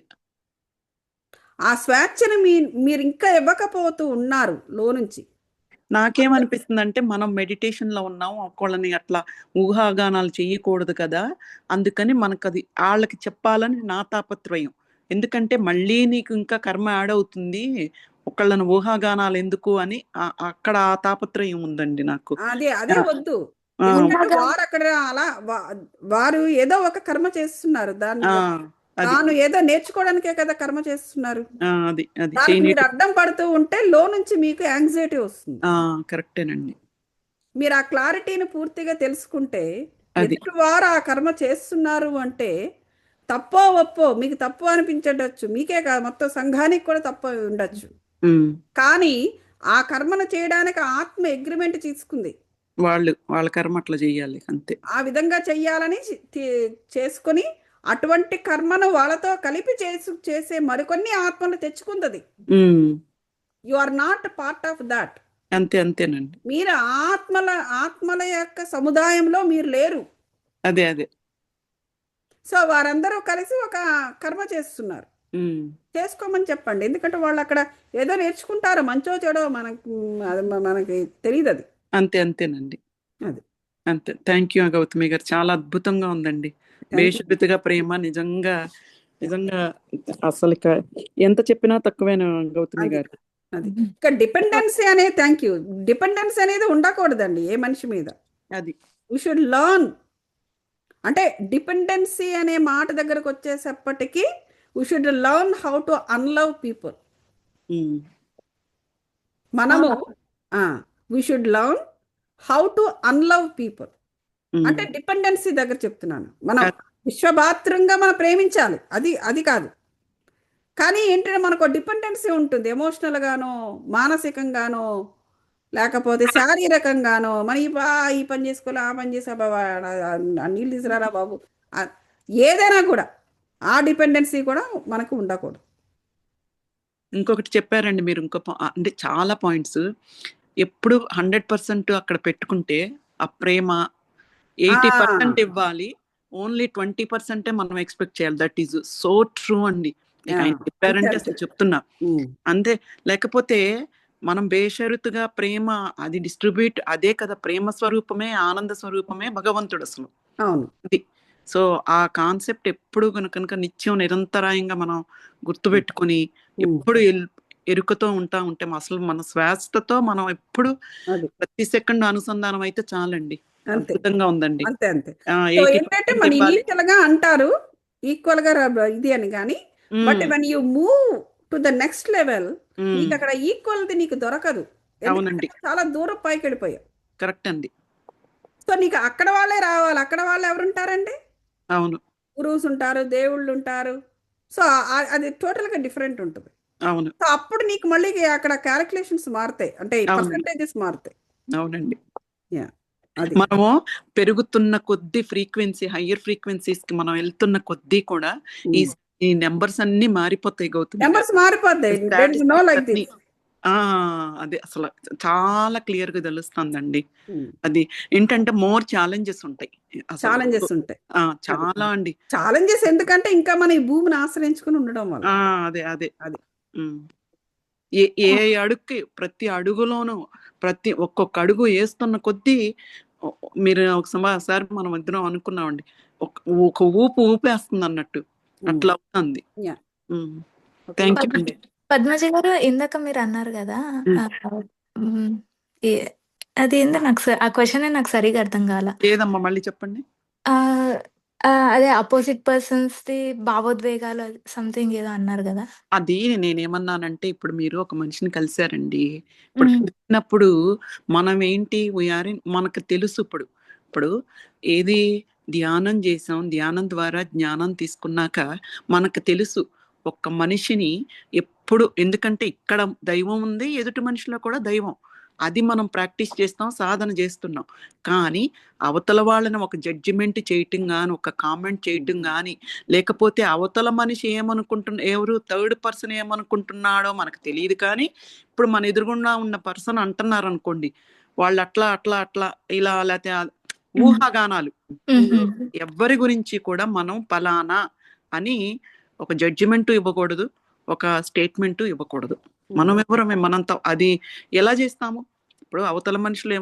ఆ స్వేచ్ఛని మీరు ఇంకా ఇవ్వకపోతూ ఉన్నారు లో నుంచి. నాకేమనిపిస్తుందంటే, మనం మెడిటేషన్ లో ఉన్నాం, ఒకళ్ళని అట్లా ఊహాగానాలు చెయ్యకూడదు కదా, అందుకని మనకు అది వాళ్ళకి చెప్పాలని నా తాపత్రయం. ఎందుకంటే మళ్ళీ నీకు ఇంకా కర్మ యాడ్ అవుతుంది, ఒకళ్ళని ఊహాగానాలు ఎందుకు అని అక్కడ ఆ తాపత్రయం ఉందండి నాకు. అదే వద్దు. వారు అక్కడ అలా వారు ఏదో ఒక కర్మ చేస్తున్నారు, తాను ఏదో నేర్చుకోవడానికే కదా కర్మ చేస్తున్నారు. మీరు అడ్డం పడుతూ ఉంటే లో నుంచి మీకు యాంగ్జైటీ వస్తుంది. కరెక్టేనండి. మీరు ఆ క్లారిటీని పూర్తిగా తెలుసుకుంటే ఎదుటి వారు ఆ కర్మ చేస్తున్నారు అంటే తప్పో ఒప్పో మీకు తప్పు అనిపించవచ్చు, మీకే కాదు మొత్తం సంఘానికి కూడా తప్పు ఉండొచ్చు, కానీ ఆ కర్మను చేయడానికి ఆత్మ అగ్రిమెంట్ తీసుకుంది, వాళ్ళ కర్మ అట్లా చేయాలి, అంతే. ఆ విధంగా చెయ్యాలని చేసుకుని అటువంటి కర్మను వాళ్ళతో కలిపి చేసే మరికొన్ని ఆత్మలు తెచ్చుకుంది. You are not part of that. అంతే అంతేనండి. మీరు ఆత్మల యొక్క సముదాయంలో మీరు లేరు. అదే అదే. సో వారందరూ కలిసి ఒక కర్మ చేస్తున్నారు, చేసుకోమని చెప్పండి. ఎందుకంటే వాళ్ళు అక్కడ ఏదో నేర్చుకుంటారు, మంచో చెడో మనకి తెలియదు అది. అంతే అంతేనండి. అది అంతే. థ్యాంక్ యూ గౌతమి గారు, చాలా అద్భుతంగా ఉందండి. Thank you. బేషరతుగా ప్రేమ నిజంగా నిజంగా అసలు ఎంత చెప్పినా తక్కువేనా గౌతమి అది గారు. అది ఇక డిపెండెన్సీ అనేది, థ్యాంక్ యూ, డిపెండెన్సీ అనేది ఉండకూడదండి ఏ మనిషి మీద. అది వీ షుడ్ లర్న్. అంటే డిపెండెన్సీ అనే మాట దగ్గరకు వచ్చేసప్పటికి we should learn how to unlove people. Um, మనము we should learn how to unlove people. Um, అంటే డిపెండెన్సీ దగ్గర చెప్తున్నాను. మనం అది. విశ్వభాత్రంగా మనం ప్రేమించాలి, అది కాదు. కానీ ఏంటంటే మనకు డిపెండెన్సీ ఉంటుంది, ఎమోషనల్గానో మానసికంగానో లేకపోతే శారీరకంగానో. మన ఈ పని చేసుకోవాలి, ఆ పని చేసా బాబా, ఆ నీళ్ళు తీసుకురారా బాబు, ఆ, ఏదైనా కూడా ఆ డిపెండెన్సీ కూడా మనకు ఉండకూడదు. ఇంకొకటి చెప్పారండి మీరు, అంటే చాలా పాయింట్స్. ఎప్పుడు 100% అక్కడ పెట్టుకుంటే ఆ ప్రేమ 80% ఇవ్వాలి, ఓన్లీ 20% మనం ఎక్స్పెక్ట్ చేయాలి. దట్ ఈజ్ సో ట్రూ అండి. ఆయన చెప్పారంటే అసలు చెప్తున్నా అంతే. లేకపోతే మనం బేషరతుగా ప్రేమ అది డిస్ట్రిబ్యూట్, అదే కదా ప్రేమ స్వరూపమే, ఆనంద స్వరూపమే భగవంతుడు అసలు. అవును. ఇది సో ఆ కాన్సెప్ట్ ఎప్పుడు కనుక నిత్యం నిరంతరాయంగా మనం గుర్తుపెట్టుకుని ఎప్పుడు ఎరుకతో ఉంటే అసలు మన శ్వాసతో మనం ఎప్పుడు ప్రతి సెకండ్ అనుసంధానం అయితే చాలండి. అద్భుతంగా ఉందండి. అంతే అంతే. ఏంటంటే మన ఇనీషియల్ గా అంటారు ఈక్వల్ గా ఇది అని, కానీ but when you move to the next level నీకు అక్కడ ఈక్వల్ నీకు దొరకదు. అవునండి, చాలా దూరం పైకి వెళ్ళిపోయావు. కరెక్ట్ అండి. సో నీకు అక్కడ వాళ్ళే రావాలి. అక్కడ వాళ్ళు ఎవరుంటారండి? అవును, గురువుస్ ఉంటారు, దేవుళ్ళు ఉంటారు. సో అది టోటల్ గా డిఫరెంట్ ఉంటుంది. అవును, సో అప్పుడు నీకు మళ్ళీ అక్కడ క్యాలిక్యులేషన్స్ మారుతాయి, అంటే పర్సంటేజెస్ మారుతాయి. అవునండి. అది మనము పెరుగుతున్న కొద్ది ఫ్రీక్వెన్సీ, హయ్యర్ ఫ్రీక్వెన్సీస్ కి మనం వెళ్తున్న కొద్దీ కూడా ఈ నెంబర్స్ అన్ని మారిపోతాయి గౌతమి. నెంబర్స్ మారిపోతాయి. అదే అసలు చాలా క్లియర్ గా తెలుస్తుందండి. అది ఏంటంటే మోర్ ఛాలెంజెస్ ఉంటాయి. చాలా అండి ఛాలెంజెస్. ఎందుకంటే ఇంకా మన ఈ భూమిని ఆశ్రయించుకుని ఉండడం వల్ల. అదే అదే అది ఏ అడుగుకి, ప్రతి అడుగులోనూ ఒక్కొక్క అడుగు వేస్తున్న కొద్దీ మీరు ఒకసారి మనం ఇద్దరం అనుకున్నామండి, ఒక ఊపేస్తుంది అన్నట్టు అట్లా అవుతుంది. థ్యాంక్ యూ అండి. పద్మజ గారు, ఇందాక మీరు అన్నారు కదా, అది ఏందో నాకు ఆ క్వశ్చన్ నాకు సరిగా అర్థం కాల. ఏదమ్మా మళ్ళీ చెప్పండి. అదే అపోజిట్ పర్సన్స్ ది భావోద్వేగాలు సంథింగ్ ఏదో అన్నారు కదా. అది నేనేమన్నానంటే, ఇప్పుడు మీరు ఒక మనిషిని కలిశారండి, ఇప్పుడు కలిసినప్పుడు మనం ఏంటి మనకు తెలుసు. ఇప్పుడు ఏది ధ్యానం చేసాం, ధ్యానం ద్వారా జ్ఞానం తీసుకున్నాక మనకు తెలుసు ఒక్క మనిషిని ఎప్పుడు, ఎందుకంటే ఇక్కడ దైవం ఉంది, ఎదుటి మనిషిలో కూడా దైవం. అది మనం ప్రాక్టీస్ చేస్తాం, సాధన చేస్తున్నాం. కానీ అవతల వాళ్ళని ఒక జడ్జిమెంట్ చేయటం కానీ, ఒక కామెంట్ చేయటం కానీ, లేకపోతే అవతల మనిషి ఎవరు థర్డ్ పర్సన్ ఏమనుకుంటున్నాడో మనకు తెలియదు. కానీ ఇప్పుడు మన ఎదురుగుండా ఉన్న పర్సన్ అంటున్నారు అనుకోండి, వాళ్ళు అట్లా అట్లా అట్లా ఇలా, లేకపోతే ఊహాగానాలు. ఎవ్వరి గురించి కూడా మనం పలానా అని ఒక జడ్జిమెంట్ ఇవ్వకూడదు, ఒక స్టేట్మెంట్ ఇవ్వకూడదు. మనం ఎవరమే, మనంతా అది ఎలా చేస్తాము? ఇప్పుడు అవతల మనుషులు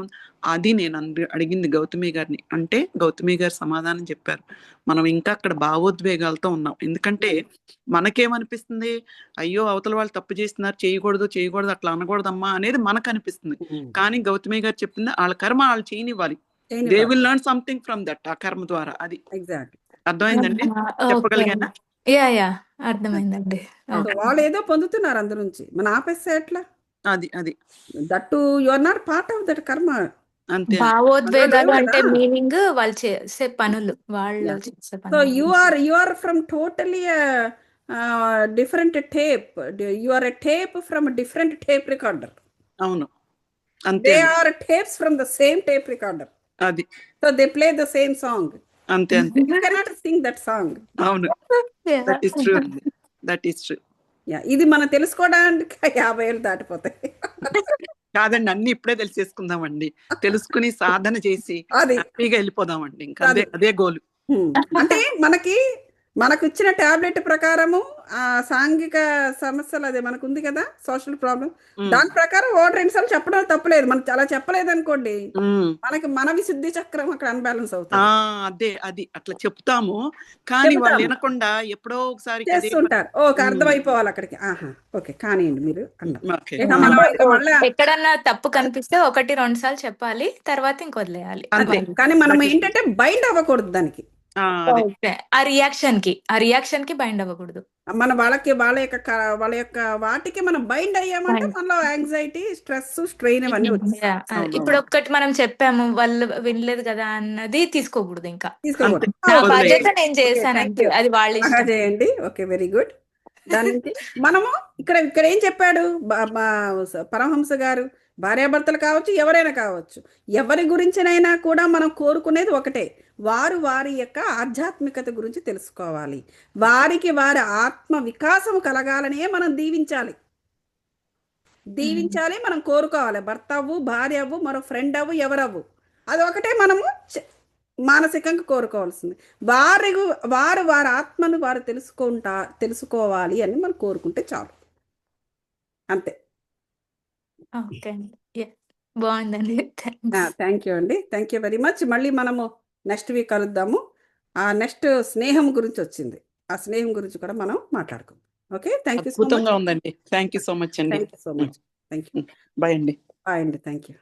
అది నేను అడిగింది గౌతమి గారిని. అంటే గౌతమి గారు సమాధానం చెప్పారు. మనం ఇంకా అక్కడ భావోద్వేగాలతో ఉన్నాం. ఎందుకంటే మనకేమనిపిస్తుంది, అయ్యో అవతల వాళ్ళు తప్పు చేస్తున్నారు, చేయకూడదు అట్లా అనకూడదమ్మా అనేది మనకు అనిపిస్తుంది. కానీ గౌతమి గారు చెప్పింది వాళ్ళ కర్మ వాళ్ళు చేయనివ్వాలి. They will learn something from that, ఆ కర్మ ద్వారా. అది అర్థమైందండి, చెప్పగలిగానా? అర్థమైందండి. వాళ్ళు ఏదో పొందుతున్నారు అందు నుంచి, మన ఆపేస్తే ఎట్లా? అది that you are not part of that karma. అంతే. భావోద్వేగాలు అంటే మీనింగ్ వాళ్ళు చేసే పనులు, వాళ్ళు చేసే సో పనులు. You are from totally different tape. You are a tape from different tape recorder. అవును, అంతే. They are tapes from the same tape recorder. అది so they play the same song. అంతే అంతే. You cannot sing that song. అవును, that is true. That is true. ఇది మనం తెలుసుకోవడానికి 50 ఏళ్ళు దాటిపోతాయి. కాదండి, అన్ని ఇప్పుడే తెలిసేసుకుందామండి. తెలుసుకుని సాధన చేసి హ్యాపీగా వెళ్ళిపోదామండి. ఇంకా అదే గోలు. అంటే మనకి మనకు ఇచ్చిన టాబ్లెట్ ప్రకారము ఆ సాంఘిక సమస్యలు అదే మనకు ఉంది కదా, సోషల్ ప్రాబ్లం, ఉమ్, దాని ప్రకారం ఒకటి రెండు సార్లు చెప్పడం తప్పలేదు. మనం అలా చెప్పలేదు అనుకోండి, ఉమ్. మనకి మన విశుద్ధి చక్రం అక్కడ అన్బ్యాలెన్స్ ఆ అవుతుంది. అదే అది అట్లా చెప్తాము, కానీ వాళ్ళు చెబుతాము, వినకుండా ఎప్పుడో ఒకసారి అదే చేస్తుంటారు. ఓకే, అర్థమైపోవాలి అక్కడికి. ఆహా, ఓకే, కానివ్వండి మీరు అన్నారు. ఓకే ఇక మనం అంటే ఇక మళ్ళా ఎక్కడన్నా తప్పు కనిపిస్తే 1-2 సార్లు చెప్పాలి, తర్వాత ఇంకొదిలేయాలి. అంతే. అంతే. కానీ మనం ఏంటంటే బైండ్ అవ్వకూడదు దానికి. అదే ఓకే. ఆ రియాక్షన్ కి బైండ్ అవ్వకూడదు. మన వాళ్ళకి వాళ్ళ యొక్క వాటికి మనం బైండ్ అయ్యామంటే మనలో యాంగ్జైటీ, స్ట్రెస్, స్ట్రెయిన్ ఇవన్నీ వచ్చేస్తాయి. Yeah. అవును. ఇప్పుడు ఒక్కటి మనం చెప్పాము, వాళ్ళు వినలేదు కదా అన్నది తీసుకోకూడదు. ఇంకా తీసుకోకూడదు. అంతే. నా ఓకే, బాధ్యత నేను ఓకే, చేశాను థ్యాంక్ అంతే, యూ. అది వాళ్ళ బాగా ఇష్టం. చేయండి. Okay, very good. దాని నుంచి మనము ఇక్కడ ఏం చెప్పాడు పరమహంస గారు? భార్యాభర్తలు కావచ్చు, ఎవరైనా కావచ్చు, ఎవరి గురించినైనా కూడా మనం కోరుకునేది ఒకటే, వారు వారి యొక్క ఆధ్యాత్మికత గురించి తెలుసుకోవాలి, వారికి వారి ఆత్మ వికాసం కలగాలనే మనం దీవించాలి, మనం కోరుకోవాలి. భర్త అవ్వు, భార్య అవ్వు, మరో ఫ్రెండ్ అవ్వు, ఎవరవ్వు, అది ఒకటే మనము మానసికంగా కోరుకోవాల్సింది. వారు వారి ఆత్మను వారు తెలుసుకోవాలి అని మనం కోరుకుంటే చాలు, అంతే. ఓకే అండి. Yeah. బాగుందండి. థ్యాంక్స్. థ్యాంక్ యూ అండి, థ్యాంక్ యూ వెరీ మచ్. మళ్ళీ మనము నెక్స్ట్ వీక్ కలుద్దాము. ఆ నెక్స్ట్ స్నేహం గురించి వచ్చింది, ఆ స్నేహం గురించి కూడా మనం మాట్లాడుకుందాం. Okay, thank you so much. అద్భుతంగా ఉందండి. థ్యాంక్ యూ సో మచ్ అండి. Thank you so much. Thank you. Bye అండి. బాయ్ అండి. Thank you.